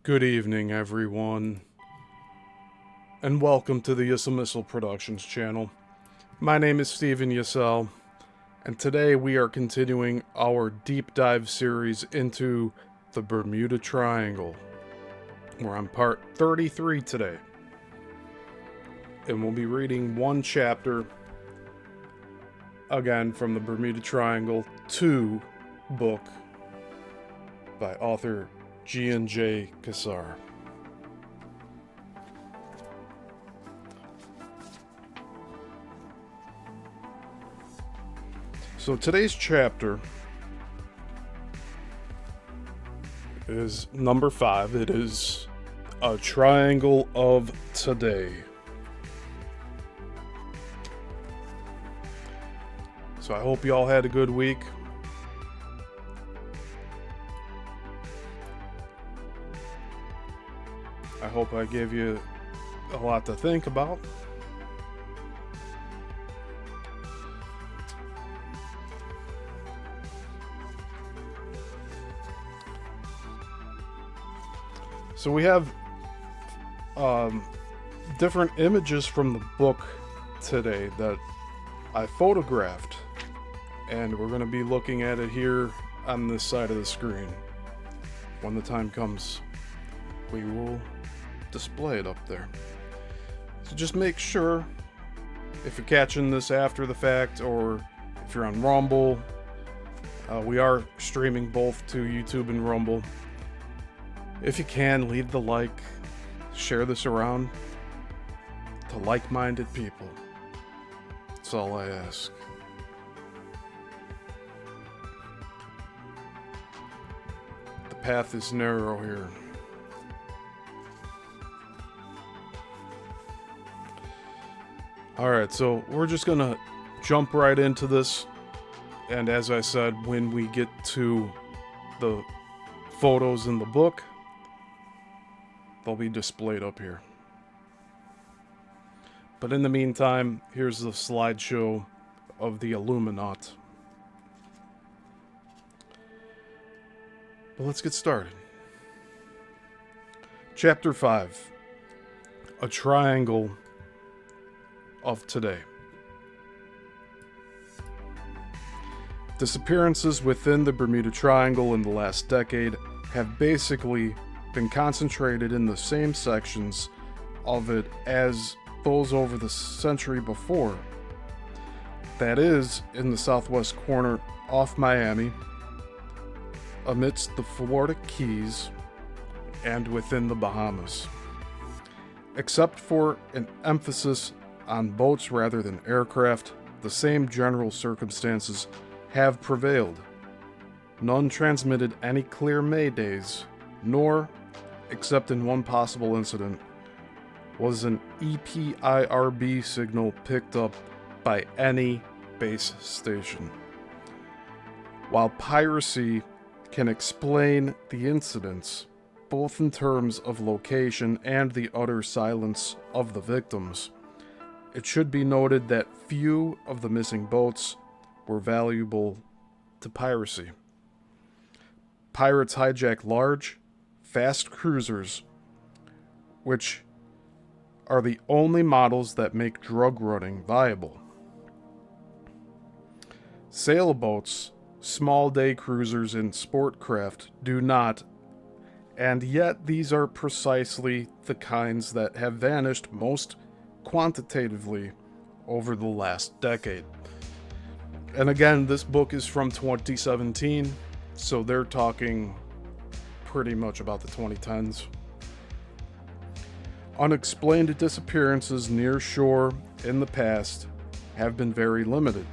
Good evening, everyone, and welcome to the Yissilmissil Productions channel. My name is Steven Yissel, and today we are continuing our deep dive series into the Bermuda Triangle. We're on part 33 today, and we'll be reading one chapter, again from the Bermuda Triangle II book by author Gian J. Quasar. So today's chapter is number 5. It is a triangle of today. So I hope you all had a good week. I hope I gave you a lot to think about. So we have different images from the book today that I photographed, and we're going to be looking at it here on this side of the screen. When the time comes, we will display it up there. So just make sure, if you're catching this after the fact or if you're on Rumble, we are streaming both to YouTube and Rumble. If you can, leave the like, share this around to like-minded people. That's all I ask. The path is narrow here. Alright, so we're just gonna jump right into this, and as I said, when we get to the photos in the book, they'll be displayed up here. But in the meantime, here's the slideshow of the Illuminati. But let's get started. Chapter 5. A Triangle of Today. Disappearances within the Bermuda Triangle in the last decade have basically been concentrated in the same sections of it as those over the century before. That is, in the southwest corner off Miami, amidst the Florida Keys, and within the Bahamas. Except for an emphasis on boats rather than aircraft, the same general circumstances have prevailed. None transmitted any clear maydays, nor, except in one possible incident, was an EPIRB signal picked up by any base station. While piracy can explain the incidents, both in terms of location and the utter silence of the victims, it should be noted that few of the missing boats were valuable to piracy. Pirates hijack large, fast cruisers, which are the only models that make drug running viable. Sailboats, small day cruisers, and sport craft do not, and yet these are precisely the kinds that have vanished most quantitatively over the last decade. And again, this book is from 2017, so they're talking pretty much about the 2010s. Unexplained disappearances near shore in the past have been very limited.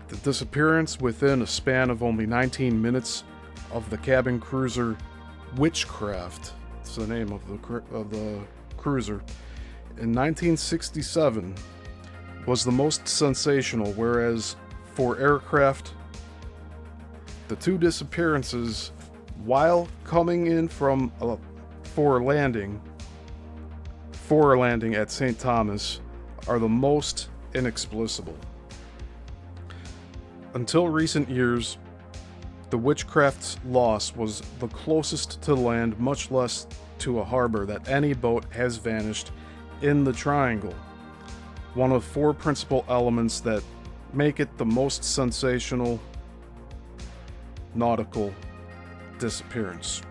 The disappearance within a span of only 19 minutes of the cabin cruiser Witchcraft, it's the name of the cruiser, in 1967 was the most sensational, whereas for aircraft, the two disappearances while coming in from for a landing at St. Thomas are the most inexplicable. Until recent years, the Witchcraft's loss was the closest to land, much less to a harbor that any boat has vanished in the triangle. One of 4 principal elements that make it the most sensational nautical disappearance.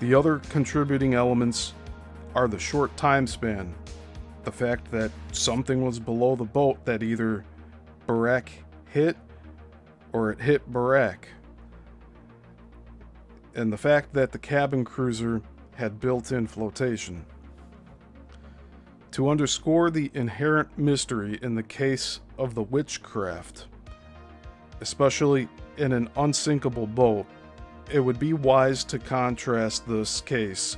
The other contributing elements are the short time span, the fact that something was below the boat that either Barak hit or it hit Barak, and the fact that the cabin cruiser had built-in flotation. To underscore the inherent mystery in the case of the witchcraft, especially in an unsinkable boat, it would be wise to contrast this case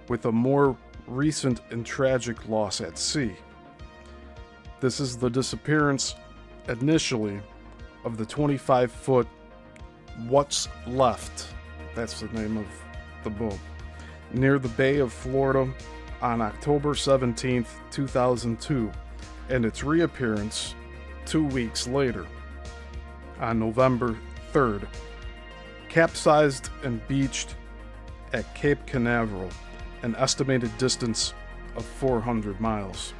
with a more recent and tragic loss at sea. This is the disappearance, initially, of the 25-foot What's Left, that's the name of the boat, near the Bay of Florida on October 17th, 2002, and its reappearance 2 weeks later, on November 3rd, capsized and beached at Cape Canaveral, an estimated distance of 400 miles.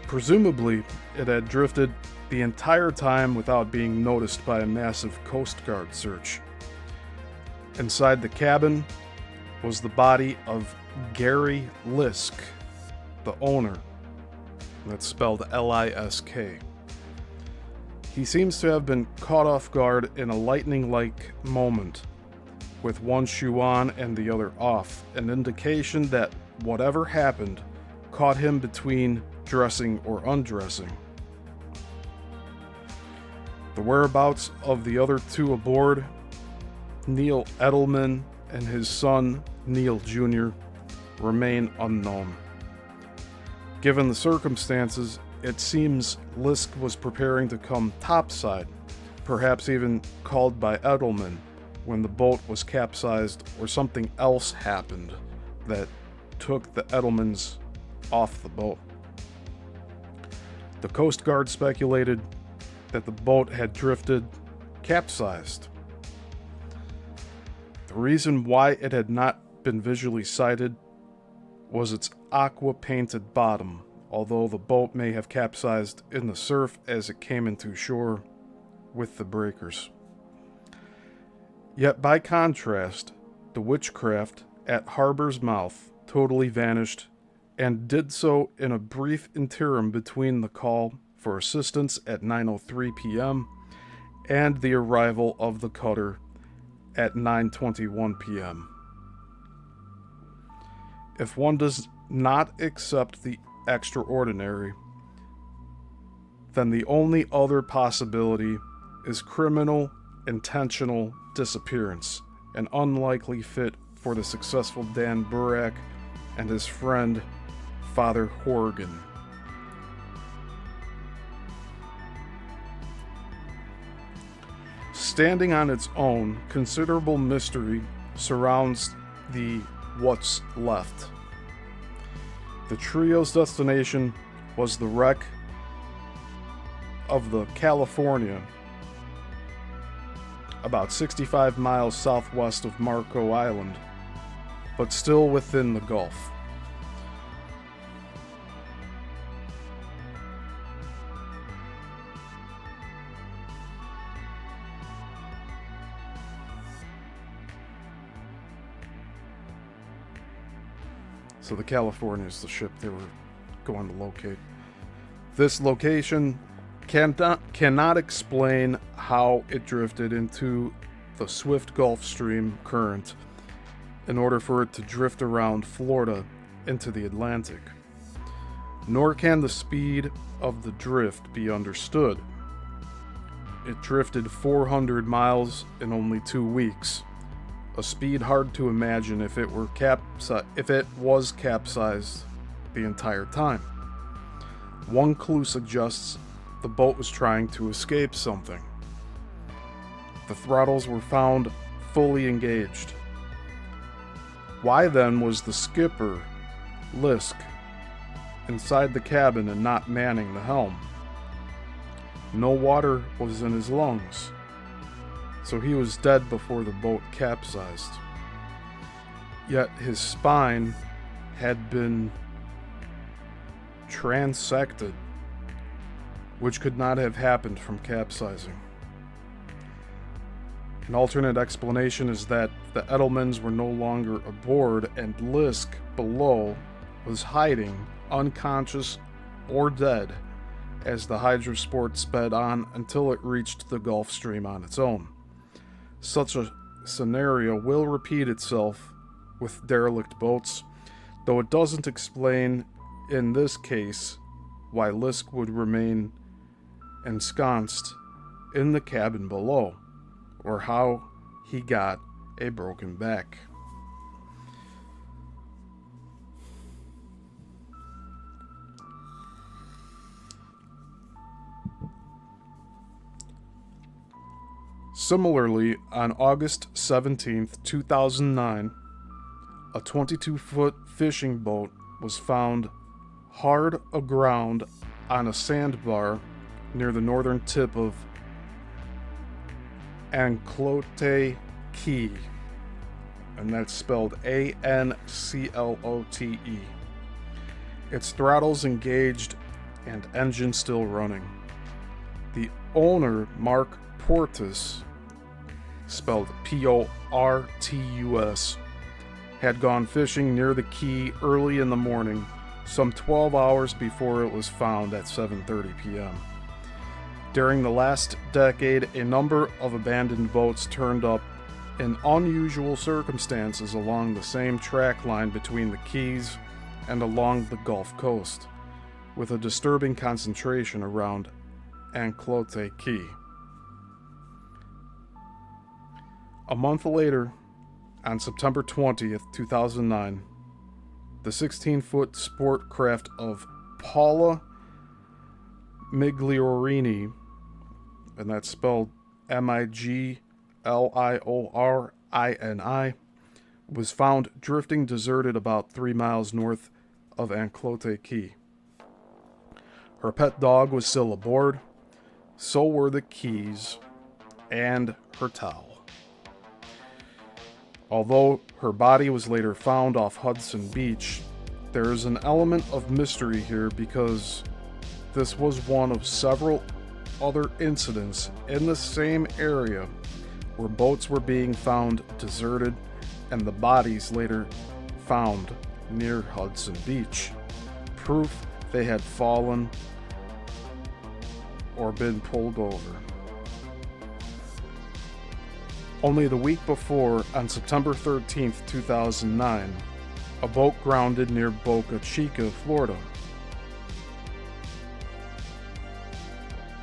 Presumably, it had drifted the entire time without being noticed by a massive Coast Guard search. Inside the cabin was the body of Gary Lisk, the owner. That's spelled L-I-S-K. He seems to have been caught off guard in a lightning-like moment, with one shoe on and the other off, an indication that whatever happened caught him between dressing or undressing. The whereabouts of the other 2 aboard, Neil Edelman and his son, Neil Jr., remain unknown. Given the circumstances, it seems Lisk was preparing to come topside, perhaps even called by Edelman, when the boat was capsized or something else happened that took the Edelmans off the boat. The Coast Guard speculated that the boat had drifted capsized. The reason why it had not been visually sighted was its aqua-painted bottom, although the boat may have capsized in the surf as it came into shore with the breakers. Yet by contrast, the witchcraft at harbor's mouth totally vanished, and did so in a brief interim between the call for assistance at 9:03 p.m. and the arrival of the cutter at 9:21 p.m. If one does not accept the extraordinary, then the only other possibility is criminal, intentional disappearance, an unlikely fit for the successful Dan Burak and his friend, Father Horgan. Standing on its own, considerable mystery surrounds the What's Left. The trio's destination was the wreck of the California, about 65 miles southwest of Marco Island, but still within the Gulf. So the California is the ship they were going to locate. This location cannot explain how it drifted into the swift Gulf Stream current in order for it to drift around Florida into the Atlantic. Nor can the speed of the drift be understood. It drifted 400 miles in only 2 weeks, a speed hard to imagine if it was capsized the entire time. One clue suggests the boat was trying to escape something. The throttles were found fully engaged. Why then was the skipper, Lisk, inside the cabin and not manning the helm? No water was in his lungs, so he was dead before the boat capsized. yet his spine had been transected, which could not have happened from capsizing. An alternate explanation is that the Edelmans were no longer aboard and Lisk below was hiding, unconscious or dead, as the Hydrosport sped on until it reached the Gulf Stream on its own. Such a scenario will repeat itself with derelict boats, though it doesn't explain, in this case, why Lisk would remain ensconced in the cabin below, or how he got a broken back. Similarly, on August 17th, 2009, a 22-foot fishing boat was found hard aground on a sandbar near the northern tip of Anclote Key, and that's spelled Anclote. Its throttles engaged and engine still running. The owner, Mark Portus, spelled Portus, had gone fishing near the key early in the morning, some 12 hours before it was found at 7:30 p.m. During the last decade, a number of abandoned boats turned up in unusual circumstances along the same track line between the keys and along the Gulf Coast, with a disturbing concentration around Anclote Key. A month later, on September 20th, 2009, the 16-foot sport craft of Paula Migliorini, and that's spelled Migliorini, was found drifting deserted about 3 miles north of Anclote Key. Her pet dog was still aboard, so were the keys and her towel. Although her body was later found off Hudson Beach, there is an element of mystery here because this was one of several other incidents in the same area where boats were being found deserted and the bodies later found near Hudson Beach, proof they had fallen or been pulled over. Only the week before, on September 13th, 2009, a boat grounded near Boca Chica, Florida.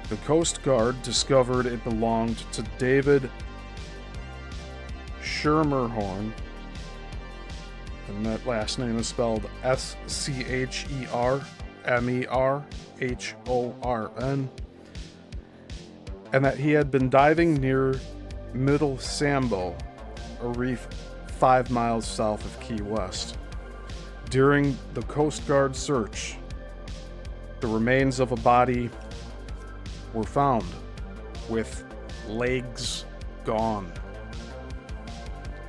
The Coast Guard discovered it belonged to David Schermerhorn, and that last name is spelled Schermerhorn, and that he had been diving near Middle Sambo, a reef 5 miles south of Key West. During the Coast Guard search, the remains of a body were found with legs gone,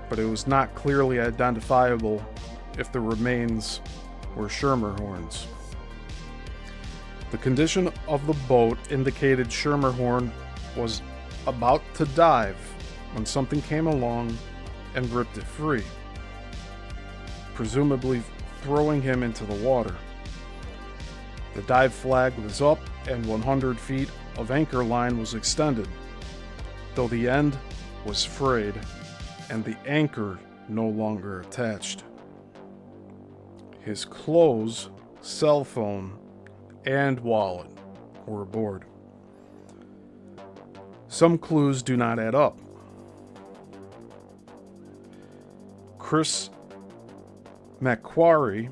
but it was not clearly identifiable if the remains were Schermerhorn's. The condition of the boat indicated Schermerhorn was about to dive when something came along and ripped it free, presumably throwing him into the water. The dive flag was up and 100 feet of anchor line was extended, though the end was frayed and the anchor no longer attached. His clothes, cell phone, and wallet were aboard. Some clues do not add up. Chris Macquarie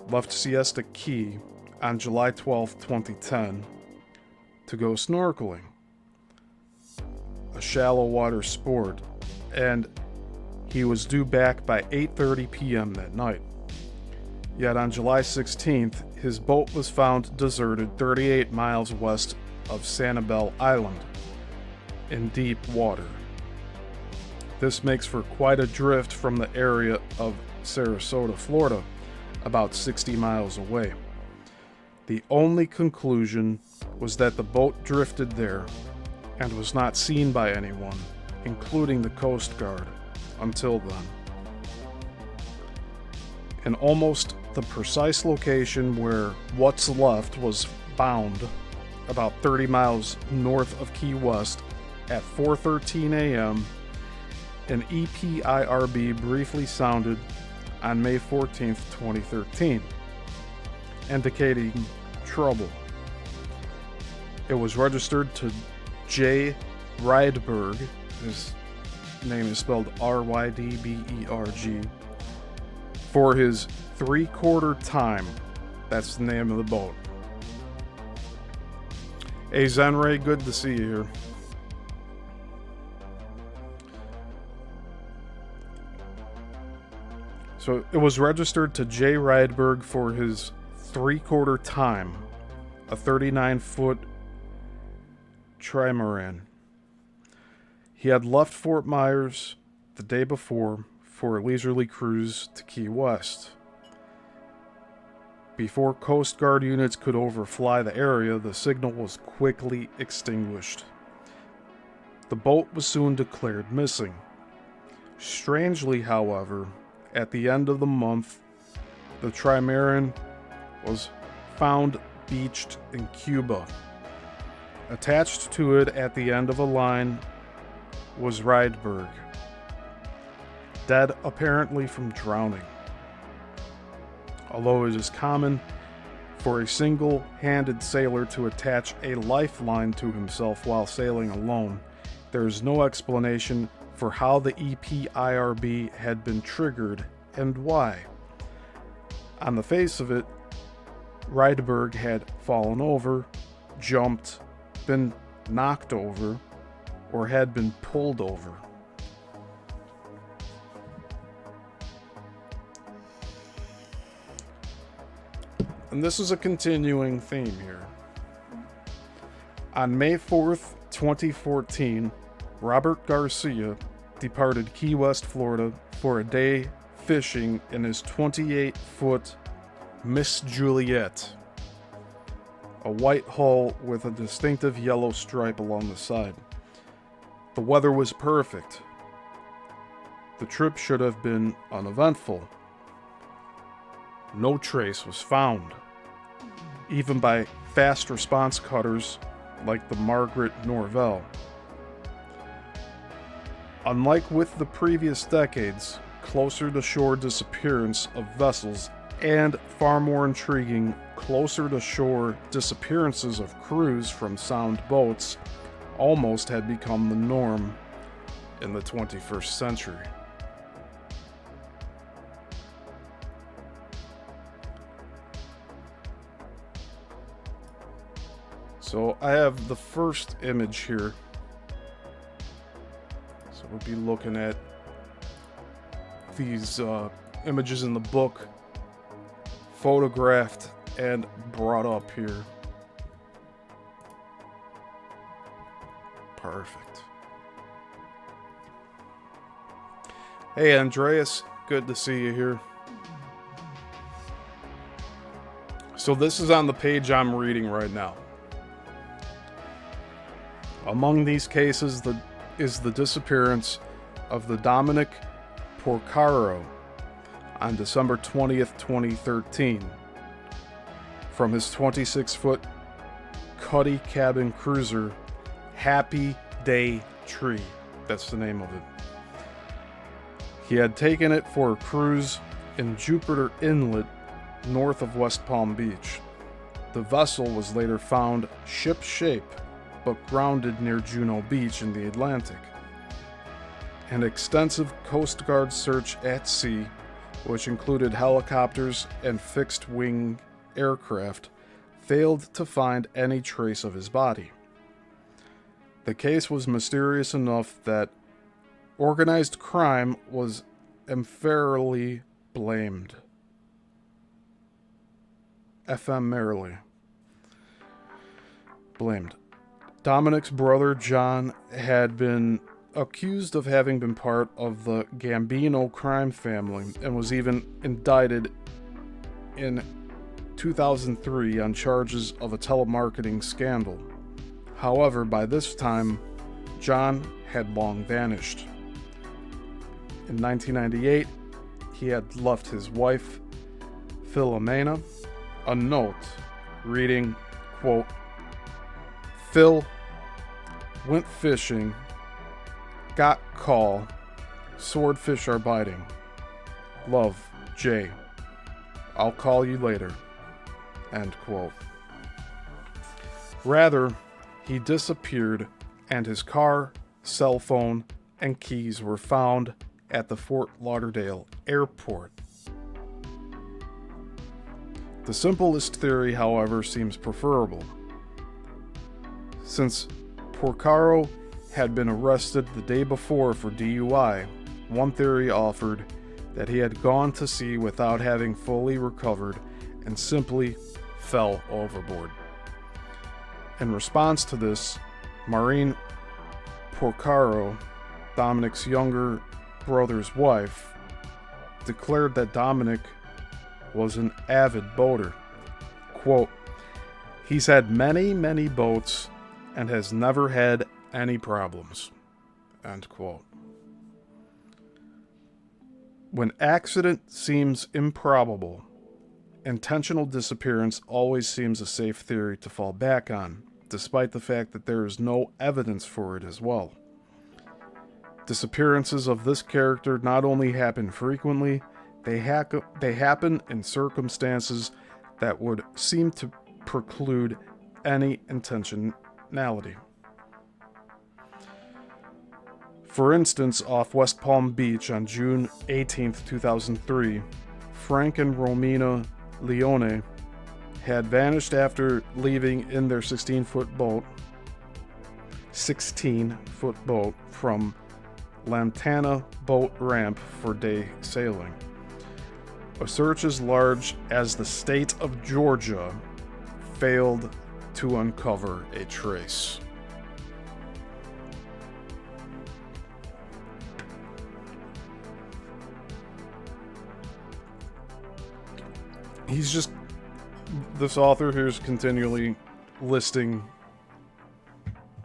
left Siesta Key on July 12, 2010 to go snorkeling, a shallow water sport, and he was due back by 8:30 p.m. that night. Yet on July 16th, his boat was found deserted 38 miles west of Sanibel Island in deep water. This makes for quite a drift from the area of Sarasota, Florida, about 60 miles away. The only conclusion was that the boat drifted there and was not seen by anyone, including the Coast Guard, until then. In almost the precise location where what's left was found, about 30 miles north of Key West, at 4:13 a.m., an EPIRB briefly sounded on May 14, 2013, indicating trouble. It was registered to J. Rydberg, his name is spelled Rydberg, for his 3/4 time. That's the name of the boat. Hey Gian J, good to see you here. So it was registered to J. Rydberg for his 3/4 time, a 39-foot trimaran. He had left Fort Myers the day before for a leisurely cruise to Key West. Before Coast Guard units could overfly the area, the signal was quickly extinguished. The boat was soon declared missing. Strangely, however, at the end of the month, the trimaran was found beached in Cuba. Attached to it at the end of a line was Rydberg, dead apparently from drowning. Although it is common for a single-handed sailor to attach a lifeline to himself while sailing alone, there is no explanation for how the EPIRB had been triggered and why. On the face of it, Rydberg had fallen over, jumped, been knocked over, or had been pulled over. And this is a continuing theme here. On May 4th, 2014, Robert Garcia departed Key West, Florida for a day fishing in his 28-foot Miss Juliet, a white hull with a distinctive yellow stripe along the side. The weather was perfect. The trip should have been uneventful. No trace was found, even by fast response cutters like the Margaret Norvell. Unlike with the previous decades, closer to shore disappearance of vessels and, far more intriguing, closer to shore disappearances of crews from sound boats almost had become the norm in the 21st century. So I have the first image here. So we'll be looking at these images in the book, photographed and brought up here. Perfect. Hey Andreas, good to see you here. So this is on the page I'm reading right now. Among these cases is the disappearance of the Dominic Porcaro on December 20th, 2013 from his 26-foot Cuddy cabin cruiser Happy Day Tree. That's the name of it. He had taken it for a cruise in Jupiter Inlet north of West Palm Beach. The vessel was later found ship-shape but grounded near Juno Beach in the Atlantic. An extensive Coast Guard search at sea, which included helicopters and fixed-wing aircraft, failed to find any trace of his body. The case was mysterious enough that organized crime was unfairly blamed. Ephemerally blamed. Dominic's brother John had been accused of having been part of the Gambino crime family and was even indicted in 2003 on charges of a telemarketing scandal. However, by this time, John had long vanished. In 1998, he had left his wife, Philomena, a note reading, quote, "Phil went fishing, got call, swordfish are biting. Love, Jay. I'll call you later." End quote. Rather, he disappeared and his car, cell phone, and keys were found at the Fort Lauderdale airport. The simplest theory, however, seems preferable. Since Porcaro had been arrested the day before for DUI, one theory offered that he had gone to sea without having fully recovered and simply fell overboard. In response to this, Maureen Porcaro, Dominic's younger brother's wife, declared that Dominic was an avid boater. Quote, "He's had many, many boats and has never had any problems." End quote. When accident seems improbable, intentional disappearance always seems a safe theory to fall back on, despite the fact that there is no evidence for it as well. Disappearances of this character not only happen frequently, they happen in circumstances that would seem to preclude any intentionality. For instance, off West Palm Beach on June 18, 2003, Frank and Romina Leone had vanished after leaving in their 16-foot boat from Lantana Boat Ramp for day sailing. A search as large as the state of Georgia failed to uncover a trace. This author here is continually listing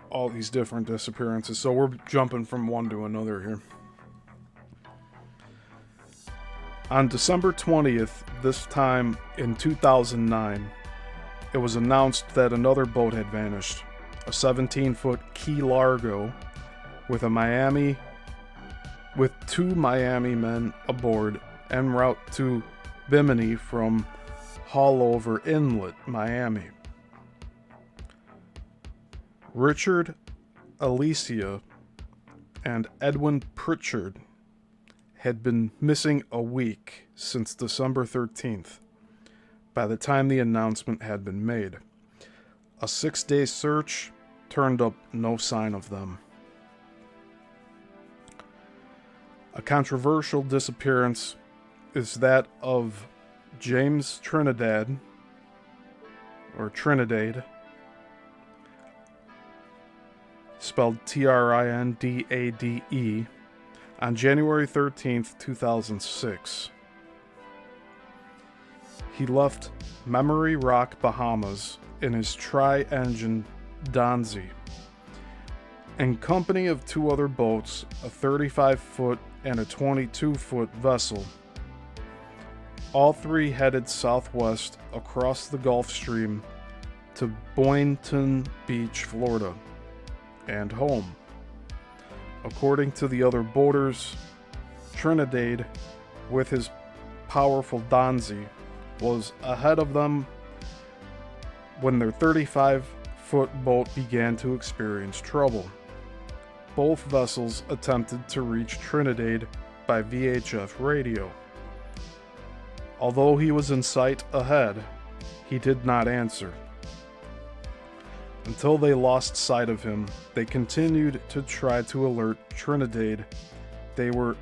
all these different disappearances, so we're jumping from one to another here. On December 20th, this time in 2009, it was announced that another boat had vanished, a 17-foot Key Largo with two Miami men aboard en route to Bimini from Haulover Inlet, Miami. Richard Alicia and Edwin Pritchard had been missing a week since December 13th, by the time the announcement had been made. A 6-day search turned up no sign of them. A controversial disappearance is that of James Trinidad, spelled Trinadade, on January 13th, 2006. He left Memory Rock, Bahamas in his tri-engine Donzi, in company of two other boats, a 35-foot and a 22-foot vessel. All three headed southwest across the Gulf Stream to Boynton Beach, Florida, and home. According to the other boaters, Trinidad, with his powerful Donzi, was ahead of them when their 35-foot boat began to experience trouble. Both vessels attempted to reach Trinidad by VHF radio. Although he was in sight ahead, he did not answer. Until they lost sight of him, they continued to try to alert Trinidad that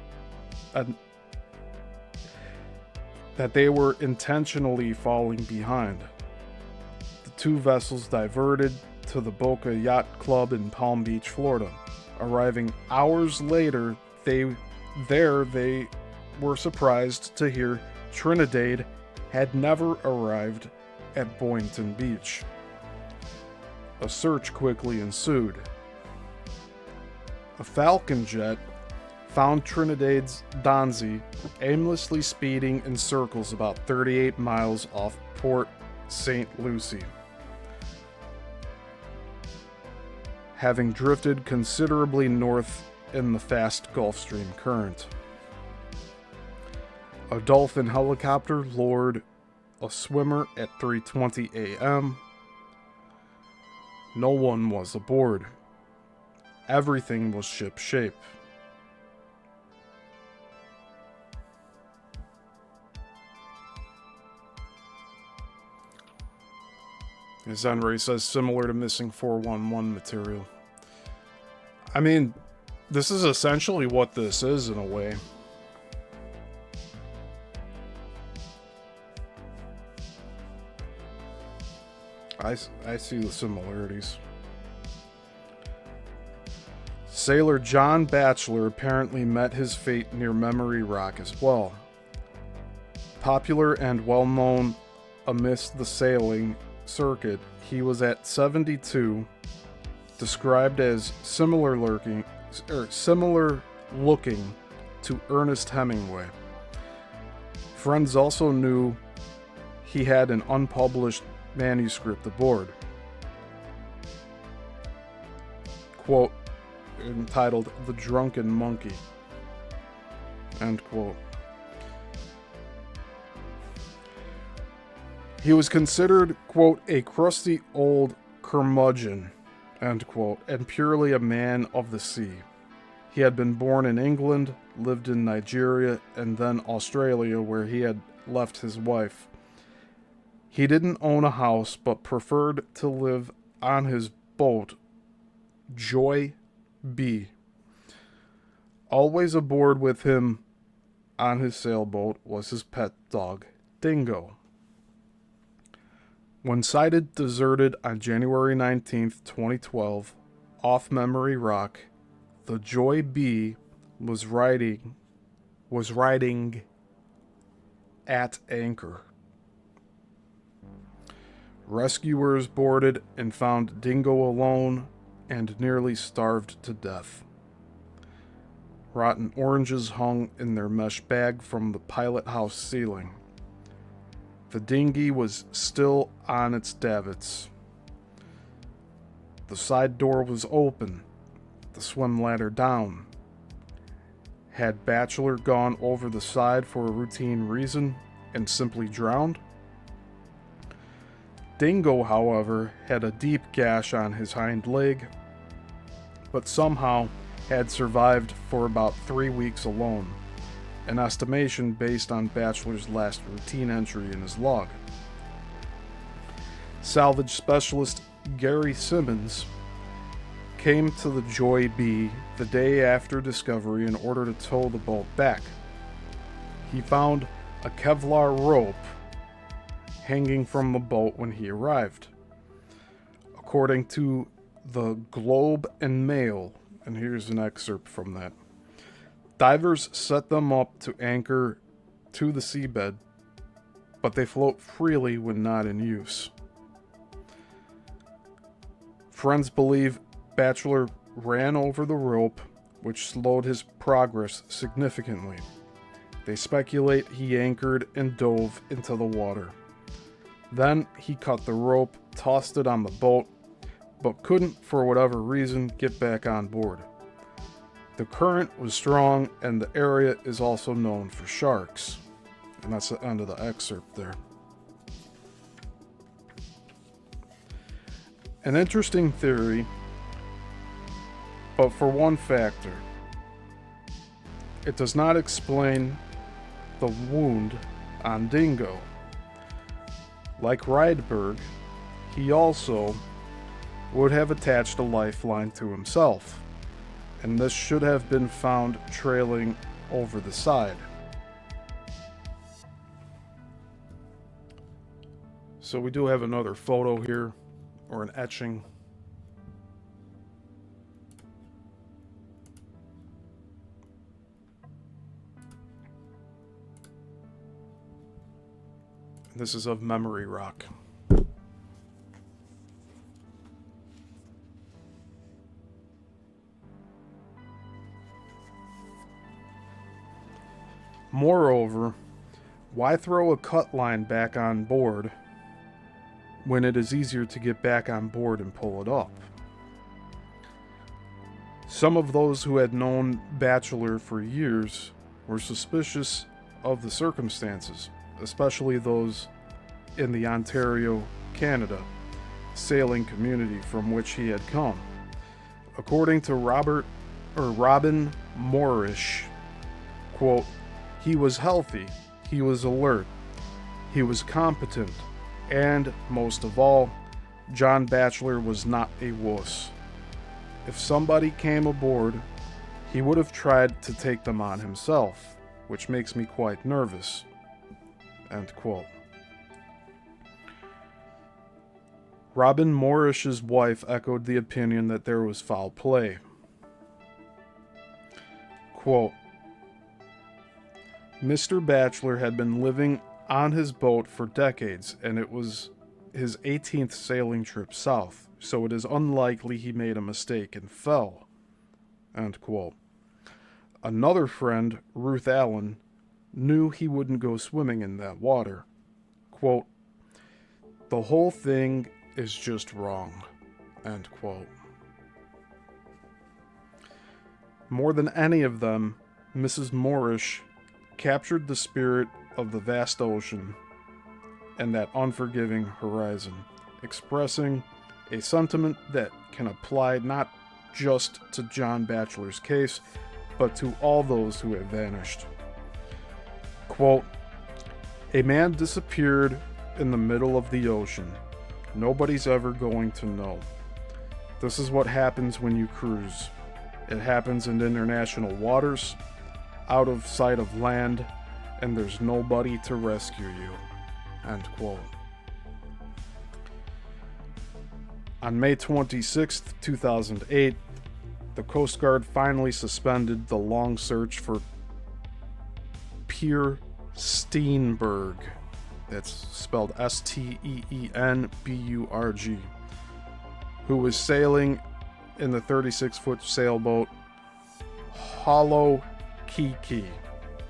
they were intentionally falling behind. The two vessels diverted to the Boca Yacht Club in Palm Beach, Florida, Arriving hours later, they were surprised to hear Trinidad had never arrived at Boynton Beach. A search quickly ensued. A Falcon jet found Trinidad's Donzi aimlessly speeding in circles about 38 miles off Port St. Lucie, having drifted considerably north in the fast Gulf Stream current. A Dolphin helicopter lured a swimmer at 3:20 a.m. No one was aboard. Everything was shipshape. As Henry says, similar to missing 411 material. I mean, this is essentially what this is in a way. I see the similarities. Sailor John Batchelor apparently met his fate near Memory Rock as well. Popular and well known amidst the sailing circuit, he was at 72, described as similar looking to Ernest Hemingway. Friends also knew he had an unpublished manuscript aboard. Quote, entitled The Drunken Monkey. End quote. He was considered, quote, a crusty old curmudgeon, end quote, and purely a man of the sea. He had been born in England, lived in Nigeria, and then Australia, where he had left his wife. He didn't own a house, but preferred to live on his boat, Joy B. Always aboard with him on his sailboat was his pet dog, Dingo. When sighted deserted on January 19th, 2012, off Memory Rock, the Joy B was riding at anchor. Rescuers boarded and found Dingo alone and nearly starved to death. Rotten oranges hung in their mesh bag from the pilot house ceiling. The dinghy was still on its davits. The side door was open, the swim ladder down. Had Batchelor gone over the side for a routine reason and simply drowned? Dingo, however, had a deep gash on his hind leg, but somehow had survived for about 3 weeks alone, an estimation based on Batchelor's last routine entry in his log. Salvage specialist Gary Simmons came to the Joy B the day after discovery in order to tow the boat back. He found a Kevlar rope hanging from the boat when he arrived. According to the Globe and Mail, and here's an excerpt from that, divers set them up to anchor to the seabed, but they float freely when not in use. Friends believe Batchelor ran over the rope, which slowed his progress significantly. They speculate he anchored and dove into the water. Then he cut the rope, tossed it on the boat, but couldn't, for whatever reason, get back on board. The current was strong, and the area is also known for sharks. And that's the end of the excerpt there. An interesting theory, but for one factor. It does not explain the wound on Dingo. Like Rydberg, he also would have attached a lifeline to himself, and this should have been found trailing over the side. So we do have another photo here, or an etching. This is of Memory Rock. Moreover, why throw a cut line back on board when it is easier to get back on board and pull it up? Some of those who had known Batchelor for years were suspicious of the circumstances, especially those in the Ontario, Canada, sailing community from which he had come. According to Robin Moorish, quote, "He was healthy, he was alert, he was competent, and, most of all, John Batchelor was not a wuss. If somebody came aboard, he would have tried to take them on himself, which makes me quite nervous." End quote. Robin Moorish's wife echoed the opinion that there was foul play. Quote, "Mr. Batchelor had been living on his boat for decades, and it was his 18th sailing trip south, so it is unlikely he made a mistake and fell." End quote. Another friend, Ruth Allen, knew he wouldn't go swimming in that water. Quote, "The whole thing is just wrong." End quote. More than any of them, Mrs. Moorish captured the spirit of the vast ocean and that unforgiving horizon, expressing a sentiment that can apply not just to John Batchelor's case, but to all those who have vanished. Quote, "A man disappeared in the middle of the ocean. Nobody's ever going to know. This is what happens when you cruise. It happens in international waters, out of sight of land, and there's nobody to rescue you." End quote. On May 26, 2008, the Coast Guard finally suspended the long search for Pierre Steenberg. That's spelled Steenburg, who was sailing in the 36-foot sailboat Hollow Kiki.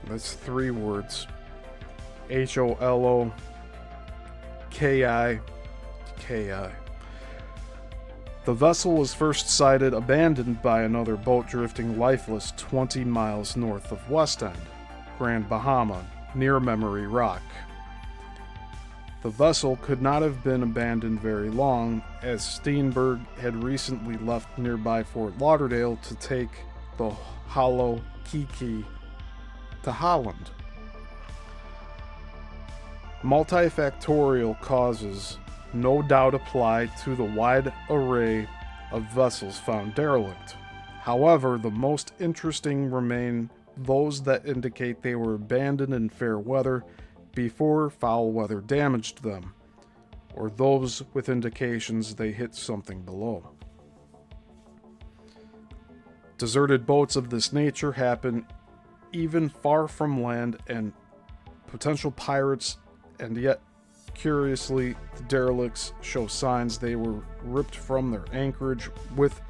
That's 3 words. HOLOKIKI. The vessel was first sighted abandoned by another boat drifting lifeless 20 miles north of West End, Grand Bahama, near Memory Rock. The vessel could not have been abandoned very long, as Steenberg had recently left nearby Fort Lauderdale to take the Hollow Kiki to Holland. Multifactorial causes no doubt apply to the wide array of vessels found derelict. However, the most interesting remain those that indicate they were abandoned in fair weather before foul weather damaged them, or those with indications they hit something below. Deserted boats of this nature happen even far from land, and potential pirates, and yet, curiously, the derelicts show signs they were ripped from their anchorage with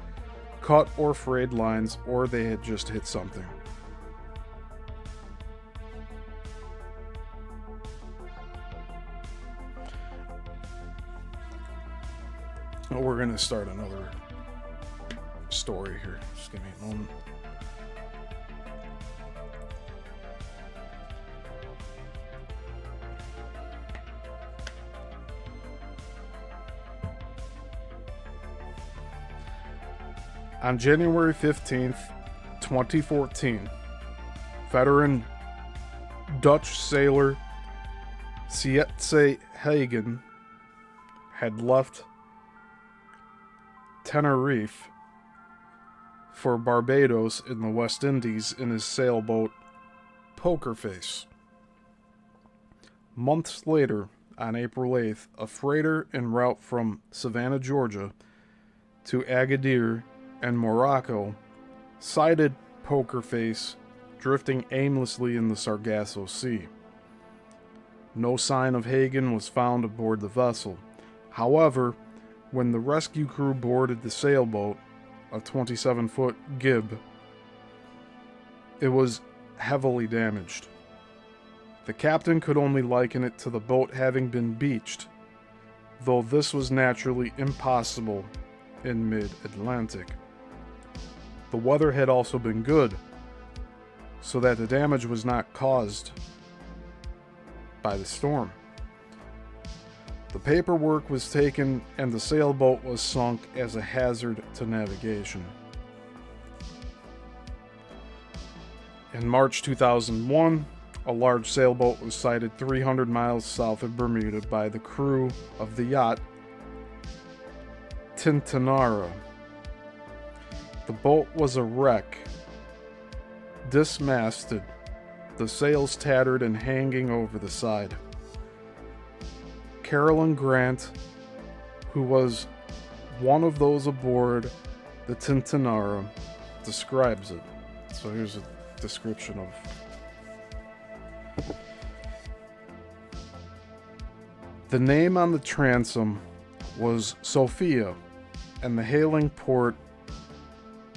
cut or frayed lines, or they had just hit something. We're going to start another story here. Just give me a moment. On January 15th, 2014, veteran Dutch sailor Sietse Hagen had left Tenerife for Barbados in the West Indies in his sailboat Poker Face. Months later, on April 8th, a freighter en route from Savannah, Georgia to Agadir and Morocco sighted Poker Face drifting aimlessly in the Sargasso Sea. No sign of Hagen was found aboard the vessel. However, when the rescue crew boarded the sailboat, a 27-foot gib, it was heavily damaged. The captain could only liken it to the boat having been beached, though this was naturally impossible in mid-Atlantic. The weather had also been good, so that the damage was not caused by the storm. The paperwork was taken and the sailboat was sunk as a hazard to navigation. In March 2001, a large sailboat was sighted 300 miles south of Bermuda by the crew of the yacht Tintinara. The boat was a wreck, dismasted, the sails tattered and hanging over the side. Carolyn Grant, who was one of those aboard the Tintinara, describes it. So here's a description of the name on the transom was Sophia, and the hailing port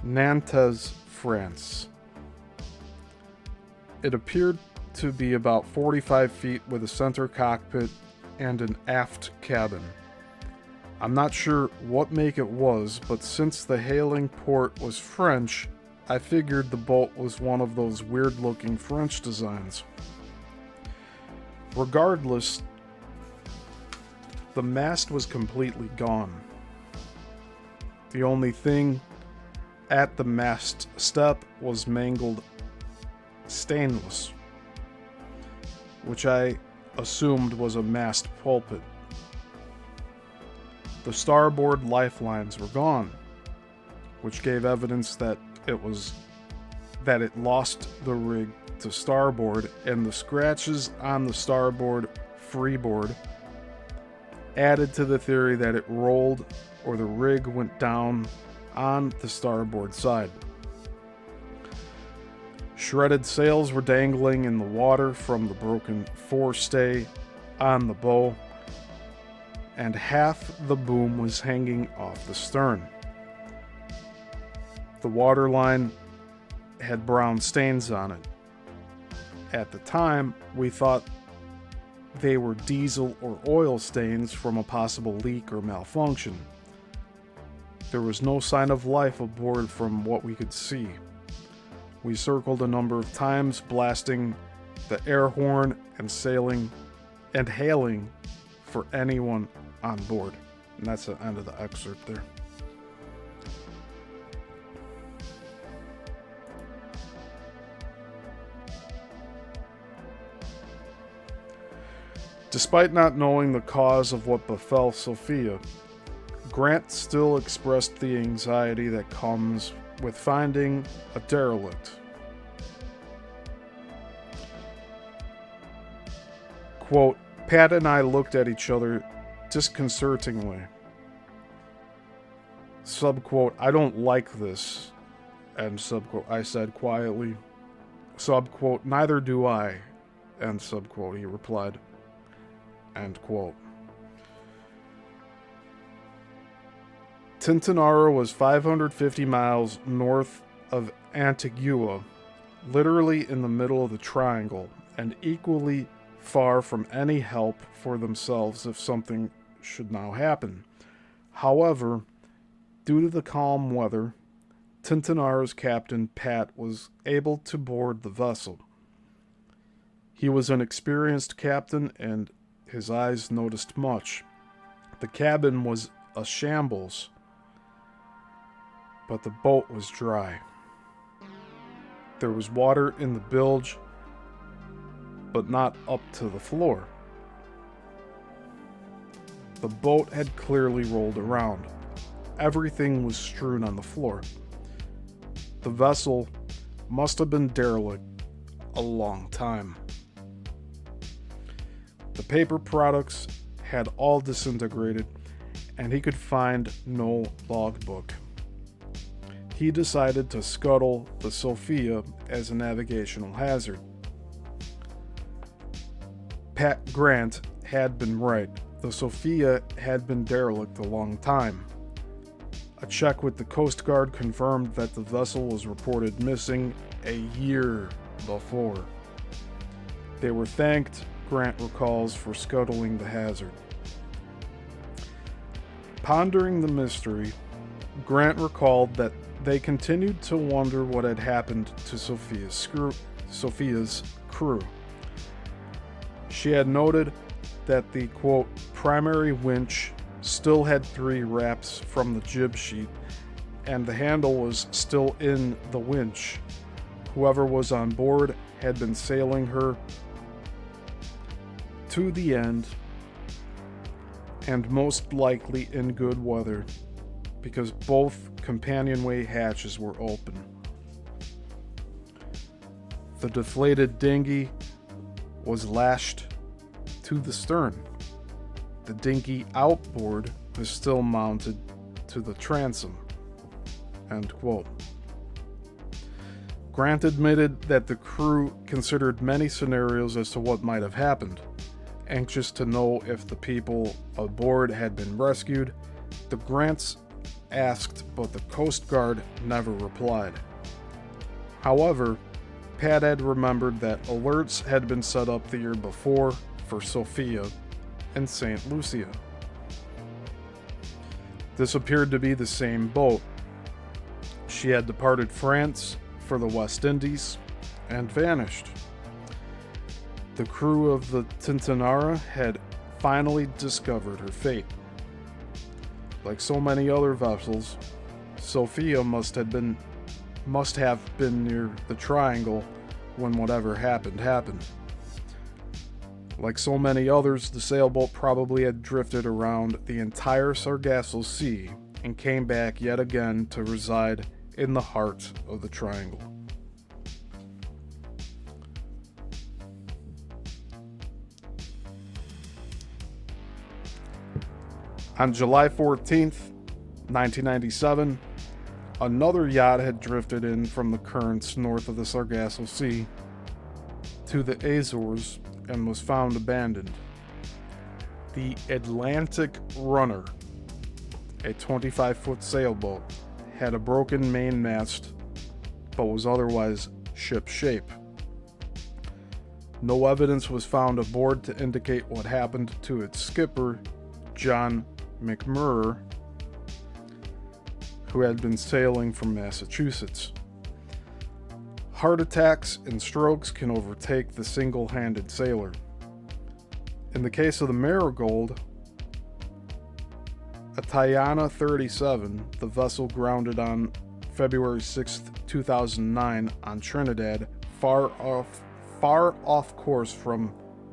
Nantes, France. It appeared to be about 45 feet with a center cockpit and an aft cabin. I'm not sure what make it was, but since the hailing port was French, I figured the boat was one of those weird-looking French designs. Regardless, the mast was completely gone. The only thing at the mast step was mangled stainless, which I assumed was a mast pulpit. The starboard lifelines were gone, which gave evidence that it lost the rig to starboard, and the scratches on the starboard freeboard added to the theory that it rolled or the rig went down on the starboard side. Shredded sails were dangling in the water from the broken forestay on the bow, and half the boom was hanging off the stern. The waterline had brown stains on it. At the time, we thought they were diesel or oil stains from a possible leak or malfunction. There was no sign of life aboard from what we could see. We circled a number of times, blasting the air horn and hailing for anyone on board. And that's the end of the excerpt there. Despite not knowing the cause of what befell Sophia, Grant still expressed the anxiety that comes with finding a derelict. Quote, Pat and I looked at each other disconcertingly. Subquote, I don't like this. And subquote, I said quietly. Subquote, neither do I. And subquote, he replied. End quote. Tintinara was 550 miles north of Antigua, literally in the middle of the triangle, and equally far from any help for themselves if something should now happen. However, due to the calm weather, Tintinara's captain, Pat, was able to board the vessel. He was an experienced captain, and his eyes noticed much. The cabin was a shambles, but the boat was dry. There was water in the bilge, but not up to the floor. The boat had clearly rolled around. Everything was strewn on the floor. The vessel must have been derelict a long time. The paper products had all disintegrated, and he could find no logbook. He decided to scuttle the Sophia as a navigational hazard. Pat Grant had been right. The Sophia had been derelict a long time. A check with the Coast Guard confirmed that the vessel was reported missing a year before. They were thanked, Grant recalls, for scuttling the hazard. Pondering the mystery, Grant recalled that they continued to wonder what had happened to Sophia's crew. She had noted that the, quote, primary winch still had 3 wraps from the jib sheet, and the handle was still in the winch. Whoever was on board had been sailing her to the end, and most likely in good weather, because both companionway hatches were open. The deflated dinghy was lashed to the stern. The dinghy outboard was still mounted to the transom. End quote. Grant admitted that the crew considered many scenarios as to what might have happened. Anxious to know if the people aboard had been rescued, the Grants asked, but the Coast Guard never replied. However, Pat had remembered that alerts had been set up the year before for Sophia and St. Lucia. This appeared to be the same boat. She had departed France for the West Indies and vanished. The crew of the Tintinara had finally discovered her fate. Like so many other vessels, Sophia must have been near the triangle when whatever happened. Like so many others, the sailboat probably had drifted around the entire Sargasso Sea and came back yet again to reside in the heart of the triangle. On July 14th, 1997, another yacht had drifted in from the currents north of the Sargasso Sea to the Azores and was found abandoned. The Atlantic Runner, a 25-foot sailboat, had a broken mainmast but was otherwise ship-shape. No evidence was found aboard to indicate what happened to its skipper, John McMurray, who had been sailing from Massachusetts. Heart attacks and strokes can overtake the single-handed sailor. In the case of the Marigold, a Tiana 37, the vessel grounded on February 6, 2009 on Trinidad, far off course from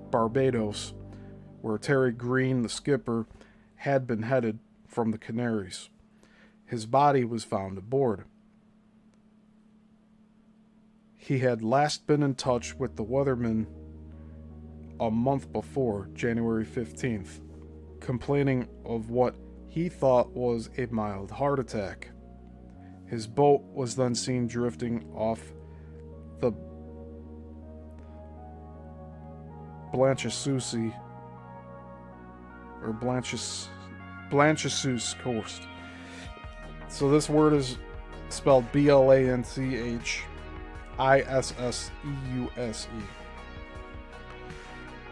Barbados, where Terry Green, the skipper, had been headed from the Canaries. His body was found aboard. He had last been in touch with the weatherman a month before, January 15th, complaining of what he thought was a mild heart attack. His boat was then seen drifting off the Blanchisseuse coast. So this word is spelled Blanchissuse.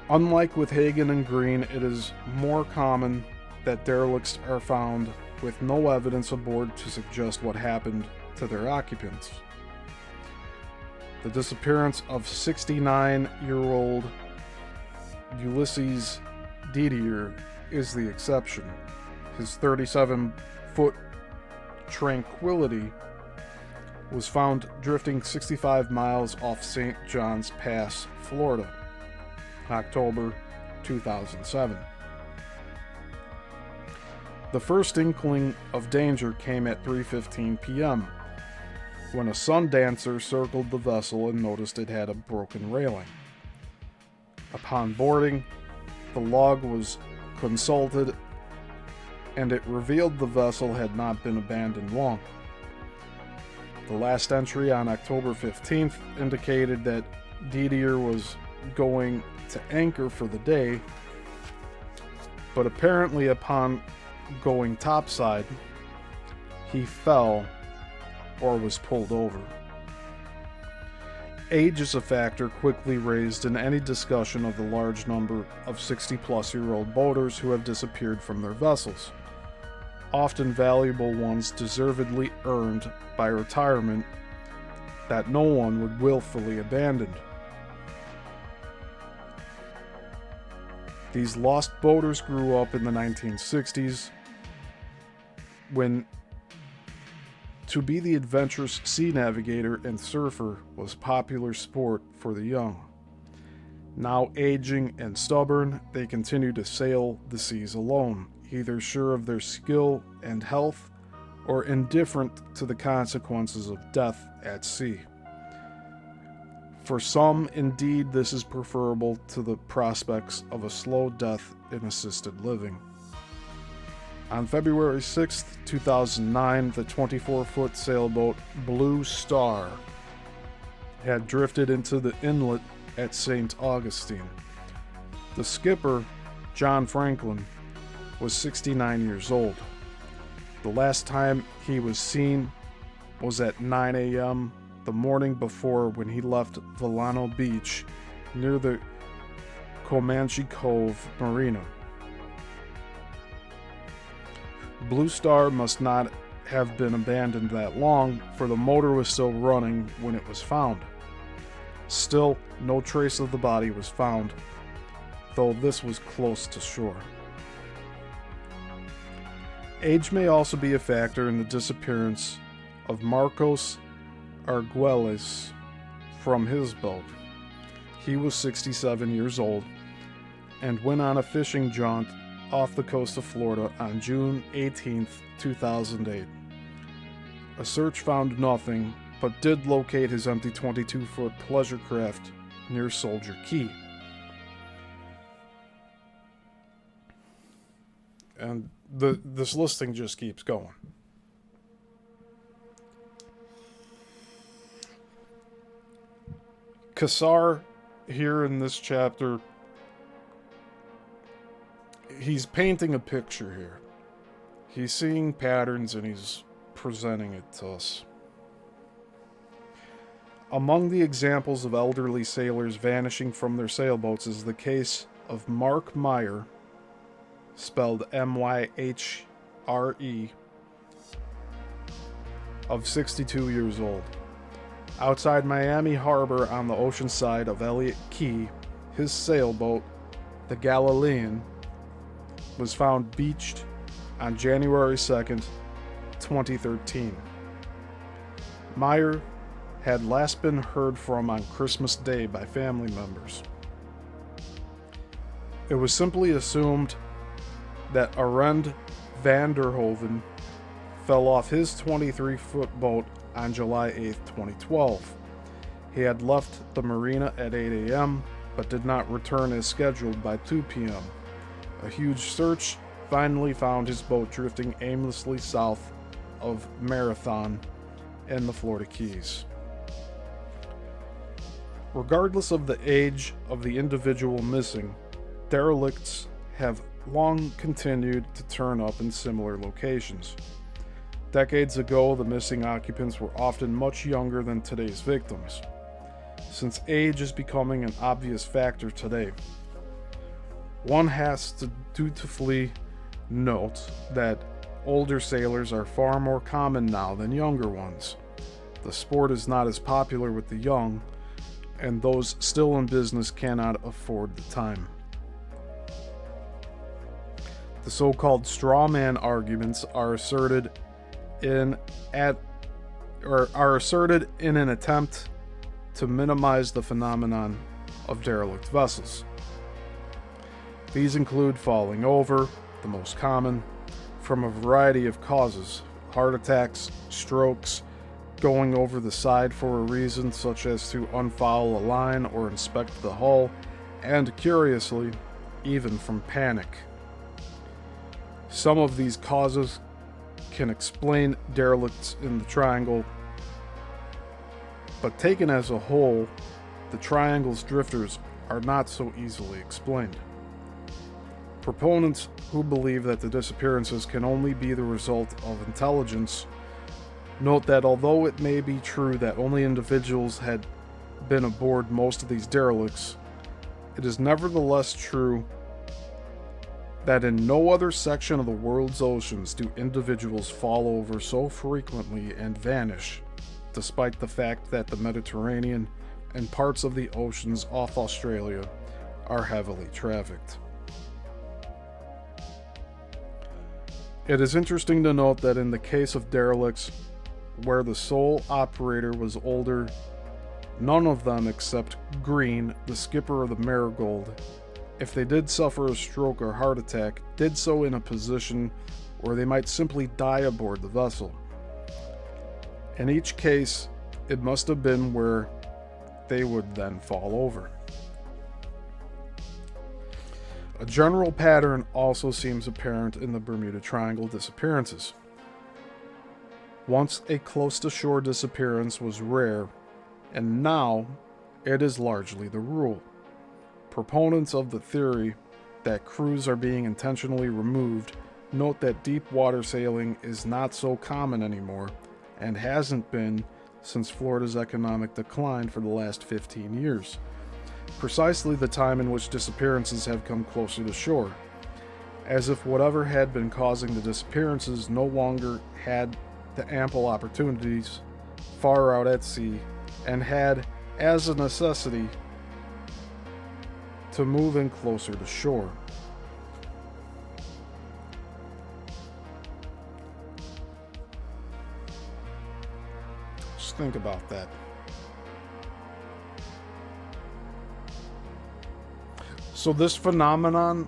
Unlike with Hagen and Green, it is more common that derelicts are found with no evidence aboard to suggest what happened to their occupants. The disappearance of 69-year-old Ulysses Didier is the exception. His 37-foot Tranquility was found drifting 65 miles off St. John's Pass, Florida, October 2007. The first inkling of danger came at 3:15 p.m. when a sundancer circled the vessel and noticed it had a broken railing. Upon boarding, the log was consulted and it revealed the vessel had not been abandoned long. The last entry on October 15th indicated that Didier was going to anchor for the day, but apparently upon going topside, he fell or was pulled over. Age is a factor quickly raised in any discussion of the large number of 60-plus-year-old boaters who have disappeared from their vessels, often valuable ones deservedly earned by retirement that no one would willfully abandon. These lost boaters grew up in the 1960s when to be the adventurous sea navigator and surfer was popular sport for the young. Now aging and stubborn, they continue to sail the seas alone, either sure of their skill and health or indifferent to the consequences of death at sea. For some, indeed, this is preferable to the prospects of a slow death in assisted living. On February 6, 2009, the 24-foot sailboat Blue Star had drifted into the inlet at St. Augustine. The skipper, John Franklin, was 69 years old. The last time he was seen was at 9 a.m. the morning before, when he left Villano Beach near the Comanche Cove Marina. Blue Star must not have been abandoned that long, for the motor was still running when it was found. Still, no trace of the body was found, though this was close to shore. Age may also be a factor in the disappearance of Marcos Arguelles from his boat. He was 67 years old and went on a fishing jaunt off the coast of Florida on June 18, 2008. A search found nothing, but did locate his empty 22-foot pleasure craft near Soldier Key. And this listing just keeps going. Quasar, here in this chapter, he's painting a picture here. He's seeing patterns and he's presenting it to us. Among the examples of elderly sailors vanishing from their sailboats is the case of Mark Meyer, spelled M-Y-H-R-E, of 62 years old. Outside Miami Harbor on the ocean side of Elliott Key, his sailboat, the Galilean, was found beached on January 2nd, 2013. Meyer had last been heard from on Christmas Day by family members. It was simply assumed that Arend van der Hoven fell off his 23-foot boat on July 8, 2012. He had left the marina at 8 a.m., but did not return as scheduled by 2 p.m. A huge search finally found his boat drifting aimlessly south of Marathon in the Florida Keys. Regardless of the age of the individual missing, derelicts have long continued to turn up in similar locations. Decades ago, the missing occupants were often much younger than today's victims, since age is becoming an obvious factor today. One has to dutifully note that older sailors are far more common now than younger ones. The sport is not as popular with the young, and those still in business cannot afford the time. The so-called straw man arguments are asserted in an attempt to minimize the phenomenon of derelict vessels. These include falling over, the most common, from a variety of causes: heart attacks, strokes, going over the side for a reason such as to unfoul a line or inspect the hull, and curiously, even from panic. Some of these causes can explain derelicts in the triangle, but taken as a whole, the triangle's drifters are not so easily explained. Proponents who believe that the disappearances can only be the result of intelligence note that although it may be true that only individuals had been aboard most of these derelicts, it is nevertheless true that in no other section of the world's oceans do individuals fall over so frequently and vanish, despite the fact that the Mediterranean and parts of the oceans off Australia are heavily trafficked. It is interesting to note that in the case of derelicts where the sole operator was older, none of them except Green, the skipper of the Marigold, if they did suffer a stroke or heart attack, did so in a position where they might simply die aboard the vessel. In each case, it must have been where they would then fall over. A general pattern also seems apparent in the Bermuda Triangle disappearances. Once a close-to-shore disappearance was rare, and now it is largely the rule. Proponents of the theory that crews are being intentionally removed note that deep water sailing is not so common anymore and hasn't been since Florida's economic decline for the last 15 years, precisely the time in which disappearances have come closer to shore, as if whatever had been causing the disappearances no longer had the ample opportunities far out at sea and had, as a necessity, to move in closer to shore. Just think about that. So this phenomenon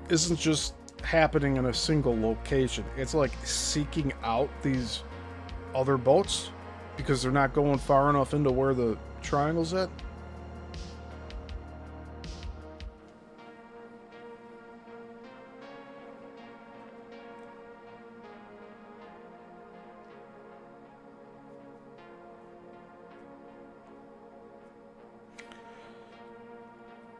isn't just happening in a single location. It's like seeking out these other boats because they're not going far enough into where the triangle's at.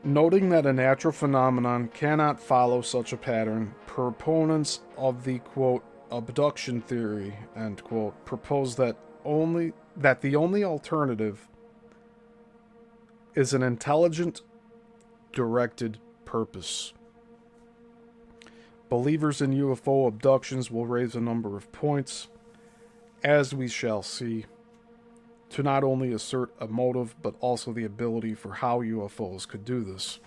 Noting that a natural phenomenon cannot follow such a pattern, proponents of the, quote, abduction theory, end quote, propose that the only alternative is an intelligent, directed purpose. Believers in UFO abductions will raise a number of points, as we shall see, to not only assert a motive, but also the ability for how UFOs could do this.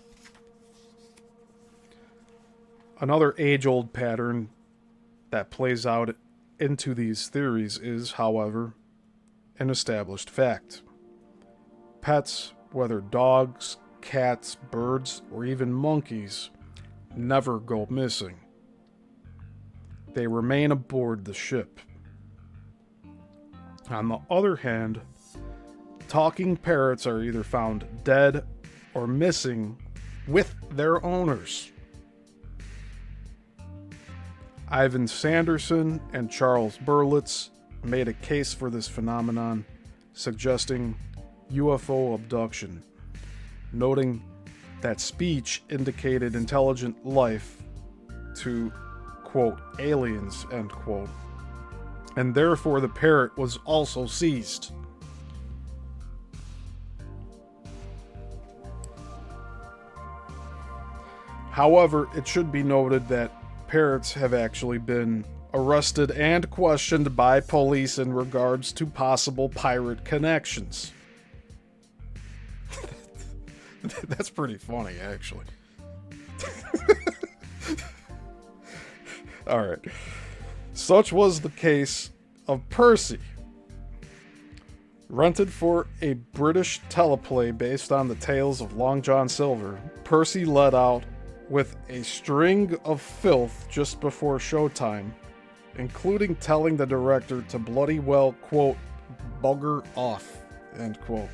Another age-old pattern that plays out into these theories is, however, an established fact. Pets, whether dogs, cats, birds, or even monkeys, never go missing. They remain aboard the ship. On the other hand, talking parrots are either found dead or missing with their owners. Ivan Sanderson and Charles Berlitz made a case for this phenomenon, suggesting UFO abduction, noting that speech indicated intelligent life to, quote, aliens, end quote, and therefore the parrot was also seized. However, it should be noted that parrots have actually been arrested and questioned by police in regards to possible pirate connections. That's pretty funny, actually. Alright. Such was the case of Percy. Rented for a British teleplay based on the tales of Long John Silver, Percy let out with a string of filth just before showtime, including telling the director to bloody well, quote, bugger off, end quote.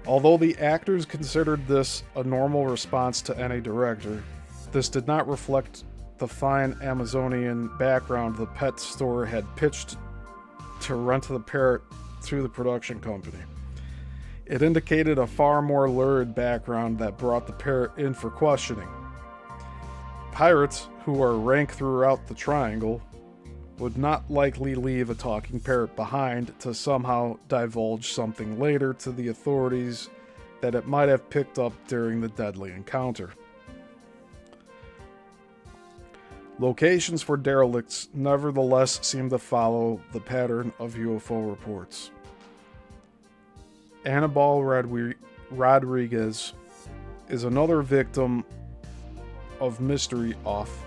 Although the actors considered this a normal response to any director, this did not reflect the fine Amazonian background the pet store had pitched to rent the parrot to the production company. It indicated a far more lurid background that brought the parrot in for questioning. Pirates, who are ranked throughout the triangle, would not likely leave a talking parrot behind to somehow divulge something later to the authorities that it might have picked up during the deadly encounter. Locations for derelicts nevertheless seem to follow the pattern of UFO reports. Anibal Rodriguez is another victim of mystery off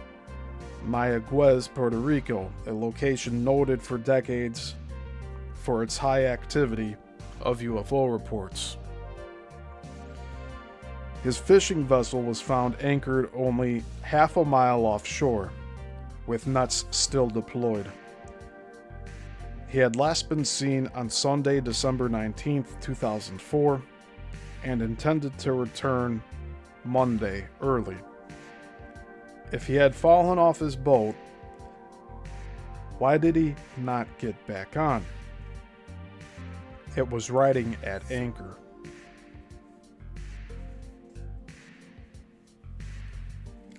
Mayaguez, Puerto Rico, a location noted for decades for its high activity of UFO reports. His fishing vessel was found anchored only half a mile offshore, with nets still deployed. He had last been seen on Sunday, December 19th, 2004, and intended to return Monday early. If he had fallen off his boat, why did he not get back on? It was riding at anchor.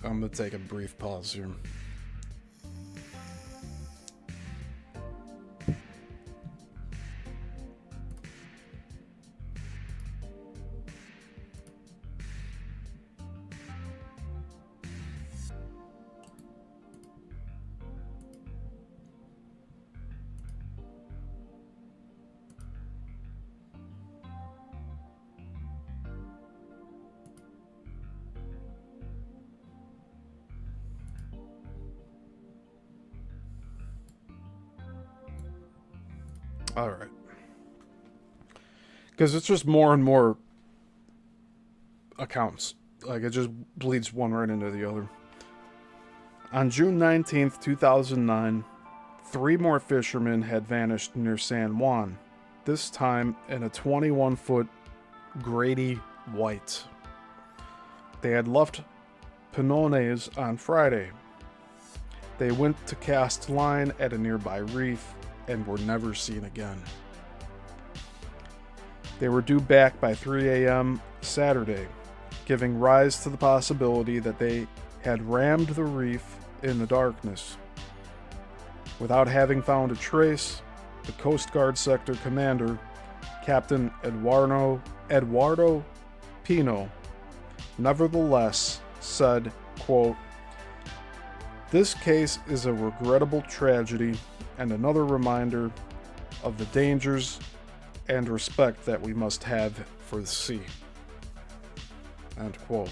I'm going to take a brief pause here. All right. Because it's just more and more accounts. Like, it just bleeds one right into the other. On June 19th, 2009, 3 more fishermen had vanished near San Juan, this time in a 21-foot Grady White. They had left Pinones on Friday. They went to cast line at a nearby reef and were never seen again. They were due back by 3 a.m. Saturday, giving rise to the possibility that they had rammed the reef in the darkness. Without having found a trace, the Coast Guard Sector Commander, Captain Eduardo Pino, nevertheless said, quote, "This case is a regrettable tragedy and another reminder of the dangers and respect that we must have for the sea." End quote.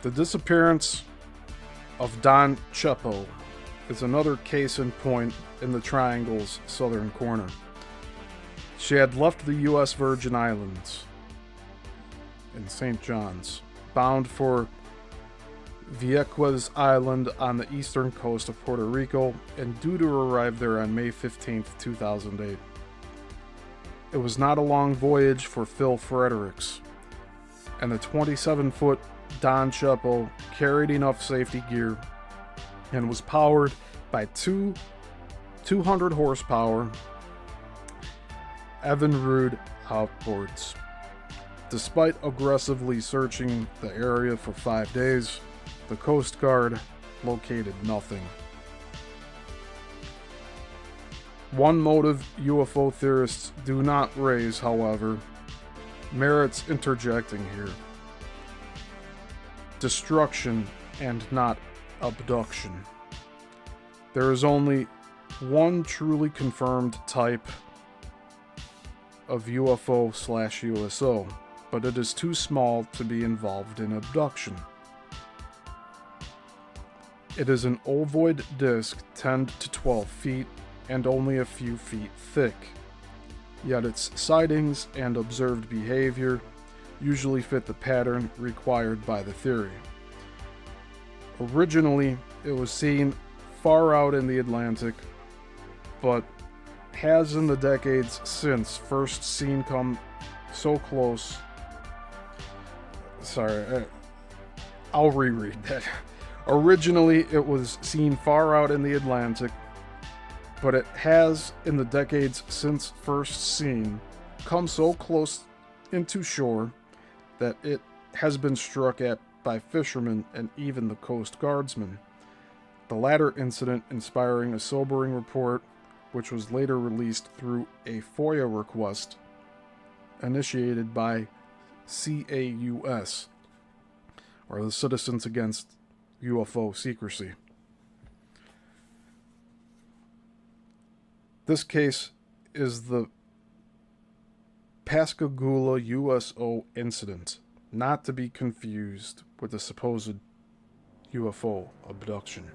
The disappearance of Don Chepo is another case in point in the triangle's southern corner. She had left the U.S. Virgin Islands in St. John's, bound for Vieques Island on the eastern coast of Puerto Rico, and due to arrive there on May 15, 2008. It was not a long voyage for Phil Fredericks, and the 27-foot Don Chepo carried enough safety gear and was powered by 200 horsepower Evinrude outboards. Despite aggressively searching the area for 5 days, the Coast Guard located nothing. One motive UFO theorists do not raise, however, merits interjecting here: destruction and not abduction. There is only one truly confirmed type of UFO/USO, but it is too small to be involved in abduction. It is an ovoid disc 10 to 12 feet and only a few feet thick, yet its sightings and observed behavior usually fit the pattern required by the theory. Originally, it was seen far out in the Atlantic, but has in the decades since first seen come so close. Sorry, I'll reread that. Originally, it was seen far out in the Atlantic, but it has, in the decades since first seen, come so close into shore that it has been struck at by fishermen and even the Coast Guardsmen. The latter incident inspiring a sobering report, which was later released through a FOIA request initiated by CAUS, or the Citizens Against UFO Secrecy. This case is the Pascagoula USO incident, not to be confused with the supposed UFO abduction.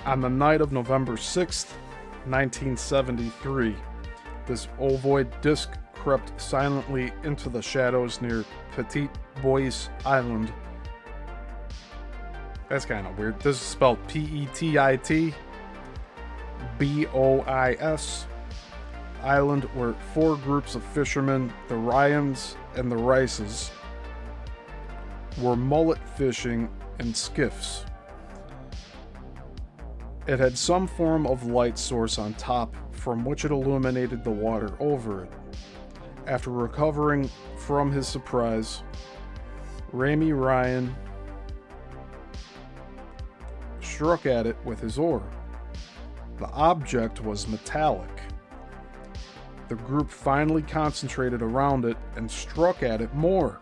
On the night of November 6th, 1973, this ovoid disk crept silently into the shadows near Petit Bois Island. That's kind of weird. This is spelled Petit Bois Island, where four groups of fishermen, the Ryans and the Rices, were mullet fishing in skiffs. It had some form of light source on top from which it illuminated the water over it. After recovering from his surprise, Rami Ryan struck at it with his oar. The object was metallic. The group finally concentrated around it and struck at it more.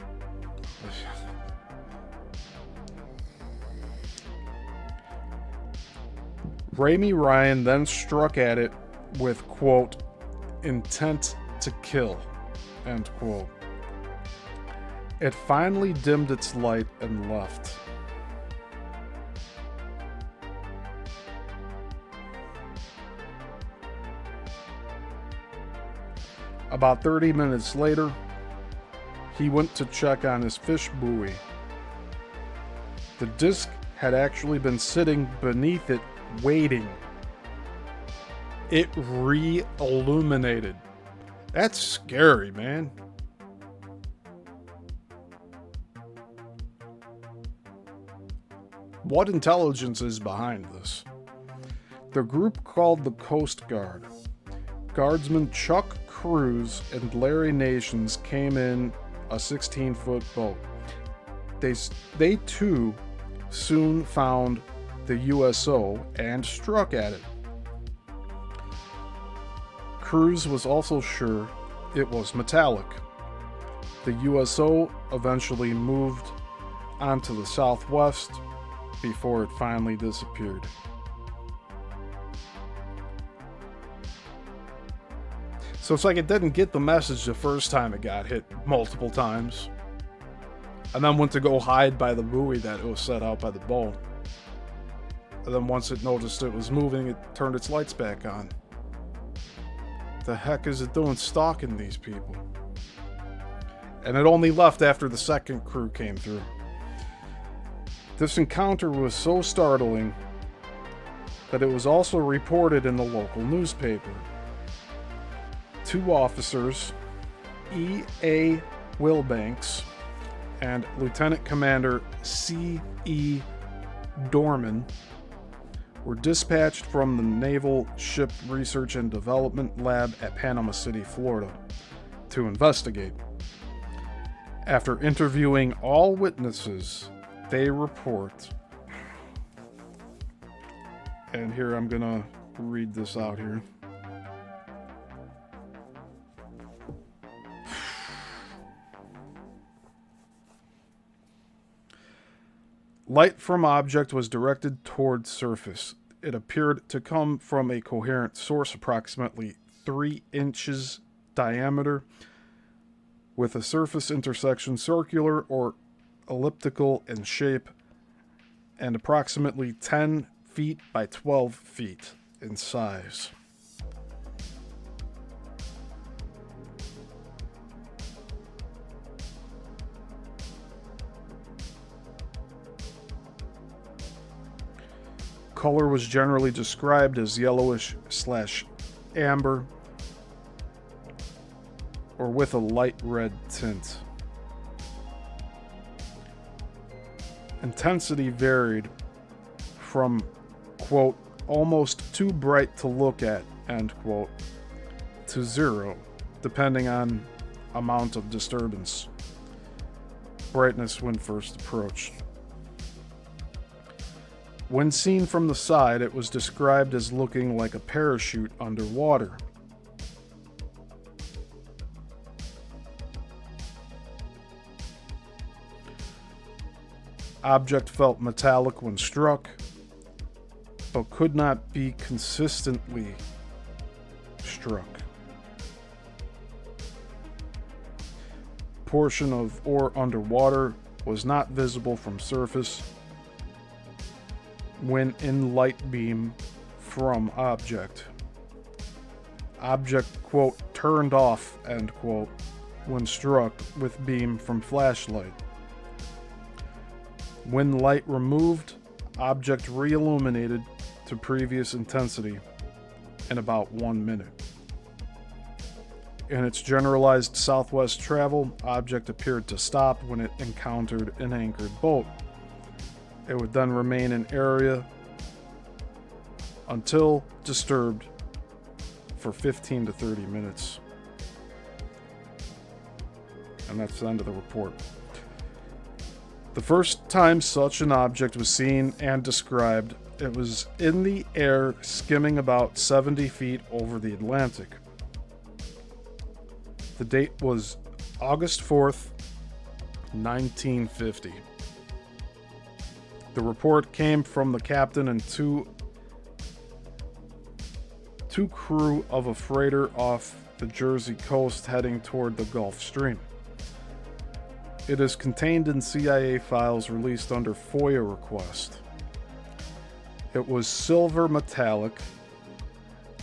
Rami Ryan then struck at it with, quote, intent to kill, end quote. It finally dimmed its light and left. About 30 minutes later, he went to check on his fish buoy. The disc had actually been sitting beneath it waiting. It re-illuminated. That's scary, man. What intelligence is behind this? The group called the Coast Guard. Guardsmen Chuck Cruz and Larry Nations came in a 16-foot boat. They too soon found the USO and struck at it. Cruz was also sure it was metallic. The USO eventually moved onto the southwest before it finally disappeared. So it's like it didn't get the message the first time it got hit multiple times, and then went to go hide by the buoy that it was set out by the boat. And then once it noticed it was moving, it turned its lights back on. The heck is it doing stalking these people? And it only left after the second crew came through. This encounter was so startling that it was also reported in the local newspaper. Two officers, E.A. Wilbanks and Lieutenant Commander C.E. Dorman, were dispatched from the Naval Ship Research and Development Lab at Panama City, Florida, to investigate. After interviewing all witnesses, they report, and here I'm gonna read this out here. Light from object was directed toward surface. It appeared to come from a coherent source approximately 3 inches diameter, with a surface intersection circular or elliptical in shape, and approximately 10 feet by 12 feet in size. Color was generally described as yellowish/amber or with a light red tint. Intensity varied from, quote, almost too bright to look at, end quote, to 0, depending on amount of disturbance. Brightness when first approached. When seen from the side, it was described as looking like a parachute underwater. Object felt metallic when struck, but could not be consistently struck. Portion of ore underwater was not visible from surface when in light beam from object. Object, quote, turned off, end quote, when struck with beam from flashlight. When light removed, object re-illuminated to previous intensity in about 1 minute. In its generalized southwest travel, object appeared to stop when it encountered an anchored boat. It would then remain in area until disturbed for 15 to 30 minutes. And that's the end of the report. The first time such an object was seen and described, it was in the air skimming about 70 feet over the Atlantic. The date was August 4th, 1950. The report came from the captain and two crew of a freighter off the Jersey coast heading toward the Gulf Stream. It is contained in CIA files released under FOIA request. It was silver metallic,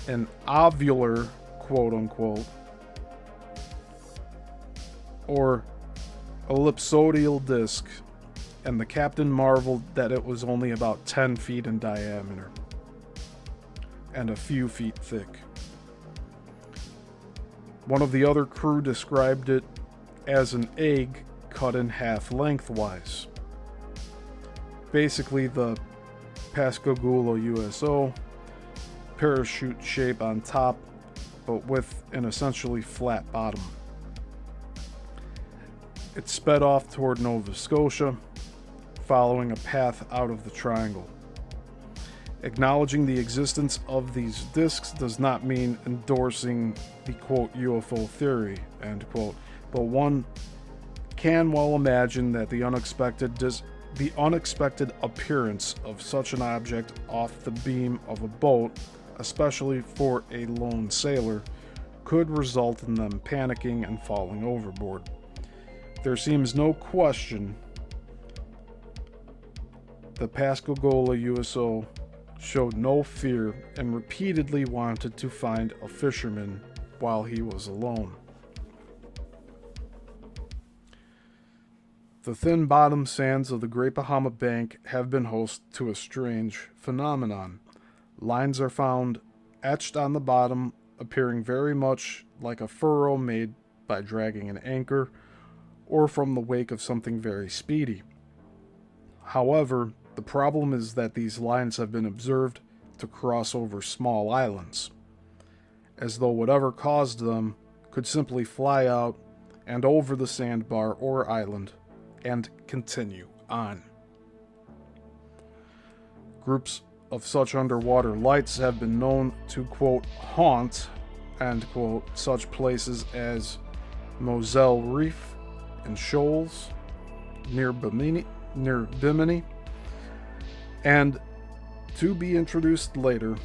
an ovular, quote-unquote, or ellipsoidal disc, and the captain marveled that it was only about 10 feet in diameter and a few feet thick. One of the other crew described it as an egg cut in half lengthwise. Basically the Pascagoula USO, parachute shape on top, but with an essentially flat bottom. It sped off toward Nova Scotia, following a path out of the triangle. Acknowledging the existence of these disks does not mean endorsing the, quote, UFO theory, end quote, but one can well imagine that the unexpected appearance of such an object off the beam of a boat, especially for a lone sailor, could result in them panicking and falling overboard. There seems no question the Pascagoula USO showed no fear and repeatedly wanted to find a fisherman while he was alone. The thin bottom sands of the Great Bahama Bank have been host to a strange phenomenon. Lines are found etched on the bottom, appearing very much like a furrow made by dragging an anchor or from the wake of something very speedy. However, the problem is that these lines have been observed to cross over small islands, as though whatever caused them could simply fly out and over the sandbar or island and continue on. Groups of such underwater lights have been known to, quote, haunt, end quote, such places as Moselle Reef and Shoals near Bimini, and To be introduced later,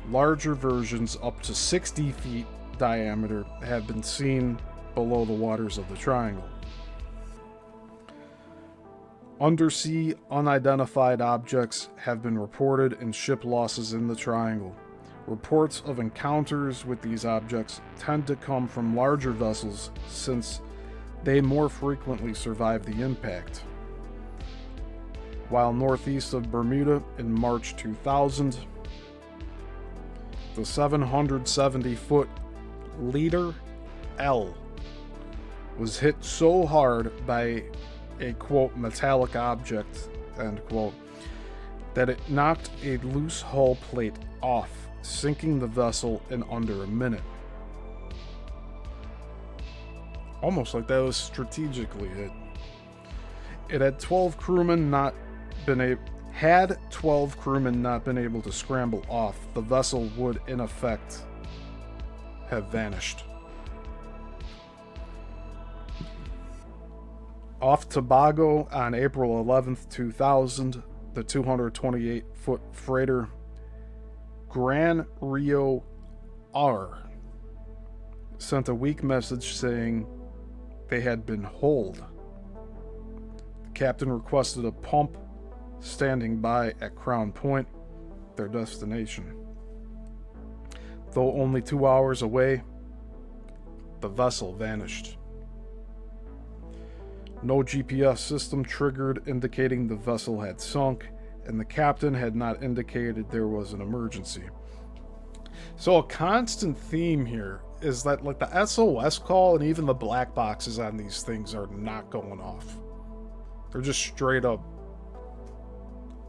larger versions up to 60 feet diameter have been seen below the waters of the triangle. Undersea unidentified objects have been reported in ship losses in the triangle. Reports of encounters with these objects tend to come from larger vessels since they more frequently survive the impact. While northeast of Bermuda in March 2000, the 770-foot Leader L was hit so hard by a, quote, metallic object, end quote, that it knocked a loose hull plate off, sinking the vessel in under a minute. Almost like that was strategically hit. It had 12 crewmen not been able to scramble off, the vessel would in effect have vanished. Off Tobago on April 11th, 2000, the 228-foot freighter Gran Rio R sent a weak message saying they had been holed. The captain requested a pump standing by at Crown Point, their destination. Though only 2 hours away, the vessel vanished. No GPS system triggered indicating the vessel had sunk, and the captain had not indicated there was an emergency. So a constant theme here is that like the SOS call and even the black boxes on these things are not going off. They're just straight up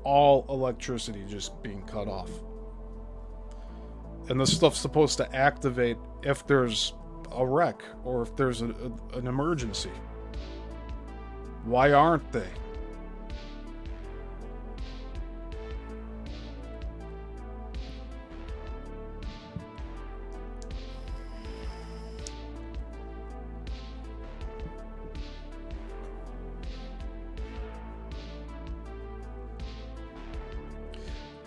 all electricity just being cut off. And this stuff's supposed to activate if there's a wreck or if there's an emergency. Why aren't they?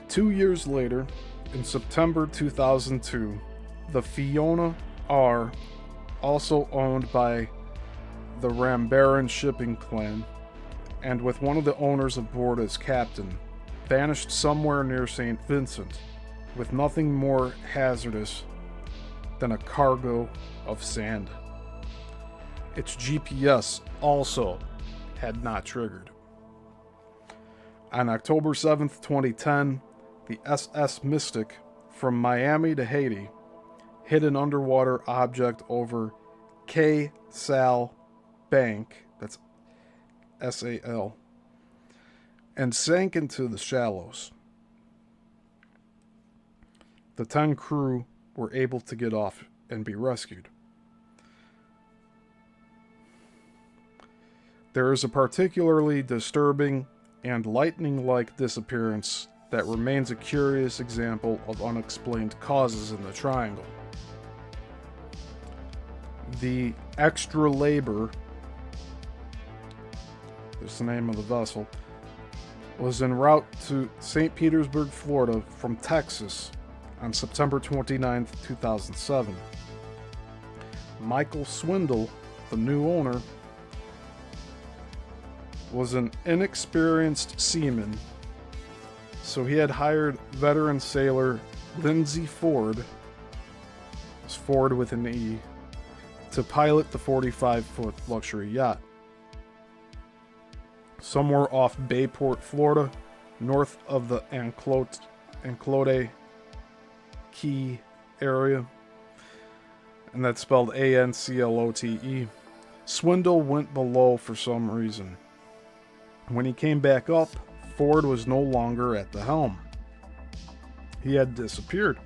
Two years later, in September 2002, the Fiona R, also owned by the Rambaran shipping clan, and with one of the owners aboard as captain, vanished somewhere near St. Vincent, with nothing more hazardous than a cargo of sand. Its GPS also had not triggered. On October 7th, 2010, the SS Mystic from Miami to Haiti hit an underwater object over Quasar Bank, that's S-A-L, and sank into the shallows. The 10 crew were able to get off and be rescued. There is a particularly disturbing and lightning-like disappearance that remains a curious example of unexplained causes in the triangle. The Extra Labor, that's the name of the vessel, was en route to St. Petersburg, Florida from Texas on September 29, 2007. Michael Swindle, the new owner, was an inexperienced seaman, so he had hired veteran sailor Lindsay Ford, it's Ford with an E, to pilot the 45-foot luxury yacht. Somewhere off Bayport, Florida, north of the Anclote Key area, and that's spelled A-N-C-L-O-T-E, Swindle went below for some reason. When he came back up, Ford was no longer at the helm. He had disappeared.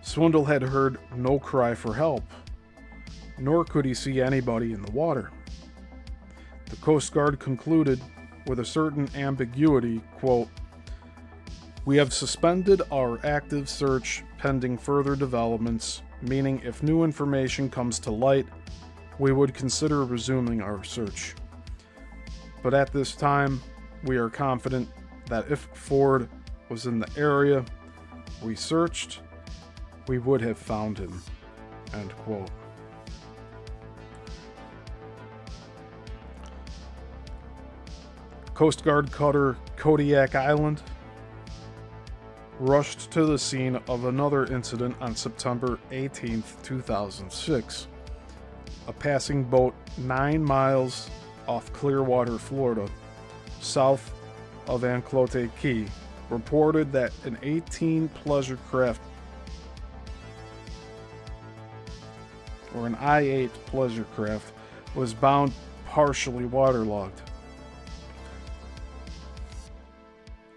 Swindle had heard no cry for help, nor could he see anybody in the water. The Coast Guard concluded, with a certain ambiguity, quote, "We have suspended our active search pending further developments, meaning if new information comes to light, we would consider resuming our search. But at this time, we are confident that if Ford was in the area we searched, we would have found him. End quote. Coast Guard cutter Kodiak Island rushed to the scene of another incident on September 18, 2006. A passing boat 9 miles off Clearwater, Florida, south of Anclote Key, reported that an 18 pleasure craft, or an I-8 pleasure craft, was bound partially waterlogged.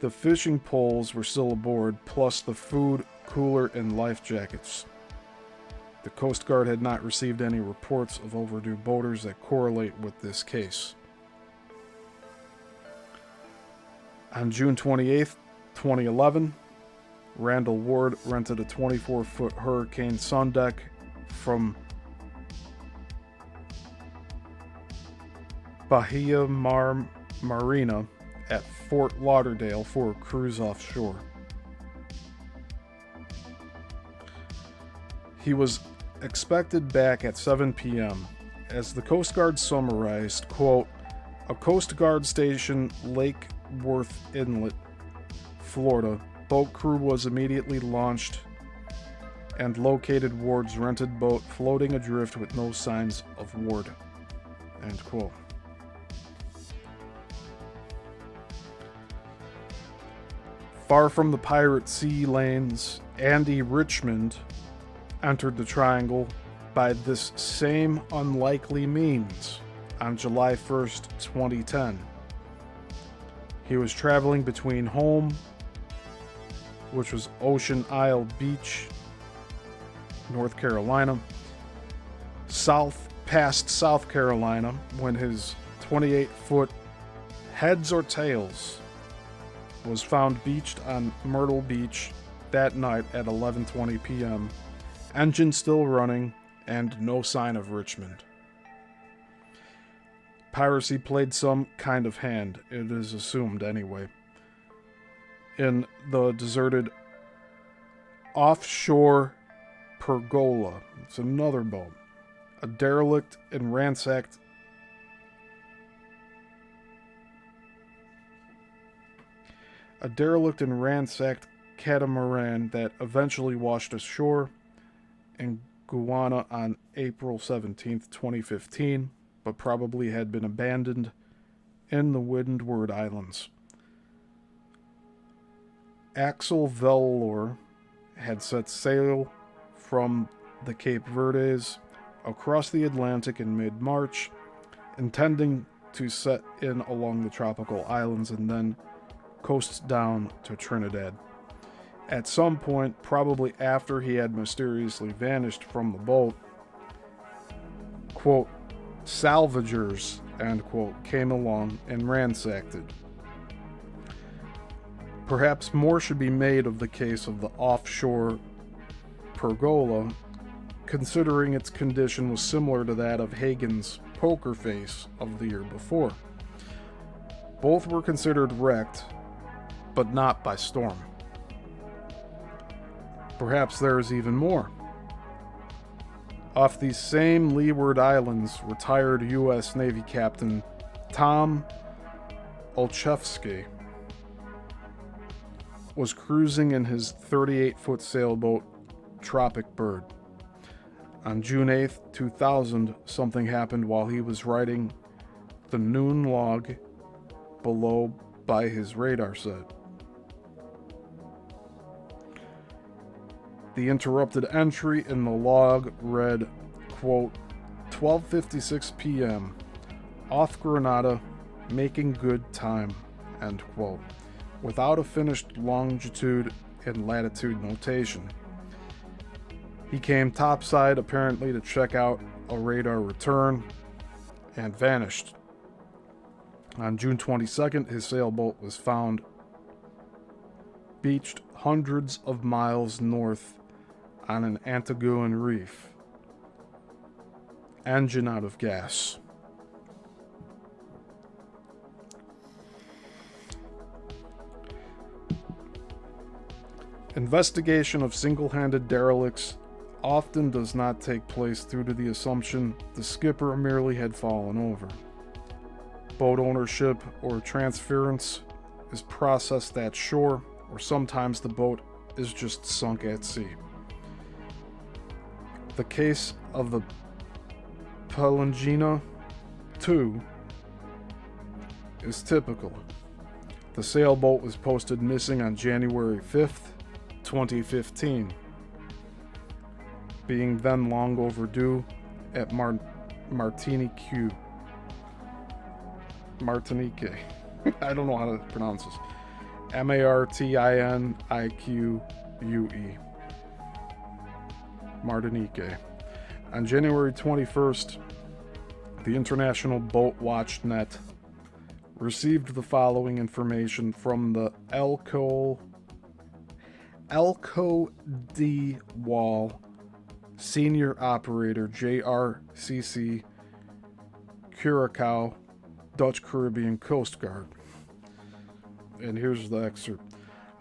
The fishing poles were still aboard, plus the food, cooler, and life jackets. The Coast Guard had not received any reports of overdue boaters that correlate with this case. On June 28, 2011, Randall Ward rented a 24-foot Hurricane Sun deck from Bahia Marina at Fort Lauderdale for a cruise offshore. He was expected back at 7 p.m. As the Coast Guard summarized, quote, "A Coast Guard station, Lake Worth Inlet, Florida, boat crew was immediately launched and located Ward's rented boat floating adrift with no signs of Ward." End quote. Far from the pirate sea lanes, Andy Richmond entered the triangle by this same unlikely means on July 1st, 2010. He was traveling between home, which was Ocean Isle Beach, North Carolina, past South Carolina, when his 28-foot Heads or Tails was found beached on Myrtle Beach that night at 11:20 p.m., engine still running, and no sign of Richmond. Piracy played some kind of hand, it is assumed anyway, in the deserted offshore Pergola. It's another boat. A derelict and ransacked catamaran that eventually washed ashore in Guyana on April 17, 2015, but probably had been abandoned in the Windward Islands. Axel Vellor had set sail from the Cape Verdes across the Atlantic in mid-March, intending to set in along the tropical islands and then coast down to Trinidad. At some point, probably after he had mysteriously vanished from the boat, quote, salvagers, end quote, came along and ransacked it. Perhaps more should be made of the case of the offshore Pergola, considering its condition was similar to that of Hagen's Poker Face of the year before. Both were considered wrecked, but not by storm. Perhaps there is even more. Off these same Leeward Islands, retired U.S. Navy Captain Tom Olszewski was cruising in his 38-foot sailboat Tropic Bird. On June 8, 2000, something happened while he was riding the noon log below by his radar set. The interrupted entry in the log read, quote, 12:56 p.m., off Grenada, making good time, end quote, without a finished longitude and latitude notation. He came topside apparently to check out a radar return and vanished. On June 22nd, his sailboat was found beached hundreds of miles north on an Antiguan reef. Engine out of gas. Investigation of single-handed derelicts often does not take place due to the assumption the skipper merely had fallen over. Boat ownership or transference is processed at shore, or sometimes the boat is just sunk at sea. The case of the Palangina II is typical. The sailboat was posted missing on January 5th, 2015, being then long overdue at Martinique. I don't know how to pronounce this. Martinique. Martinique. On January 21st, the International Boat Watch Net received the following information from the Elco D. Wall Senior Operator, JRCC, Curacao, Dutch Caribbean Coast Guard. And here's the excerpt.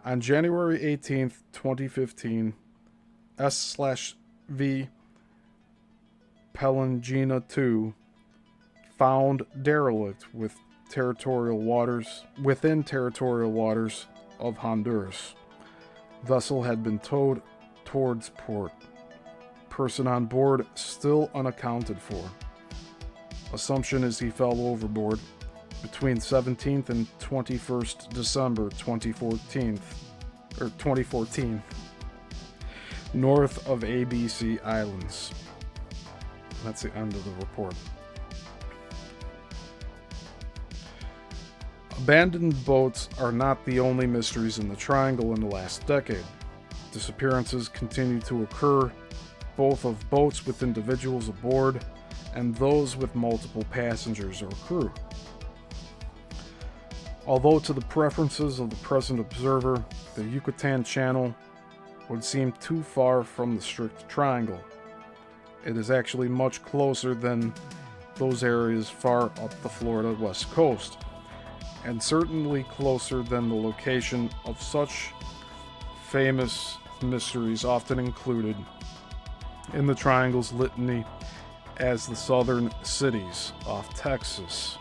On January 18th, 2015, S/V Palangina II found derelict within territorial waters of Honduras. Vessel had been towed towards port. Person on board still unaccounted for. Assumption is he fell overboard between 17th and 21st December 2014, north of ABC Islands. That's the end of the report. Abandoned boats are not the only mysteries in the Triangle in the last decade. Disappearances continue to occur, both of boats with individuals aboard and those with multiple passengers or crew. Although to the preferences of the present observer, the Yucatan Channel would seem too far from the strict triangle, it is actually much closer than those areas far up the Florida west coast, and certainly closer than the location of such famous mysteries often included in the Triangle's litany as the southern cities off Texas.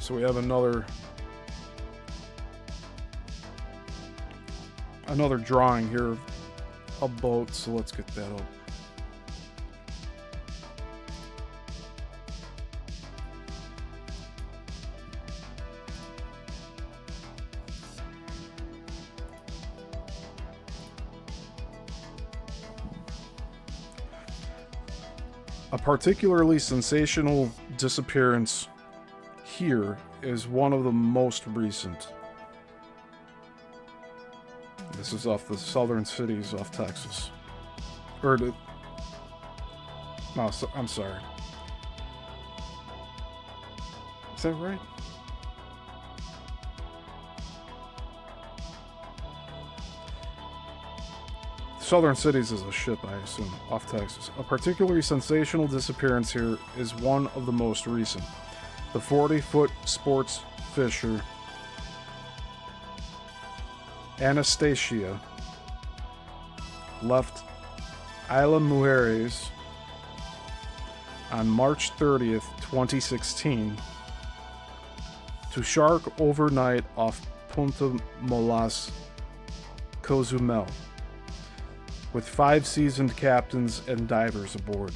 So we have another drawing here of a boat, so let's get that up. A particularly sensational disappearance here is one of the most recent. This is off the southern cities off Texas. I'm sorry. Is that right? Southern Cities is a ship, I assume, off Texas. A particularly sensational disappearance here is one of the most recent. The 40-foot sports fisher Anastasia left Isla Mujeres on March 30th, 2016 to shark overnight off Punta Molas, Cozumel, with 5 seasoned captains and divers aboard.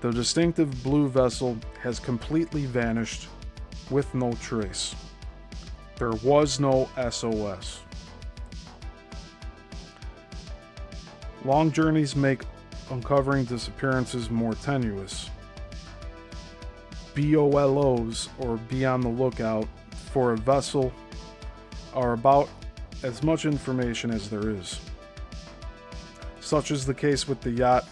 The distinctive blue vessel has completely vanished with no trace. There was no SOS. Long journeys make uncovering disappearances more tenuous. BOLOs, or be on the lookout for a vessel, are about as much information as there is. Such is the case with the yacht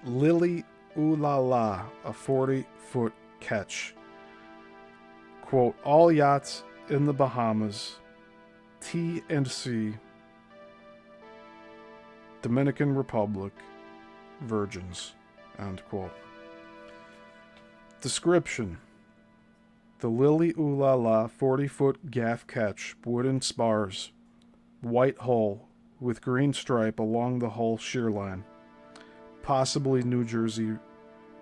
Lily Ooh La La, a 40-foot catch. Quote, all yachts in the Bahamas, T&C, Dominican Republic, virgins, end quote. Description. The Lily Ooh La La 40-foot gaff ketch, wooden spars, white hull, with green stripe along the hull shear line. Possibly New Jersey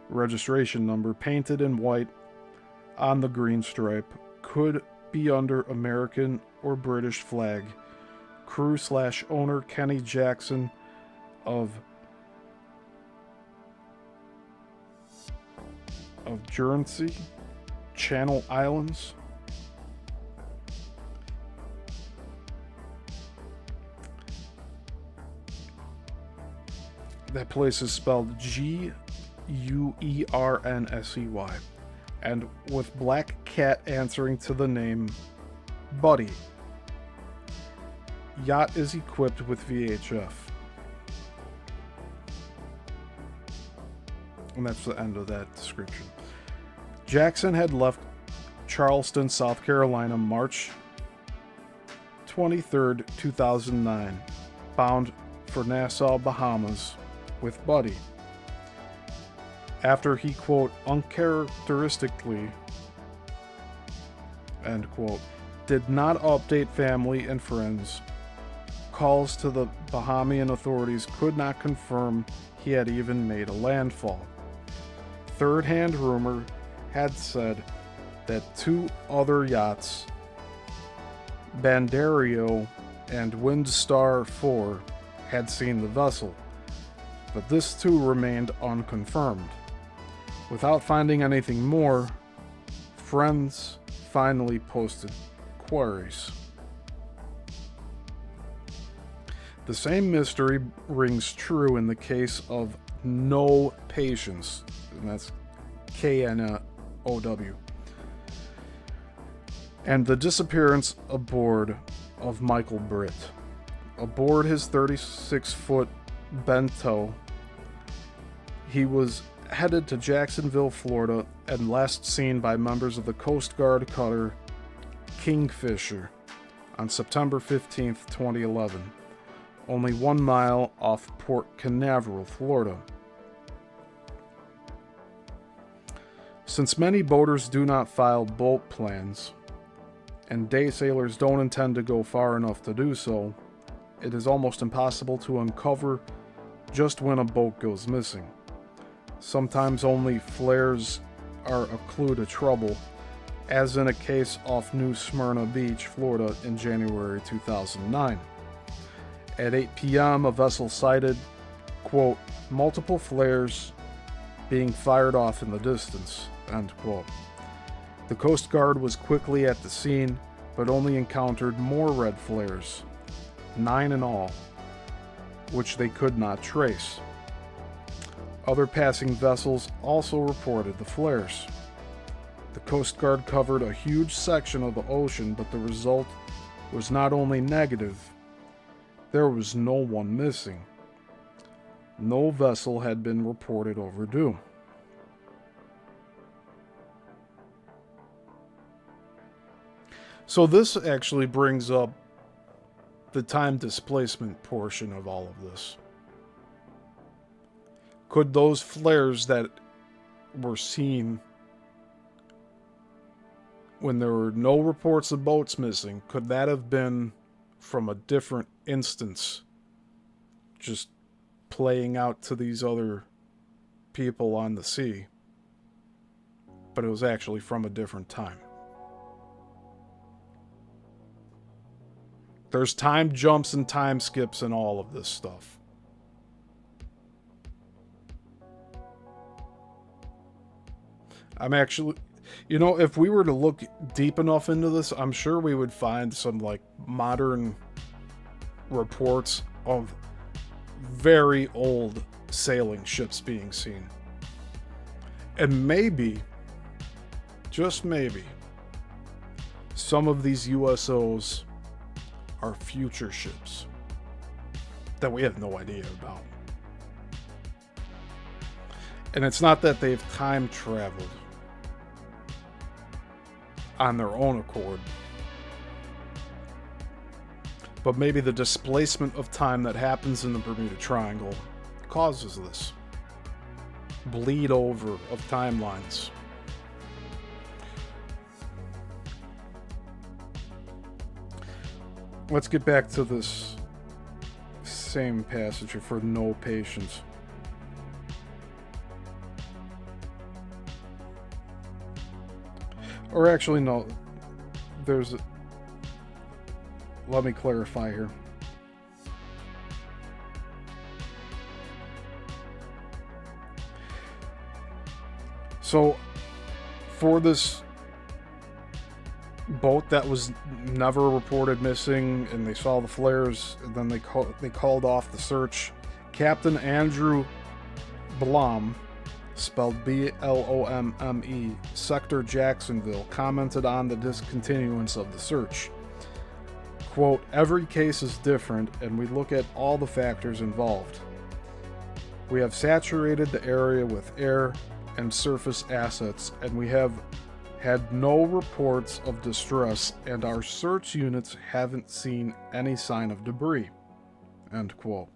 registration number, painted in white on the green stripe. Could be under American or British flag. Crew/owner Kenny Jackson of Guernsey, Channel Islands. That place is spelled Guernsey, and with Black Cat answering to the name Buddy. Yacht is equipped with VHF. And that's the end of that description. Jackson had left Charleston, South Carolina, March 23rd, 2009, bound for Nassau, Bahamas, with Buddy. After he, quote, uncharacteristically, end quote, did not update family and friends, calls to the Bahamian authorities could not confirm he had even made a landfall. Third-hand rumor had said that two other yachts, Bandario and Windstar 4, had seen the vessel, but this too remained unconfirmed. Without finding anything more, friends finally posted queries. The same mystery rings true in the case of No Patience, and that's KNOW, and the disappearance aboard of Michael Britt. Aboard his 36-foot Bento, he was headed to Jacksonville, Florida, and last seen by members of the Coast Guard cutter Kingfisher on September 15, 2011, only 1 mile off Port Canaveral, Florida. Since many boaters do not file boat plans, and day sailors don't intend to go far enough to do so, it is almost impossible to uncover just when a boat goes missing. Sometimes only flares are a clue to trouble, as in a case off New Smyrna Beach, Florida in January 2009. At 8 p.m., a vessel sighted, quote, multiple flares being fired off in the distance, end quote. The Coast Guard was quickly at the scene, but only encountered more red flares, 9 in all, which they could not trace. Other passing vessels also reported the flares. The Coast Guard covered a huge section of the ocean, but the result was not only negative, there was no one missing. No vessel had been reported overdue. So this actually brings up the time displacement portion of all of this. Could those flares that were seen when there were no reports of boats missing, could that have been from a different instance, just playing out to these other people on the sea, but it was actually from a different time? There's time jumps and time skips and all of this stuff. I'm actually, if we were to look deep enough into this, I'm sure we would find some like modern reports of very old sailing ships being seen. And maybe, just maybe, some of these USOs are future ships that we have no idea about. And it's not that they've time traveled on their own accord, but maybe the displacement of time that happens in the Bermuda Triangle causes this bleed over of timelines. let's get back to this same passage for no patience. Or actually, no. Let me clarify here. So, for this boat that was never reported missing, and they saw the flares, and then they called off the search, Captain Andrew Blom, spelled B-L-O-M-M-E, Sector Jacksonville, commented on the discontinuance of the search. Quote, "Every case is different, and we look at all the factors involved. We have saturated the area with air and surface assets, and we have had no reports of distress, and our search units haven't seen any sign of debris." End quote.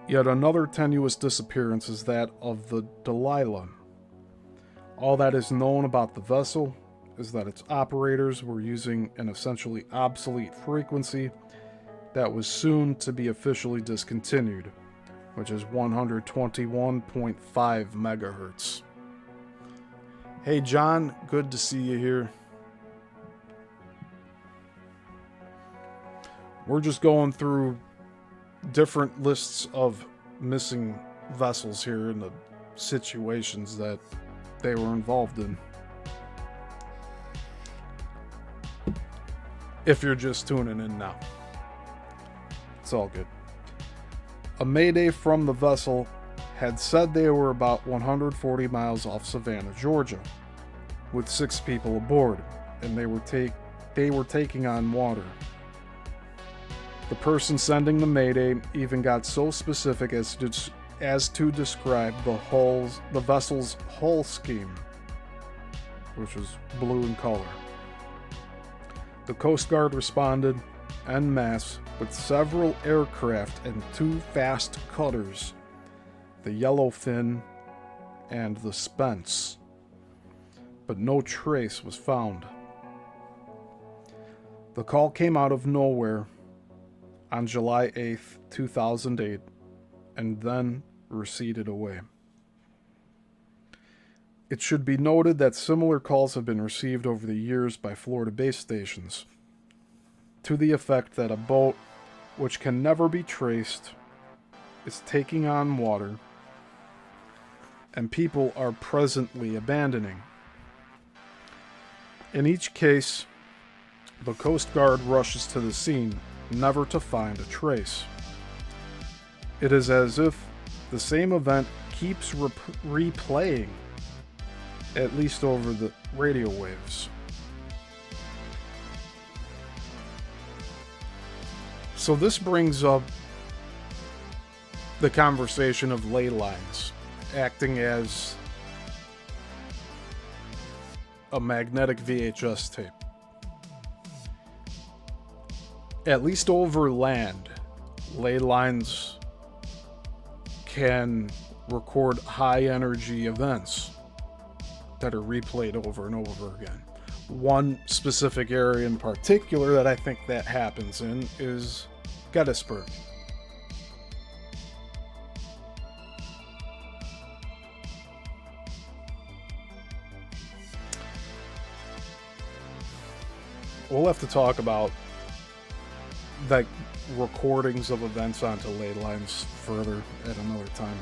Yet another tenuous disappearance is that of the Delilah. All that is known about the vessel is that its operators were using an essentially obsolete frequency that was soon to be officially discontinued, which is 121.5 megahertz. Hey John, good to see you here. We're just going through different lists of missing vessels here and the situations that they were involved in. If you're just tuning in now, it's all good. A mayday from the vessel had said they were about 140 miles off Savannah, Georgia, with 6 people aboard, and they were taking on water. The person sending the mayday even got so specific as to describe the vessel's hull scheme, which was blue in color. The Coast Guard responded en masse with several aircraft and 2 fast cutters, the Yellowfin and the Spence, but no trace was found. The call came out of nowhere on July 8th, 2008, and then receded away. It should be noted that similar calls have been received over the years by Florida base stations, to the effect that a boat, which can never be traced, is taking on water, and people are presently abandoning. In each case, the Coast Guard rushes to the scene, never to find a trace. It is as if the same event keeps replaying, at least over the radio waves. So this brings up the conversation of ley lines acting as a magnetic VHS tape. At least over land, ley lines can record high energy events that are replayed over and over again. One specific area in particular that I think that happens in is Gettysburg. We'll have to talk about like recordings of events onto ley lines further at another time.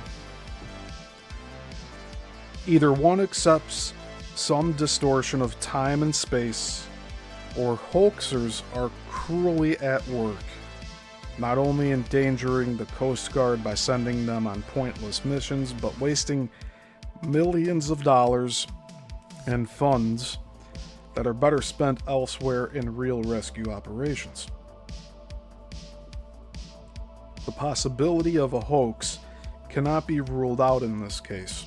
Either one accepts some distortion of time and space, or hoaxers are cruelly at work, not only endangering the Coast Guard by sending them on pointless missions, but wasting millions of dollars and funds that are better spent elsewhere in real rescue operations. The possibility of a hoax cannot be ruled out in this case,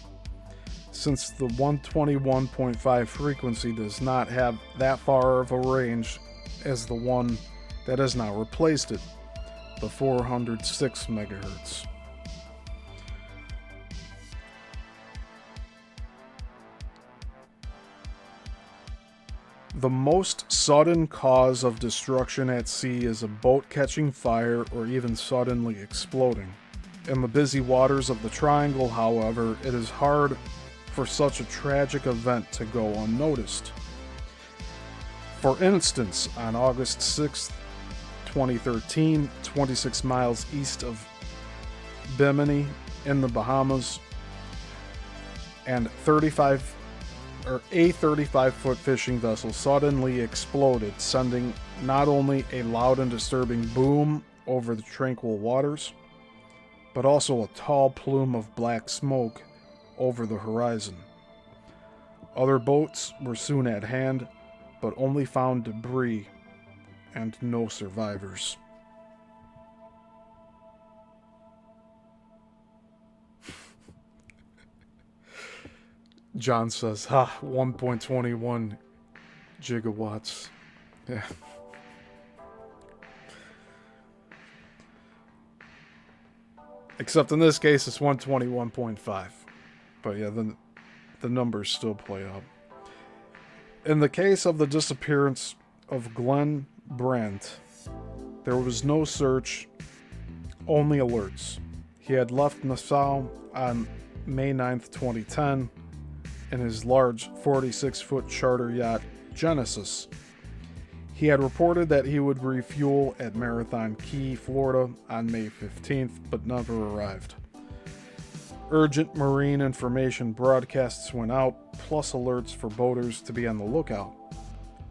since the 121.5 frequency does not have that far of a range as the one that has now replaced it, the 406 megahertz. The most sudden cause of destruction at sea is a boat catching fire or even suddenly exploding. In the busy waters of the Triangle, however, it is hard for such a tragic event to go unnoticed. For instance, on August 6, 2013, 26 miles east of Bimini in the Bahamas, and a 35-foot fishing vessel suddenly exploded, sending not only a loud and disturbing boom over the tranquil waters, but also a tall plume of black smoke over the horizon. Other boats were soon at hand, but only found debris and no survivors. John says, 1.21 gigawatts. Yeah. Except in this case, it's 121.5. But yeah, the numbers still play out. In the case of the disappearance of Glenn Brandt, there was no search, only alerts. He had left Nassau on May 9th, 2010, in his large 46-foot charter yacht, Genesis. He had reported that he would refuel at Marathon Key, Florida on May 15th, but never arrived. Urgent marine information broadcasts went out, plus alerts for boaters to be on the lookout.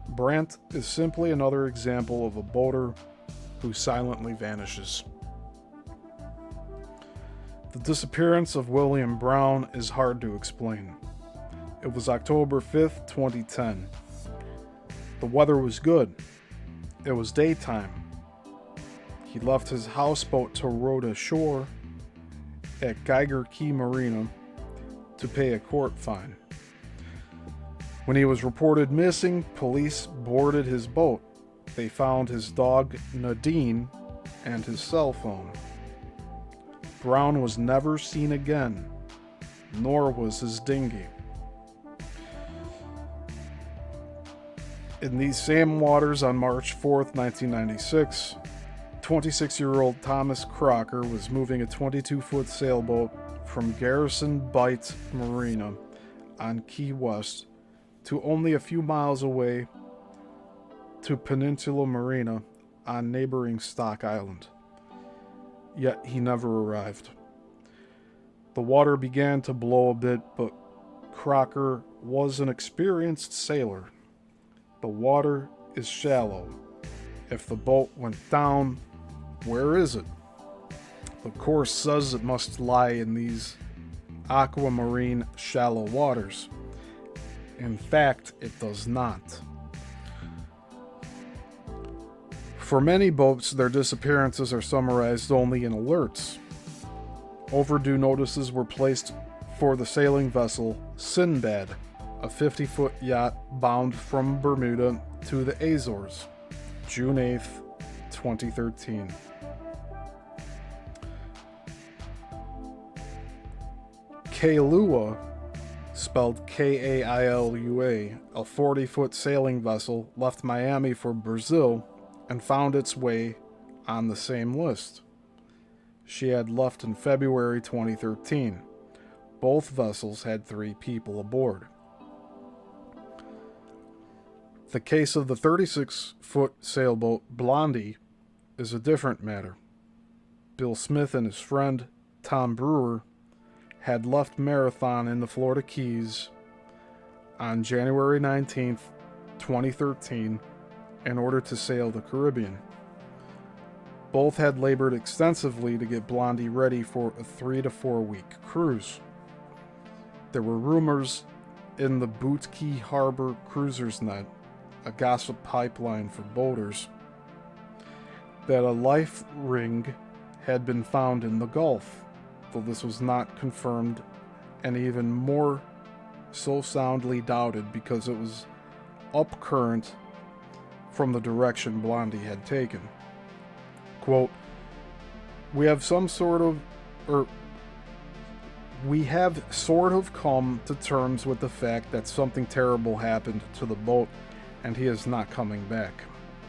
Brandt is simply another example of a boater who silently vanishes. The disappearance of William Brown is hard to explain. It was October 5th, 2010. The weather was good. It was daytime. He left his houseboat to row ashore at Geiger Key Marina to pay a court fine. When he was reported missing, police boarded his boat. They found his dog Nadine and his cell phone. Brown was never seen again, nor was his dinghy. In these same waters on March 4th, 1996, 26-year-old Thomas Crocker was moving a 22-foot sailboat from Garrison Bight Marina on Key West to only a few miles away to Peninsula Marina on neighboring Stock Island. Yet he never arrived. The water began to blow a bit, but Crocker was an experienced sailor. The water is shallow. If the boat went down, where is it? The course says it must lie in these aquamarine shallow waters. In fact, it does not. For many boats, their disappearances are summarized only in alerts. Overdue notices were placed for the sailing vessel Sinbad, a 50-foot yacht bound from Bermuda to the Azores, June 8th, 2013. Kailua, spelled Kailua, a 40-foot sailing vessel, left Miami for Brazil and found its way on the same list. She had left in February 2013. Both vessels had 3 people aboard. The case of the 36-foot sailboat Blondie is a different matter. Bill Smith and his friend, Tom Brewer, had left Marathon in the Florida Keys on January 19th, 2013, in order to sail the Caribbean. Both had labored extensively to get Blondie ready for a 3 to 4 week cruise. There were rumors in the Boot Key Harbor Cruisers Net, a gossip pipeline for boaters, that a life ring had been found in the Gulf, though this was not confirmed and even more so soundly doubted because it was up current from the direction Blondie had taken. Quote, we have sort of come to terms with the fact that something terrible happened to the boat and he is not coming back,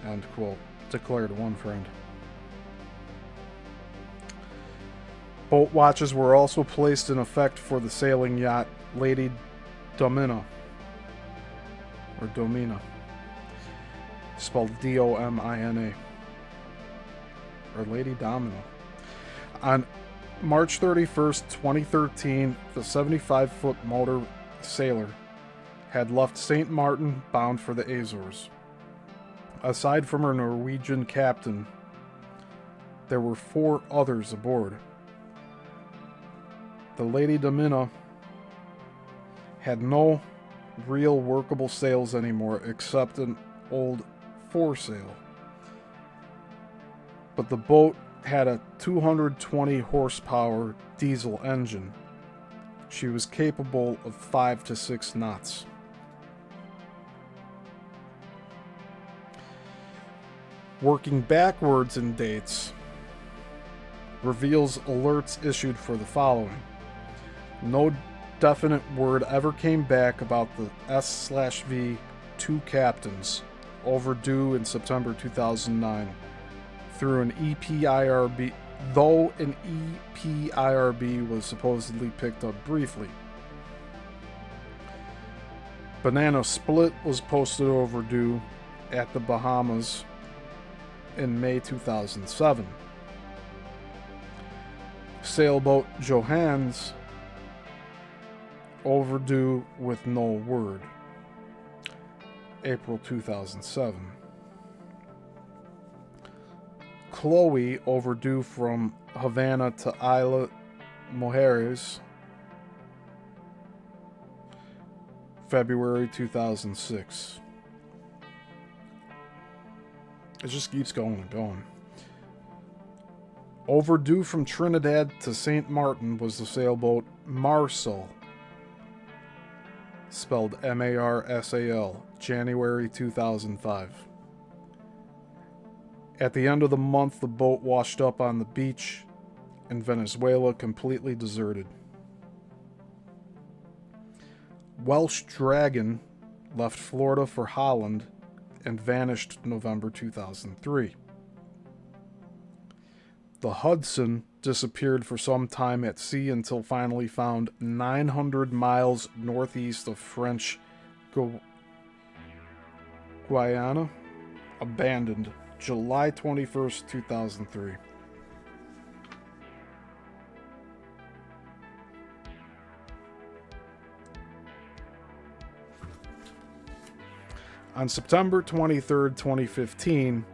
end quote, declared one friend. Boat watches were also placed in effect for the sailing yacht Lady Domina, or Domina, spelled Domina, or Lady Domina. On March 31st, 2013, the 75-foot motor sailor had left St. Martin bound for the Azores. Aside from her Norwegian captain, there were 4 others aboard. The Lady Domina had no real workable sails anymore except an old foresail. But the boat had a 220 horsepower diesel engine. She was capable of 5 to 6 knots. Working backwards in dates reveals alerts issued for the following. No definite word ever came back about the S/V 2 captains, overdue in September 2009, through an EPIRB, though an EPIRB was supposedly picked up briefly. Banana Split was posted overdue at the Bahamas in May 2007. Sailboat Johannes overdue with no word, April 2007. Chloe overdue from Havana to Isla Mujeres, February 2006. It just keeps going and going. Overdue from Trinidad to St. Martin was the sailboat Marsal, spelled Marsal, January 2005. At the end of the month, the boat washed up on the beach in Venezuela, completely deserted. Welsh Dragon left Florida for Holland and vanished November 2003. The Hudson disappeared for some time at sea until finally found 900 miles northeast of French Guiana, abandoned July 21st, 2003. On September 23rd, 2015,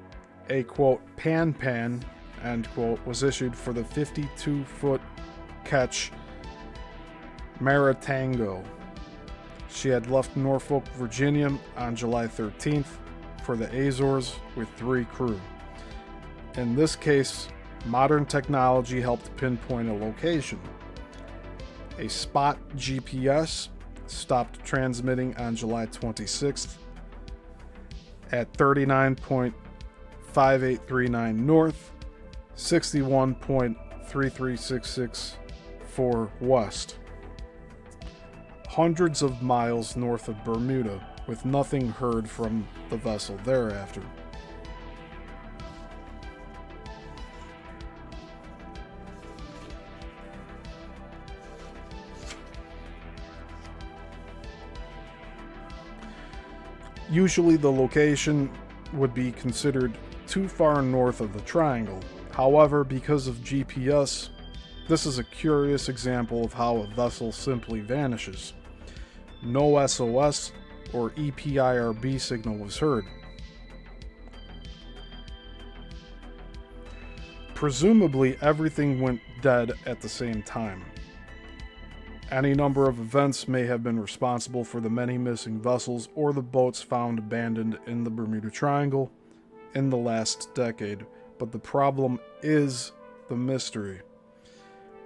a quote, pan, end quote, was issued for the 52-foot ketch Maritango. She had left Norfolk, Virginia on July 13th for the Azores with 3 crew. In this case, modern technology helped pinpoint a location. A spot GPS stopped transmitting on July 26th at 39.5839 north, 61.33664 west. Hundreds of miles north of Bermuda, with nothing heard from the vessel thereafter. Usually the location would be considered too far north of the triangle. However, because of GPS, this is a curious example of how a vessel simply vanishes. No SOS or EPIRB signal was heard. Presumably, everything went dead at the same time. Any number of events may have been responsible for the many missing vessels or the boats found abandoned in the Bermuda Triangle in the last decade, but the problem is the mystery,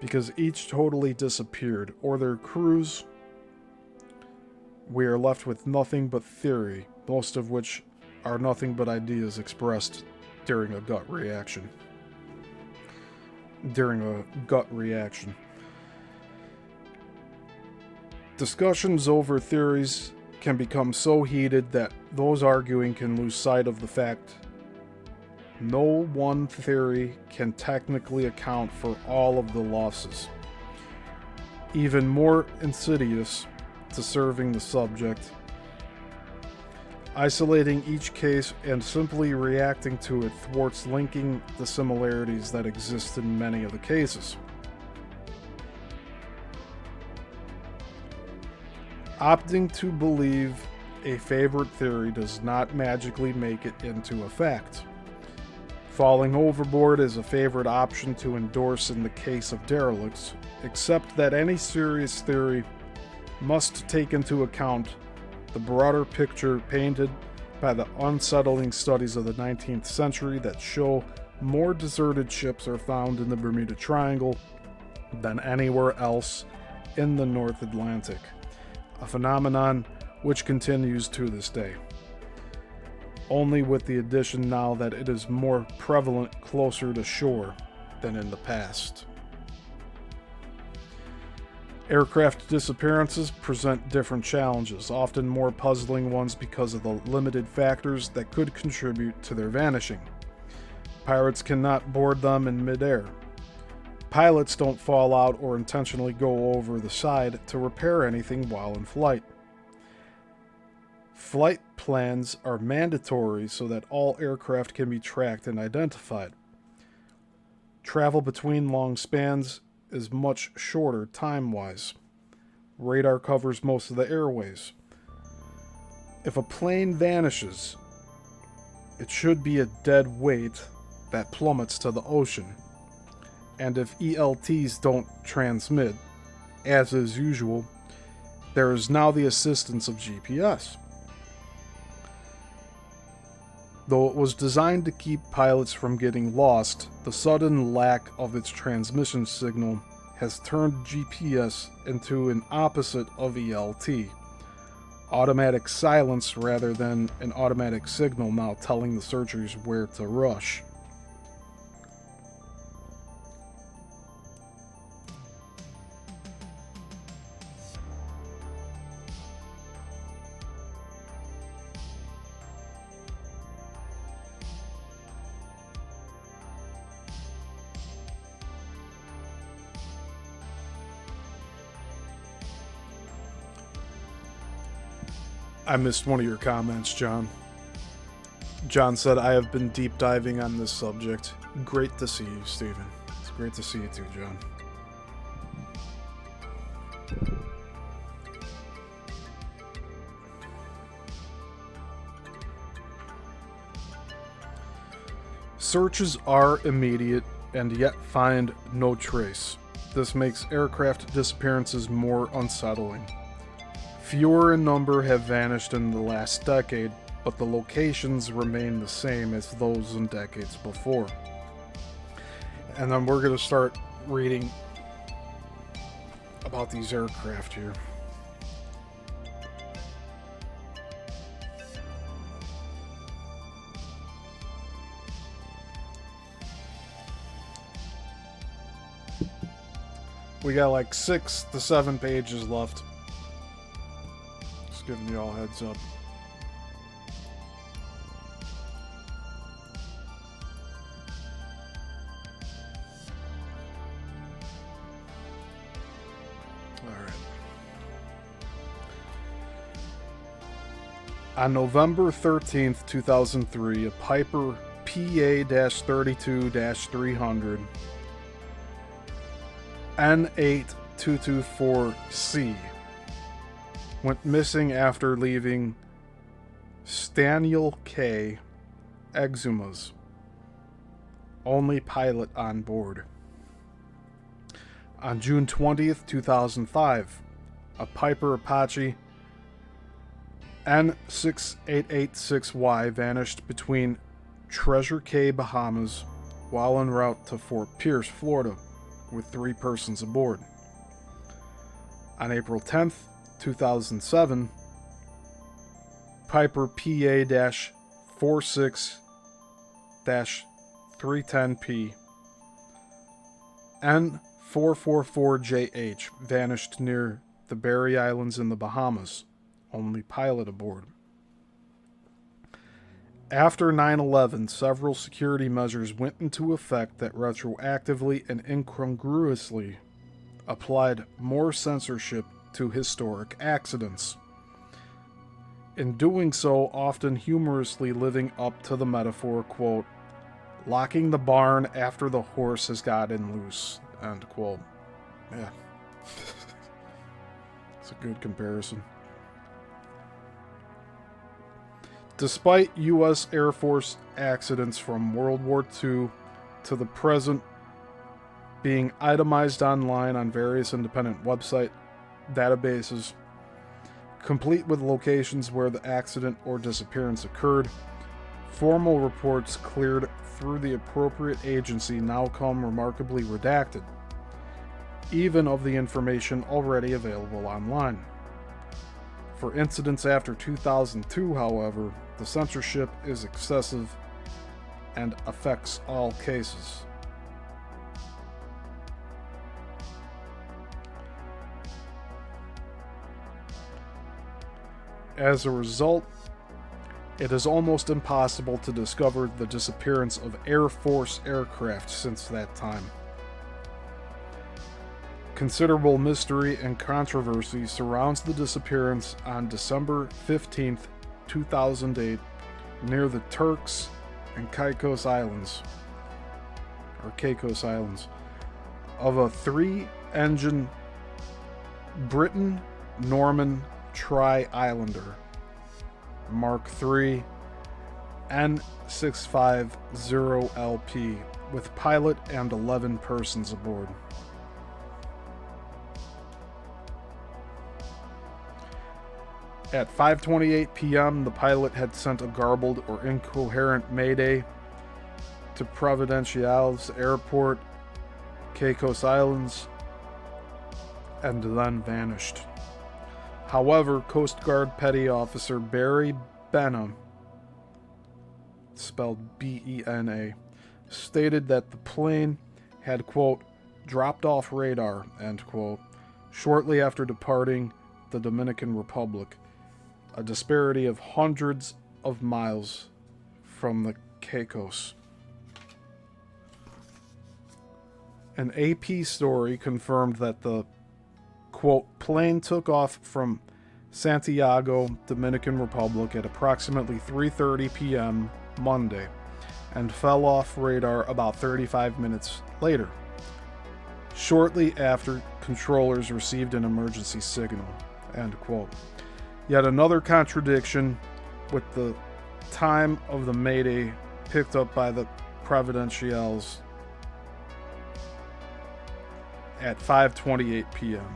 because each totally disappeared, or their crews. We are left with nothing but theory, most of which are nothing but ideas expressed during a gut reaction. Discussions over theories can become so heated that those arguing can lose sight of the fact no one theory can technically account for all of the losses. Even more insidious to serving the subject, isolating each case and simply reacting to it thwarts linking the similarities that exist in many of the cases. Opting to believe a favorite theory does not magically make it into a fact. Falling overboard is a favorite option to endorse in the case of derelicts, except that any serious theory must take into account the broader picture painted by the unsettling studies of the 19th century that show more deserted ships are found in the Bermuda Triangle than anywhere else in the North Atlantic, a phenomenon which continues to this day, only with the addition now that it is more prevalent closer to shore than in the past. Aircraft disappearances present different challenges, often more puzzling ones because of the limited factors that could contribute to their vanishing. Pirates cannot board them in midair. Pilots don't fall out or intentionally go over the side to repair anything while in flight. Flight plans are mandatory so that all aircraft can be tracked and identified. Travel between long spans is much shorter time-wise. Radar covers most of the airways. If a plane vanishes, it should be a dead weight that plummets to the ocean. And if ELTs don't transmit, as is usual, there is now the assistance of GPS. Though it was designed to keep pilots from getting lost, the sudden lack of its transmission signal has turned GPS into an opposite of ELT. Automatic silence rather than an automatic signal now telling the searchers where to rush. I missed one of your comments, John. John said, I have been deep diving on this subject. Great to see you, Stephen. It's great to see you too, John. Searches are immediate and yet find no trace. This makes aircraft disappearances more unsettling. Fewer in number have vanished in the last decade, but the locations remain the same as those in decades before. And then we're going to start reading about these aircraft here. We got like 6 to 7 pages left. Just giving you all a heads up. Alright. On November 13th, 2003, a Piper PA-32-300 N8224C went missing after leaving Staniel K. Exuma's only pilot on board. On June 20th, 2005, a Piper Apache N6886Y vanished between Treasure Cay, Bahamas, while en route to Fort Pierce, Florida, with 3 persons aboard. On April 10th, 2007, Piper PA-46-310P N444JH vanished near the Berry Islands in the Bahamas, only pilot aboard. After 9/11, several security measures went into effect that retroactively and incongruously applied more censorship to historic accidents. In doing so, often humorously living up to the metaphor, quote, locking the barn after the horse has gotten loose, end quote. Yeah. It's a good comparison. Despite U.S. Air Force accidents from World War II to the present being itemized online on various independent website databases, complete with locations where the accident or disappearance occurred, formal reports cleared through the appropriate agency now come remarkably redacted, even of the information already available online. For incidents after 2002, however, the censorship is excessive and affects all cases. As a result, it is almost impossible to discover the disappearance of Air Force aircraft since that time. Considerable mystery and controversy surrounds the disappearance on December 15, 2008, near the Turks and Caicos Islands, of a 3-engine Britain-Norman Tri-Islander Mark III N650LP with pilot and 11 persons aboard. At 5:28 p.m., the pilot had sent a garbled or incoherent mayday to Providenciales Airport, Caicos Islands, and then vanished. However, Coast Guard Petty Officer Barry Bena, spelled B-E-N-A, stated that the plane had, quote, dropped off radar, end quote, shortly after departing the Dominican Republic, a disparity of hundreds of miles from the Caicos. An AP story confirmed that the, quote, plane took off from Santiago, Dominican Republic at approximately 3:30 p.m. Monday and fell off radar about 35 minutes later, shortly after controllers received an emergency signal, end quote. Yet another contradiction with the time of the mayday picked up by the Providenciales at 5:28 p.m.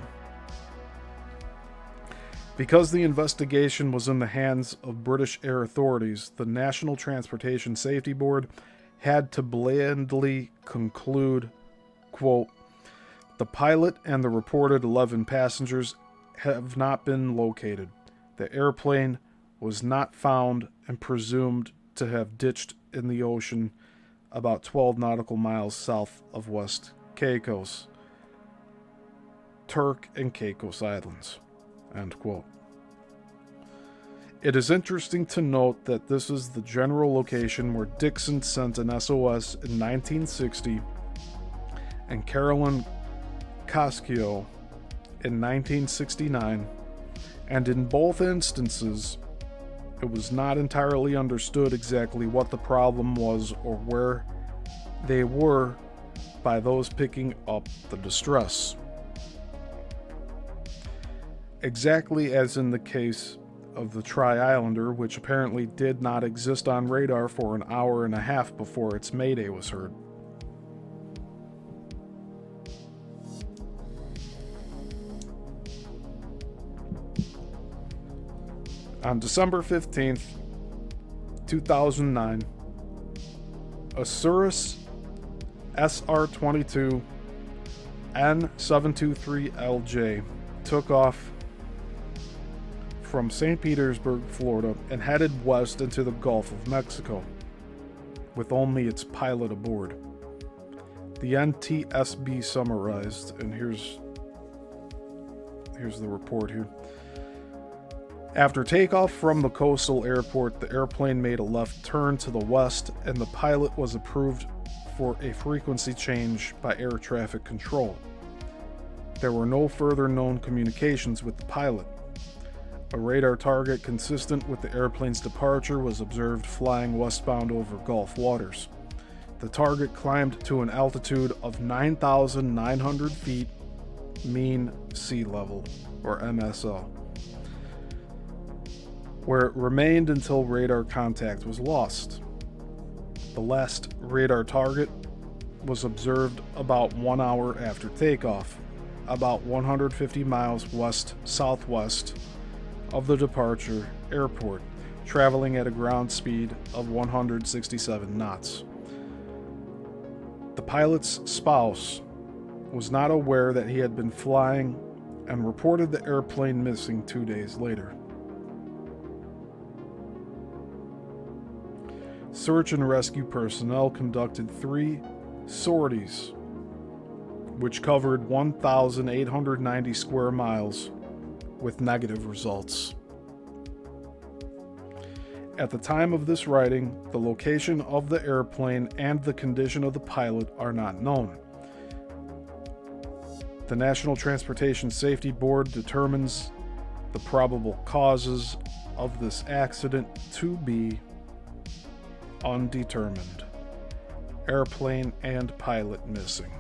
Because the investigation was in the hands of British air authorities, the National Transportation Safety Board had to blandly conclude, quote, the pilot and the reported 11 passengers have not been located. The airplane was not found and presumed to have ditched in the ocean about 12 nautical miles south of West Caicos, Turk and Caicos Islands, end quote. It is interesting to note that this is the general location where Dixon sent an SOS in 1960 and Carolyn Cascio in 1969, and in both instances, it was not entirely understood exactly what the problem was or where they were by those picking up the distress. Exactly as in the case of the Tri-Islander, which apparently did not exist on radar for an hour and a half before its mayday was heard. On December 15th, 2009, a Cirrus SR-22 N723LJ took off from St. Petersburg, Florida, and headed west into the Gulf of Mexico, with only its pilot aboard. The NTSB summarized, and here's the report here. After takeoff from the coastal airport, the airplane made a left turn to the west, and the pilot was approved for a frequency change by air traffic control. There were no further known communications with the pilot. A radar target consistent with the airplane's departure was observed flying westbound over Gulf waters. The target climbed to an altitude of 9,900 feet mean sea level, or MSL, where it remained until radar contact was lost. The last radar target was observed about 1 hour after takeoff, about 150 miles west-southwest of the departure airport, traveling at a ground speed of 167 knots. The pilot's spouse was not aware that he had been flying and reported the airplane missing 2 days later. Search and rescue personnel conducted 3 sorties, which covered 1,890 square miles, with negative results. At the time of this writing, the location of the airplane and the condition of the pilot are not known. The National Transportation Safety Board determines the probable causes of this accident to be undetermined. Airplane and pilot missing.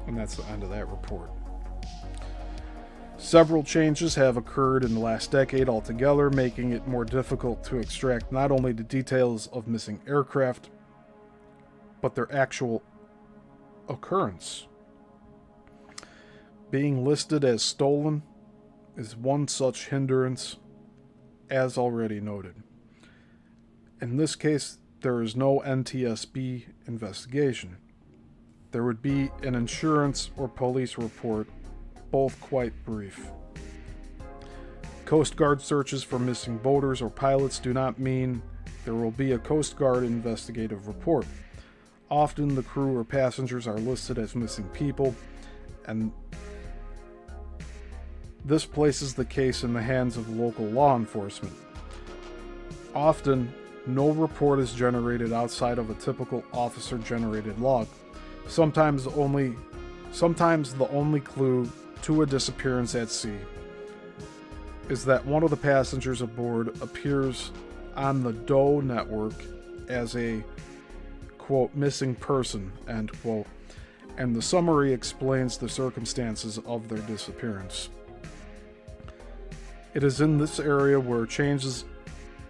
And that's the end of that report. Several changes have occurred in the last decade altogether, making it more difficult to extract not only the details of missing aircraft, but their actual occurrence. Being listed as stolen is one such hindrance, as already noted. In this case, there is no NTSB investigation. There would be an insurance or police report, both quite brief. Coast Guard searches for missing boaters or pilots do not mean there will be a Coast Guard investigative report. Often the crew or passengers are listed as missing people, and this places the case in the hands of local law enforcement. Often, no report is generated outside of a typical officer-generated log. Sometimes the only clue to a disappearance at sea is that one of the passengers aboard appears on the DOE network as a, quote, missing person, end quote, and the summary explains the circumstances of their disappearance. It is in this area where changes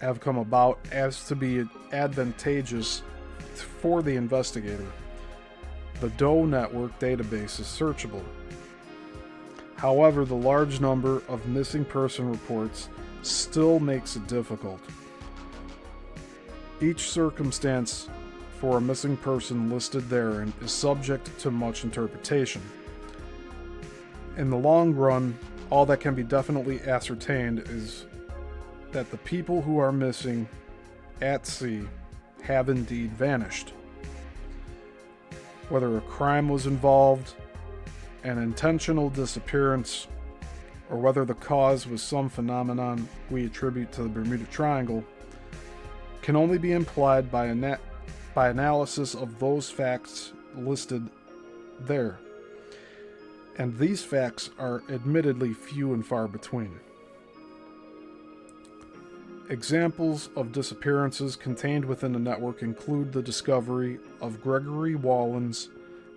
have come about as to be advantageous for the investigator. The DOE network database is searchable. However, the large number of missing person reports still makes it difficult. Each circumstance for a missing person listed therein is subject to much interpretation. In the long run, all that can be definitely ascertained is that the people who are missing at sea have indeed vanished. Whether a crime was involved, an intentional disappearance, or whether the cause was some phenomenon we attribute to the Bermuda Triangle, can only be implied by analysis of those facts listed there. And these facts are admittedly few and far between. Examples of disappearances contained within the network include the discovery of Gregory Wallen's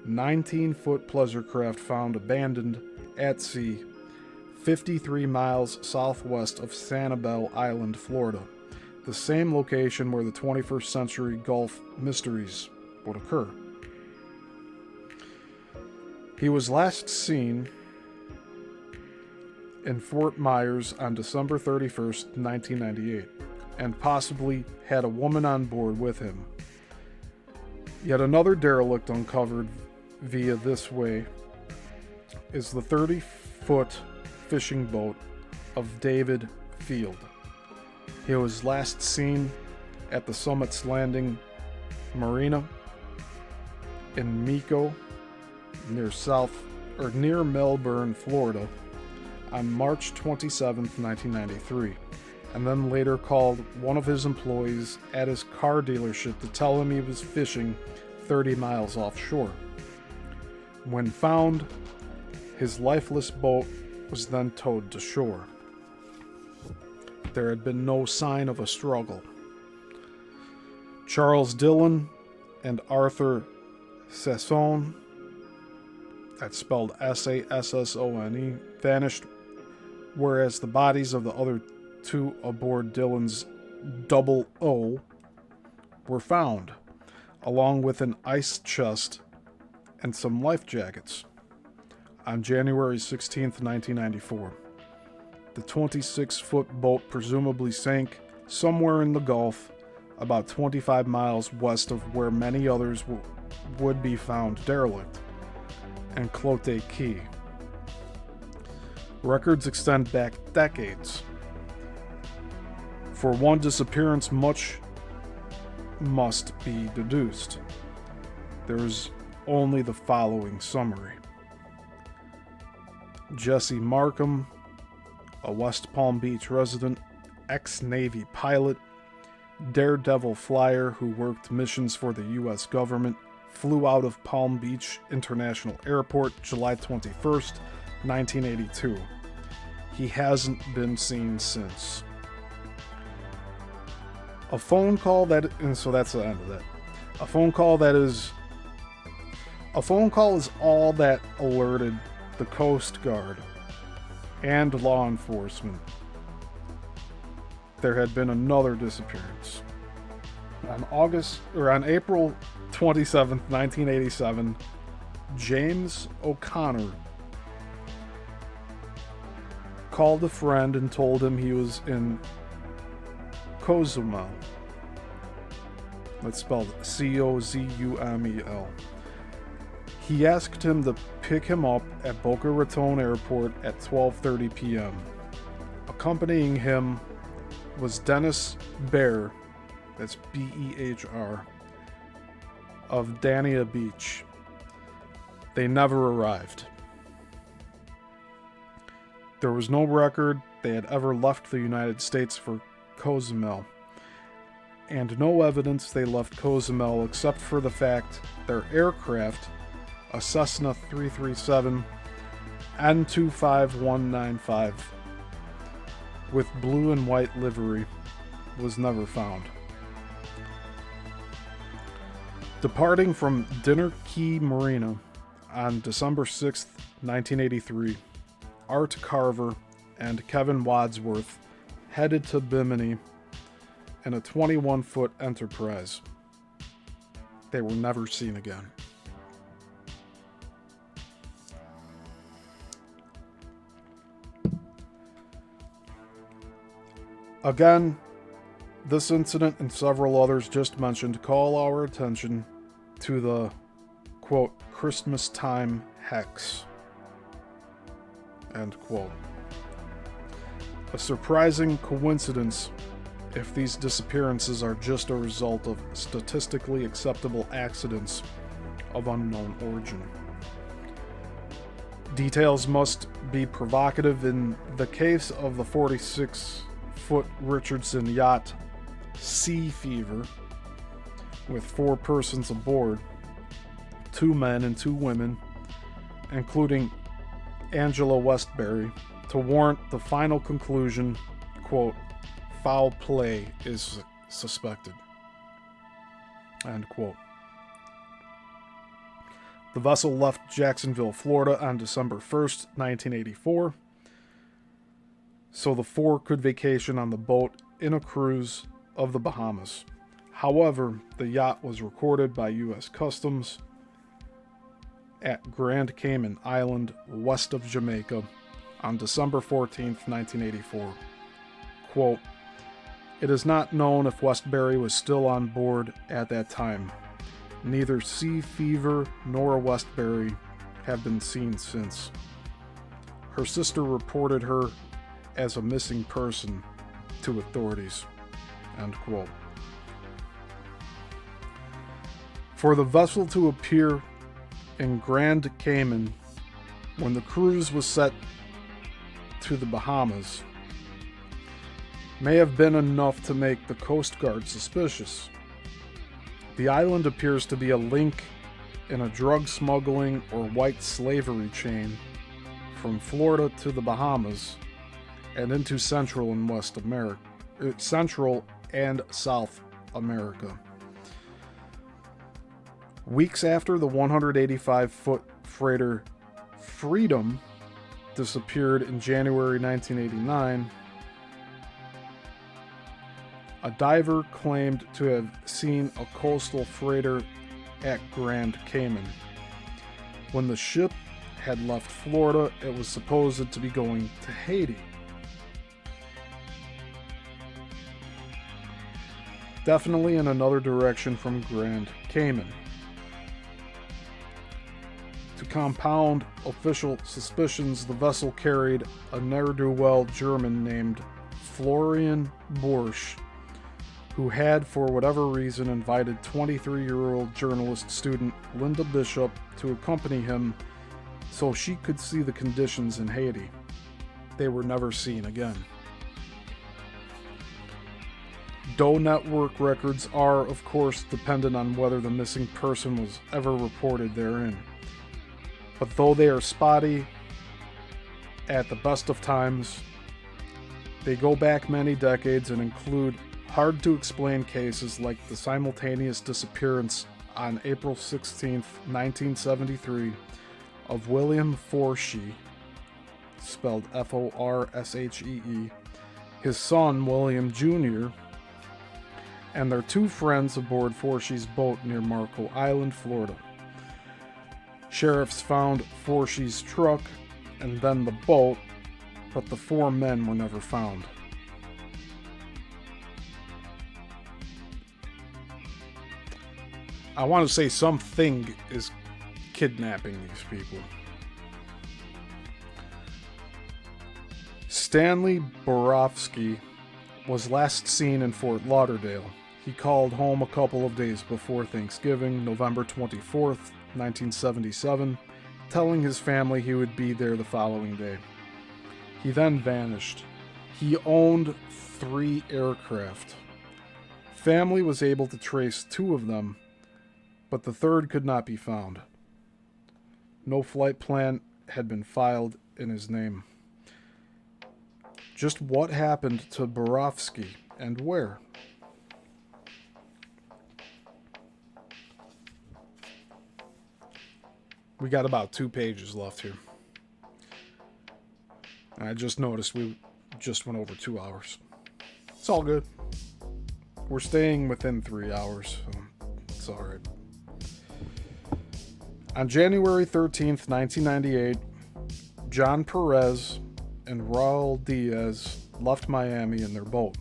19-foot pleasure craft found abandoned at sea 53 miles southwest of Sanibel Island, Florida, the same location where the 21st century Gulf mysteries would occur. He was last seen in Fort Myers on December 31st, 1998, and possibly had a woman on board with him. Yet another derelict uncovered via this way is the 30-foot fishing boat of David Field. He was last seen at the Summit's Landing Marina in Meco, near Melbourne, Florida, on March 27, 1993, and then later called one of his employees at his car dealership to tell him he was fishing 30 miles offshore. When found, his lifeless boat was then towed to shore. There had been no sign of a struggle. Charles Dillon and Arthur Sassone, that's spelled Sassone, vanished, whereas the bodies of the other two aboard Dillon's Double O were found, along with an ice chest and some life jackets, on January 16, 1994. The 26-foot boat presumably sank somewhere in the Gulf, about 25 miles west of where many others would be found derelict, and Clote Key. Records extend back decades. For one disappearance, much must be deduced. There is only the following summary. Jesse Markham, a West Palm Beach resident, ex-Navy pilot, daredevil flyer who worked missions for the U.S. government, flew out of Palm Beach International Airport July 21st, 1982. He hasn't been seen since. A phone call and so that's the end of that. A phone call is all that alerted the Coast Guard and law enforcement. There had been another disappearance. On April 27th, 1987, James O'Connor called a friend and told him he was in Cozumel. That's spelled Cozumel. He asked him to pick him up at Boca Raton Airport at 12:30 p.m. Accompanying him was Dennis Behr, that's B-E-H-R, of Dania Beach. They never arrived. There was no record they had ever left the United States for Cozumel, and no evidence they left Cozumel except for the fact their aircraft, a Cessna 337 N25195 with blue and white livery, was never found. Departing from Dinner Key Marina on December 6, 1983, Art Carver and Kevin Wadsworth headed to Bimini in a 21-foot Enterprise. They were never seen again. Again, this incident and several others just mentioned call our attention to the, quote, Christmas time hex, end quote. A surprising coincidence if these disappearances are just a result of statistically acceptable accidents of unknown origin. Details must be provocative in the case of the 46-foot Richardson yacht Sea Fever, with 4 persons aboard, 2 men and 2 women, including Angela Westbury, to warrant the final conclusion, quote, foul play is suspected, end quote. The vessel left Jacksonville, Florida on December 1st, 1984, so the 4 could vacation on the boat in a cruise of the Bahamas. However, the yacht was recorded by U.S. Customs at Grand Cayman Island, west of Jamaica, on December 14th, 1984. Quote, it is not known if Westbury was still on board at that time. Neither Sea Fever nor Westbury have been seen since. Her sister reported her as a missing person to authorities, end quote. For the vessel to appear in Grand Cayman when the cruise was set to the Bahamas may have been enough to make the Coast Guard suspicious. The island appears to be a link in a drug smuggling or white slavery chain from Florida to the Bahamas and into Central and South America. Weeks after the 185-foot freighter Freedom disappeared in January 1989, a diver claimed to have seen a coastal freighter at Grand Cayman. When the ship had left Florida, it was supposed to be going to Haiti. Definitely in another direction from Grand Cayman. To compound official suspicions, the vessel carried a ne'er-do-well German named Florian Borsch, who had, for whatever reason, invited 23-year-old journalist student Linda Bishop to accompany him so she could see the conditions in Haiti. They were never seen again. Doe Network records are, of course, dependent on whether the missing person was ever reported therein. But though they are spotty at the best of times, they go back many decades and include hard-to-explain cases like the simultaneous disappearance on April 16, 1973, of William Forshee, spelled F-O-R-S-H-E-E, his son William Jr., and their two friends aboard Forshee's boat near Marco Island, Florida. Sheriffs found Forshee's truck and then the boat, but the four men were never found. I want to say something is kidnapping these people. Stanley Borofsky was last seen in Fort Lauderdale. He called home a couple of days before Thanksgiving, November 24th, 1977, telling his family he would be there the following day. He then vanished. He owned 3 aircraft. Family was able to trace 2 of them, but the third could not be found. No flight plan had been filed in his name. Just what happened to Borofsky and where? We got about 2 pages left here. I just noticed we just went over 2 hours. It's all good. We're staying within 3 hours, so it's all right. On January 13th, 1998, John Perez and Raul Diaz left Miami in their boat.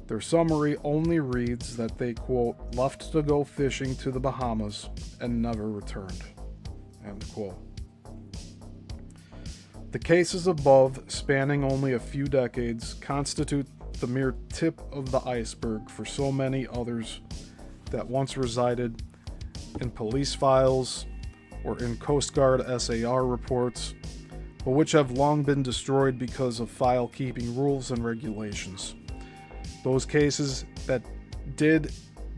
Their summary only reads that they, quote, left to go fishing to the Bahamas and never returned, end quote. The cases above, spanning only a few decades, constitute the mere tip of the iceberg for so many others that once resided in police files or in Coast Guard SAR reports, but which have long been destroyed because of file-keeping rules and regulations. Those cases that did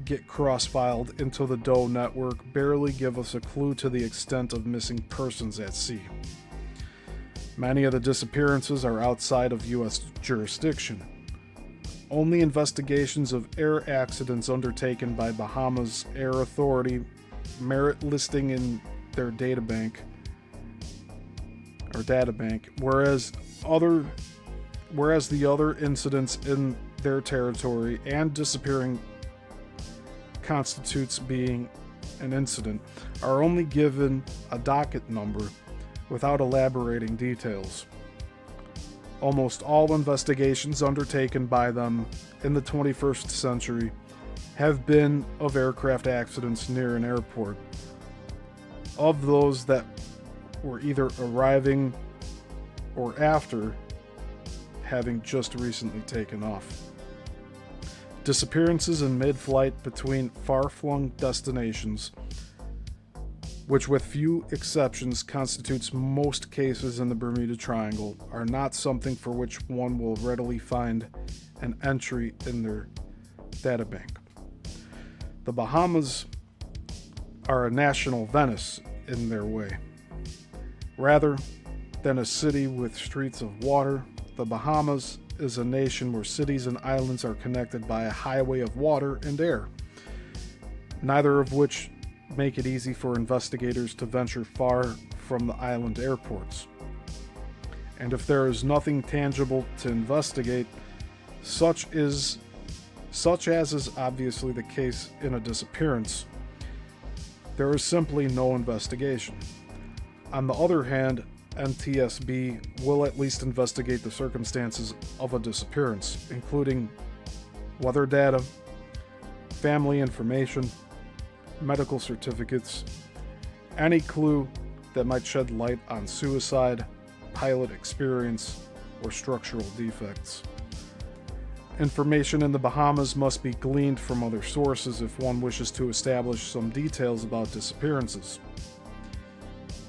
get cross-filed into the Doe Network barely give us a clue to the extent of missing persons at sea. Many of the disappearances are outside of U.S. jurisdiction. Only investigations of air accidents undertaken by Bahamas Air Authority merit listing in their databank, whereas the other incidents in their territory and disappearing constitutes being an incident are only given a docket number without elaborating details. Almost all investigations undertaken by them in the 21st century have been of aircraft accidents near an airport, of those that were either arriving or after having just recently taken off. Disappearances in mid-flight between far-flung destinations which with few exceptions constitutes most cases in the Bermuda Triangle, are not something for which one will readily find an entry in their databank. The Bahamas are a national Venice in their way. Rather than a city with streets of water, the Bahamas is a nation where cities and islands are connected by a highway of water and air, neither of which make it easy for investigators to venture far from the island airports. And if there is nothing tangible to investigate, such as is obviously the case in a disappearance, there is simply no investigation. On the other hand, NTSB will at least investigate the circumstances of a disappearance, including weather data, family information, medical certificates, any clue that might shed light on suicide, pilot experience, or structural defects. Information in the Bahamas must be gleaned from other sources if one wishes to establish some details about disappearances.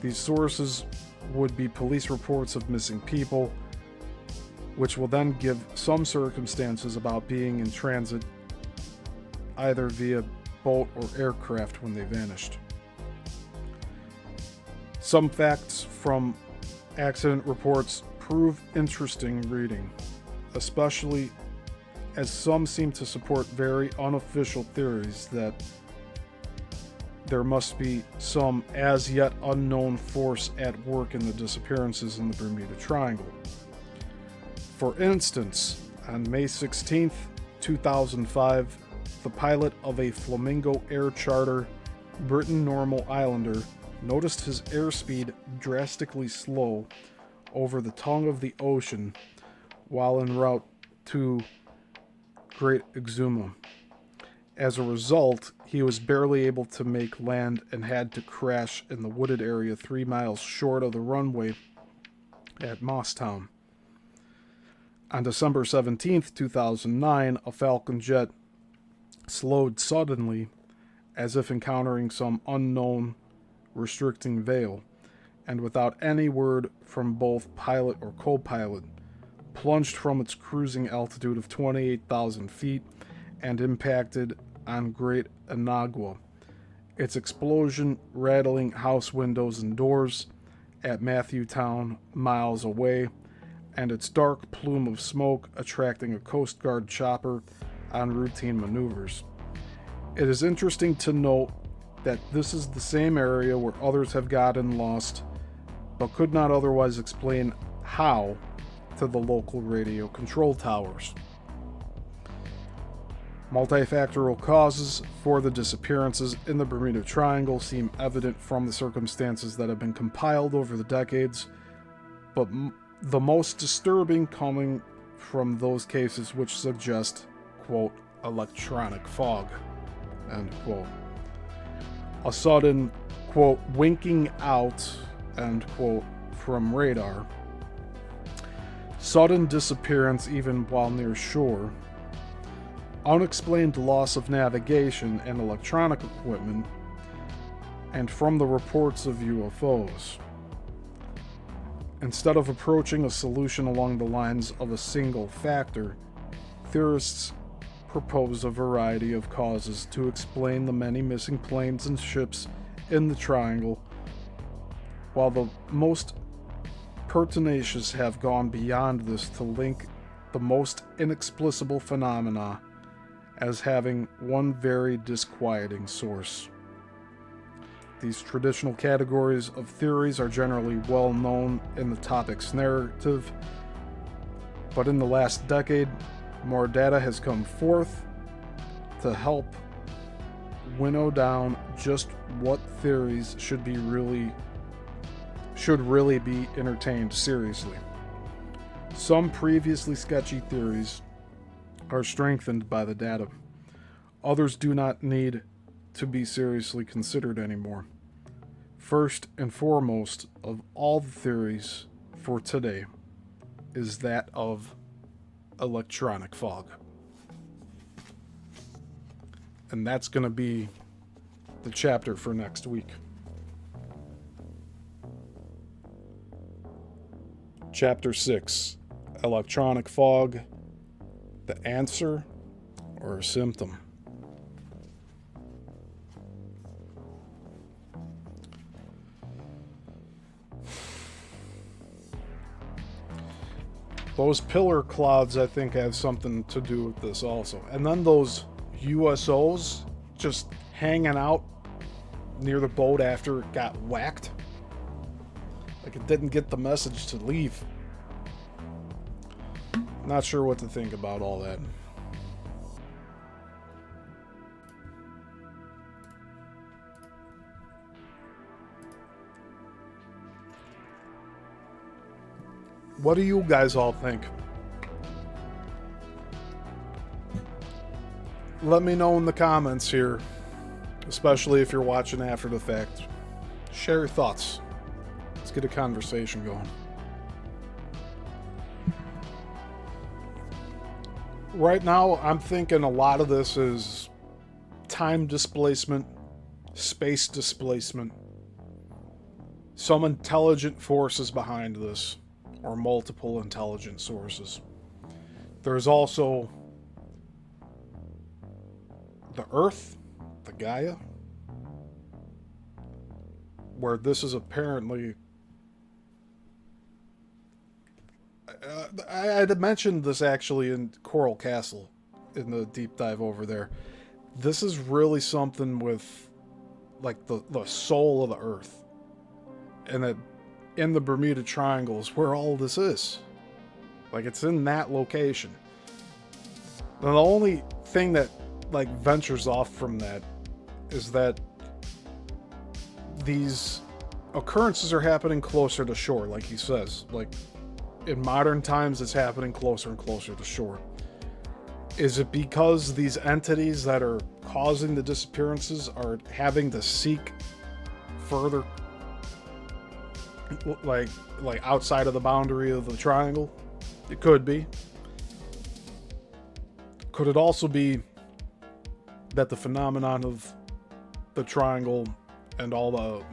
These sources would be police reports of missing people, which will then give some circumstances about being in transit, either via boat or aircraft when they vanished. Some facts from accident reports prove interesting reading, especially as some seem to support very unofficial theories that there must be some as yet unknown force at work in the disappearances in the Bermuda Triangle. For instance, on May 16, 2005, the pilot of a Flamingo Air Charter Britain Normal Islander noticed his airspeed drastically slow over the tongue of the ocean while en route to Great Exuma. As a result, he was barely able to make land and had to crash in the wooded area 3 miles short of the runway at Mosstown. On December 17, 2009, a Falcon jet slowed suddenly as if encountering some unknown restricting veil, and without any word from both pilot or co-pilot, plunged from its cruising altitude of 28,000 feet and impacted on Great Inagua, its explosion rattling house windows and doors at Matthewtown miles away, and its dark plume of smoke attracting a Coast Guard chopper on routine maneuvers. It is interesting to note that this is the same area where others have gotten lost, but could not otherwise explain how to the local radio control towers. Multifactorial causes for the disappearances in the Bermuda Triangle seem evident from the circumstances that have been compiled over the decades, but the most disturbing coming from those cases which suggest, quote, electronic fog, end quote. A sudden, quote, winking out, end quote, from radar, sudden disappearance even while near shore, unexplained loss of navigation and electronic equipment, and from the reports of UFOs. Instead of approaching a solution along the lines of a single factor, theorists propose a variety of causes to explain the many missing planes and ships in the triangle, while the most pertinacious have gone beyond this to link the most inexplicable phenomena as having one very disquieting source. These traditional categories of theories are generally well known in the topic's narrative, but in the last decade, more data has come forth to help winnow down just what theories should really be entertained seriously. Some previously sketchy theories are strengthened by the data. Others do not need to be seriously considered anymore. First and foremost of all the theories for today is that of electronic fog. And that's going to be the chapter for next week. Chapter 6, Electronic Fog, the answer or a symptom? Those pillar clouds, I think, have something to do with this also. And then those USOs just hanging out near the boat after it got whacked. Like it didn't get the message to leave. Not sure what to think about all that. What do you guys all think? Let me know in the comments here, especially if you're watching after the fact. Share your thoughts. Let's get a conversation going. Right now, I'm thinking a lot of this is time displacement, space displacement. Some intelligent forces behind this, or multiple intelligent sources. There's also the Earth, the Gaia, where this is apparently... I had mentioned this actually in Coral Castle, in the deep dive over there. This is really something with, like, the soul of the Earth. And that in the Bermuda Triangle is where all this is. Like, it's in that location. And the only thing that, like, ventures off from that is that these occurrences are happening closer to shore, like he says. Like, in modern times, it's happening closer and closer to shore. Is it because these entities that are causing the disappearances are having to seek further, like outside of the boundary of the triangle? It could be. Could it also be that the phenomenon of the triangle and all the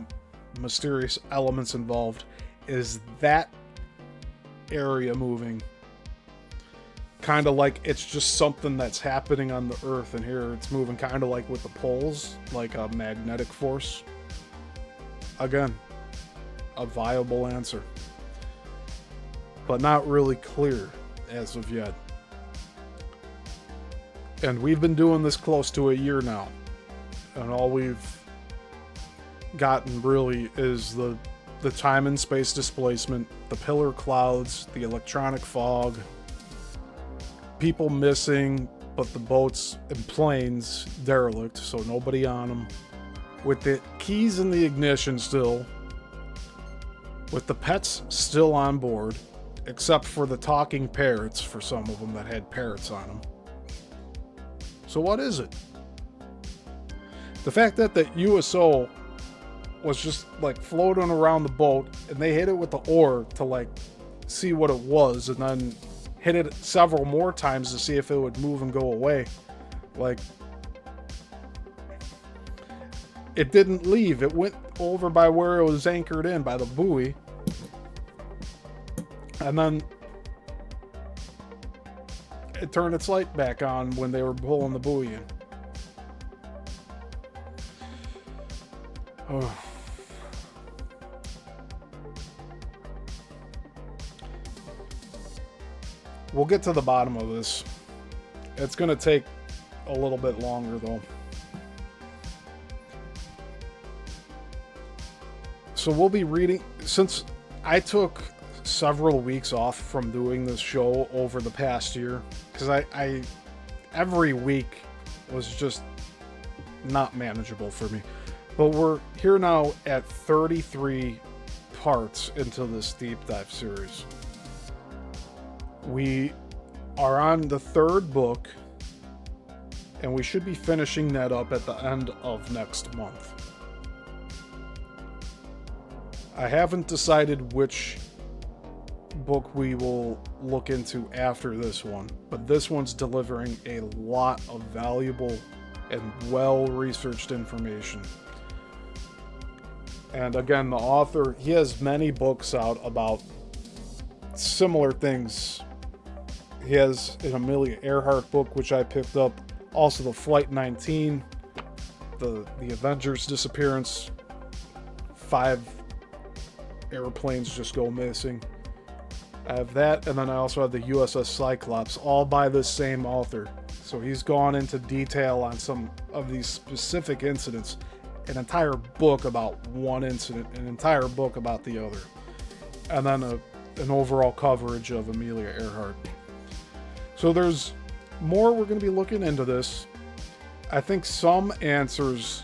mysterious elements involved is that area moving, kind of like it's just something that's happening on the Earth, and here it's moving kind of like with the poles, like a magnetic force? Again, a viable answer, but not really clear as of yet. And we've been doing this close to a year now, and all we've gotten really is the time and space displacement, the pillar clouds, the electronic fog, people missing, but the boats and planes derelict, so nobody on them, with the keys in the ignition still, with the pets still on board, except for the talking parrots for some of them that had parrots on them. So what is it? The fact that the USO was just like floating around the boat, and they hit it with the oar to like see what it was, and then hit it several more times to see if it would move and go away. Like, it didn't leave. It went over by where it was anchored in by the buoy, and then it turned its light back on when they were pulling the buoy in. Oh. We'll get to the bottom of this. It's going to take a little bit longer, though. So we'll be reading, since I took several weeks off from doing this show over the past year, because I every week was just not manageable for me. But we're here now at 33 parts into this deep dive series. We are on the third book, and we should be finishing that up at the end of next month. I haven't decided which book we will look into after this one, but this one's delivering a lot of valuable and well-researched information. And again, the author, he has many books out about similar things. He has an Amelia Earhart book, which I picked up. Also, the Flight 19, the Avengers disappearance. 5 airplanes just go missing. I have that, and then I also have the USS Cyclops, all by the same author. So he's gone into detail on some of these specific incidents. An entire book about one incident, an entire book about the other. And then an overall coverage of Amelia Earhart. So there's more we're going to be looking into this. I think some answers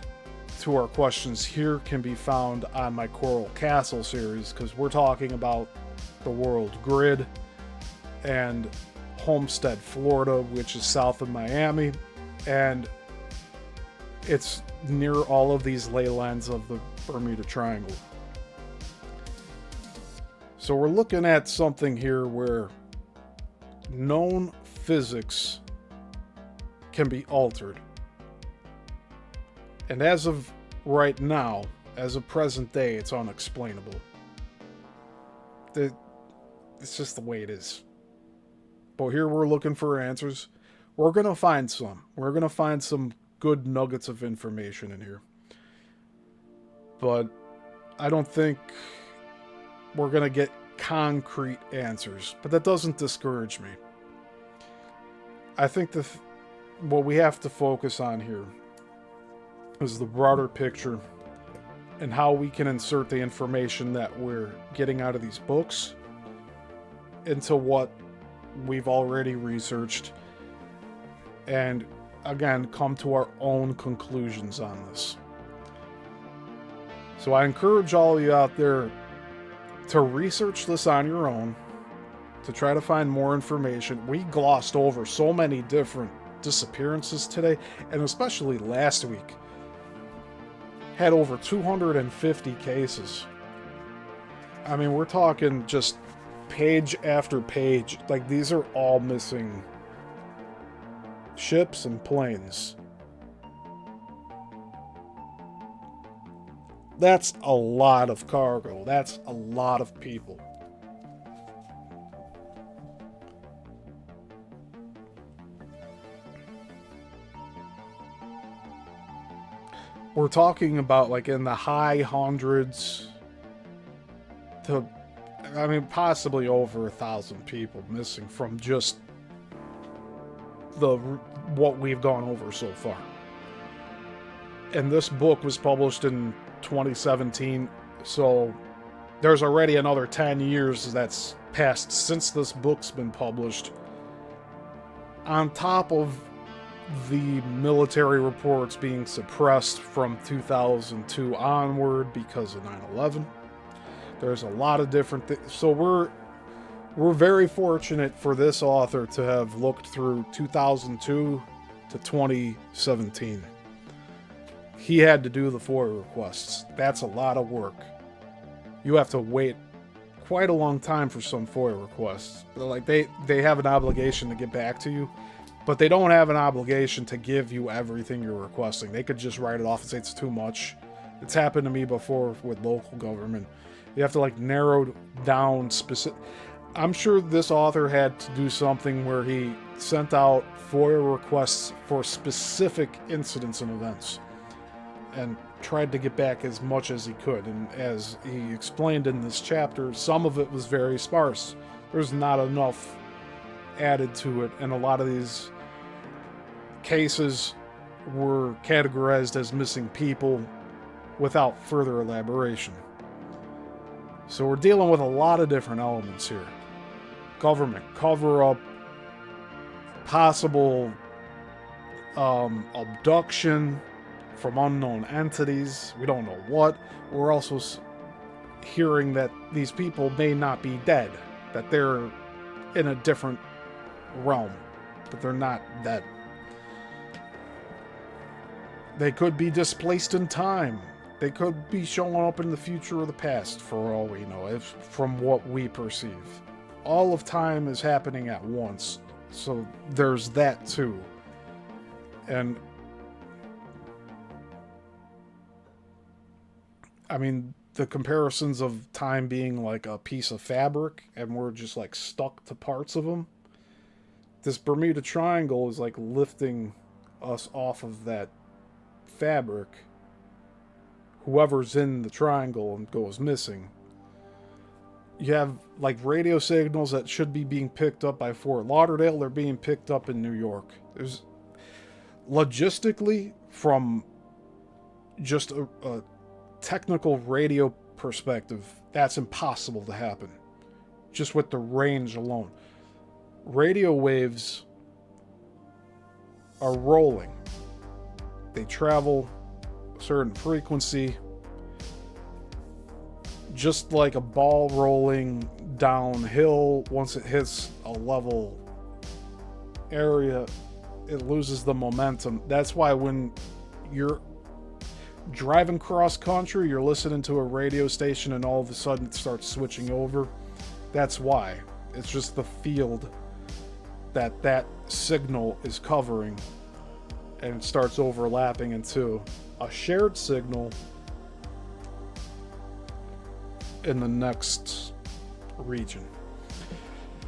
to our questions here can be found on my Coral Castle series, because we're talking about the world grid and Homestead, Florida, which is south of Miami, and it's near all of these ley lines of the Bermuda Triangle. So we're looking at something here where known physics can be altered. And as of right now, as of present day, it's unexplainable. It's just the way it is. But here we're looking for answers. We're going to find some. We're going to find some good nuggets of information in here. But I don't think we're going to get concrete answers. But that doesn't discourage me. I think what we have to focus on here is the broader picture and how we can insert the information that we're getting out of these books into what we've already researched, and again come to our own conclusions on this. So I encourage all of you out there to research this on your own, to try to find more information. We glossed over so many different disappearances today, and especially last week had over 250 cases. I mean, we're talking just page after page. Like, these are all missing ships and planes. That's a lot of cargo. That's a lot of people. We're talking about like in the high hundreds to, I mean, possibly over 1,000 people missing from just what we've gone over so far. And this book was published in 2017, so there's already another 10 years that's passed since this book's been published, on top of the military reports being suppressed from 2002 onward because of 9/11. There's a lot of different things. So we're very fortunate for this author to have looked through 2002 to 2017. He had to do the FOIA requests. That's a lot of work. You have to wait quite a long time for some FOIA requests. Like they have an obligation to get back to you, but they don't have an obligation to give you everything you're requesting. They could just write it off and say it's too much. It's happened to me before with local government. You have to like narrow down specific. I'm sure this author had to do something where he sent out FOIA requests for specific incidents and events and tried to get back as much as he could. And as he explained in this chapter, some of it was very sparse. There's not enough added to it, and a lot of these cases were categorized as missing people without further elaboration. So we're dealing with a lot of different elements here. Government cover-up, possible abduction from unknown entities. We don't know what. We're also hearing that these people may not be dead, that they're in a different realm, but they're not dead. They could be displaced in time. They could be showing up in the future or the past, for all we know, from what we perceive. All of time is happening at once, so there's that too. And I mean, the comparisons of time being like a piece of fabric and we're just like stuck to parts of them. This Bermuda Triangle is like lifting us off of that fabric. Whoever's in the triangle and goes missing. You have like radio signals that should be being picked up by Fort Lauderdale. They're being picked up in New York. There's logistically, from just a technical radio perspective, that's impossible to happen. Just with the range alone. Radio waves are rolling. They travel a certain frequency. Just like a ball rolling downhill, once it hits a level area, it loses the momentum. That's why when you're driving cross country, you're listening to a radio station and all of a sudden it starts switching over. That's why. It's just the field that signal is covering, and it starts overlapping into a shared signal in the next region.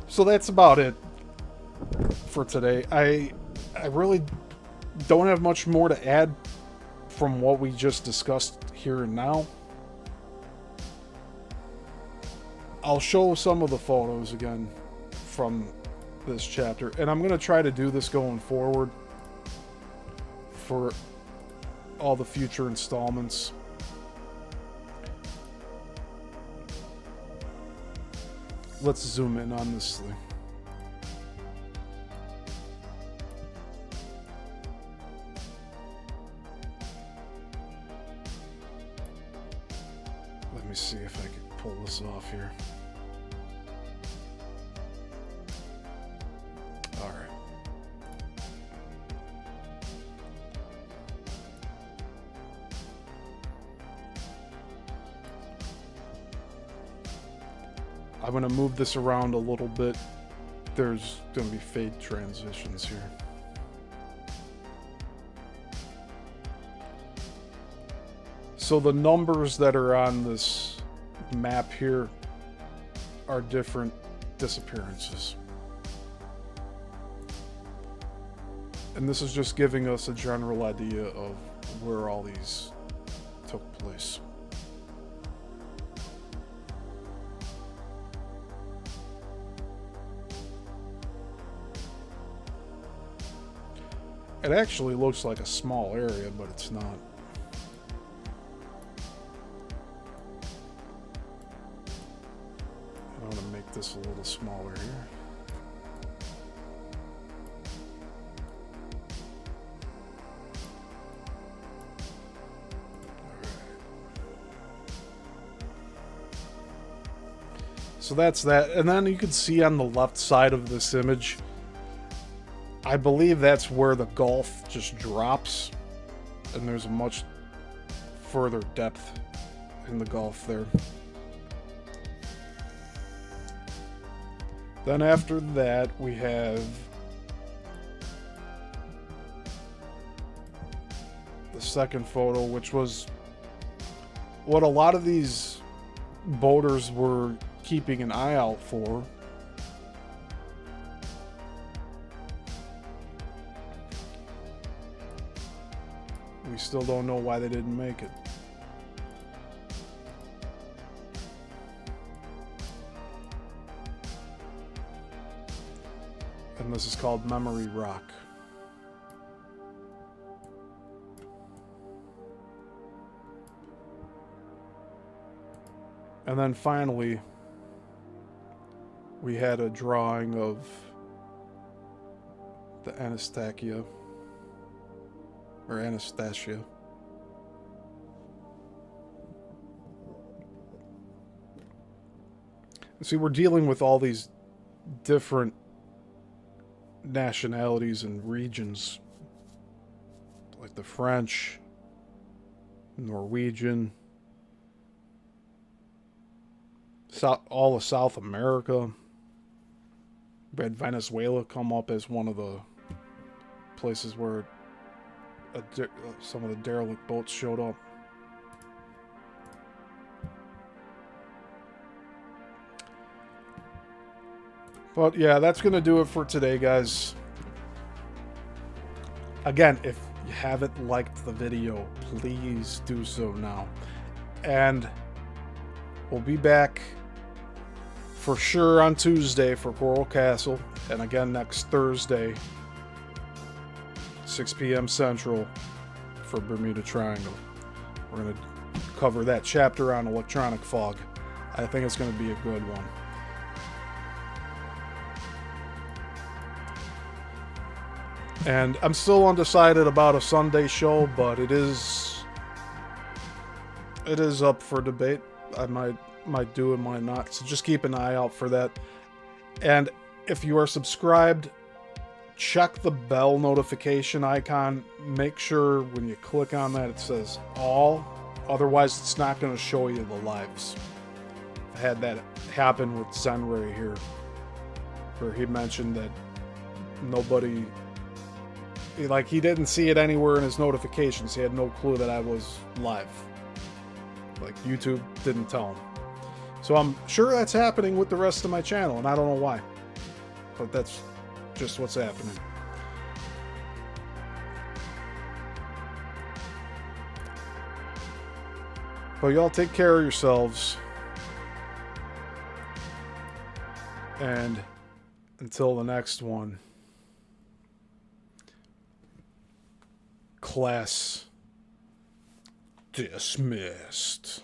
So that's about it for today. I really don't have much more to add from what we just discussed here and now. I'll show some of the photos again from this chapter, and I'm going to try to do this going forward for all the future installments. Let's zoom in on this thing. Let me see if I can pull this off here. All right. I'm going to move this around a little bit. There's going to be fade transitions here. So the numbers that are on this map here are different disappearances. And this is just giving us a general idea of where all these took place. It actually looks like a small area, but it's not. I want to make this a little smaller here. So that's that. And then you can see on the left side of this image, I believe that's where the Gulf just drops, and there's a much further depth in the Gulf there. Then after that, we have the second photo, which was what a lot of these boaters were keeping an eye out for. We still don't know why they didn't make it. And this is called Memory Rock. And then finally, we had a drawing of the Anastasia. See, we're dealing with all these different nationalities and regions, like the French, Norwegian, all of South America. We had Venezuela come up as one of the places where some of the derelict boats showed up. But yeah, that's going to do it for today, guys. Again, if you haven't liked the video, please do so now. And we'll be back for sure on Tuesday for Coral Castle. And again next Thursday, 6 p.m. Central, for Bermuda Triangle. We're going to cover that chapter on electronic fog. I think it's going to be a good one. And I'm still undecided about a Sunday show, but it is up for debate. I might do it, might not. So just keep an eye out for that. And if you are subscribed, check the bell notification icon. Make sure when you click on that it says all. Otherwise, it's not going to show you the lives. I had that happen with Zenray here, where he mentioned that nobody... Like, he didn't see it anywhere in his notifications. He had no clue that I was live. Like, YouTube didn't tell him. So I'm sure that's happening with the rest of my channel, and I don't know why. But that's just what's happening. But y'all take care of yourselves. And until the next one, class dismissed.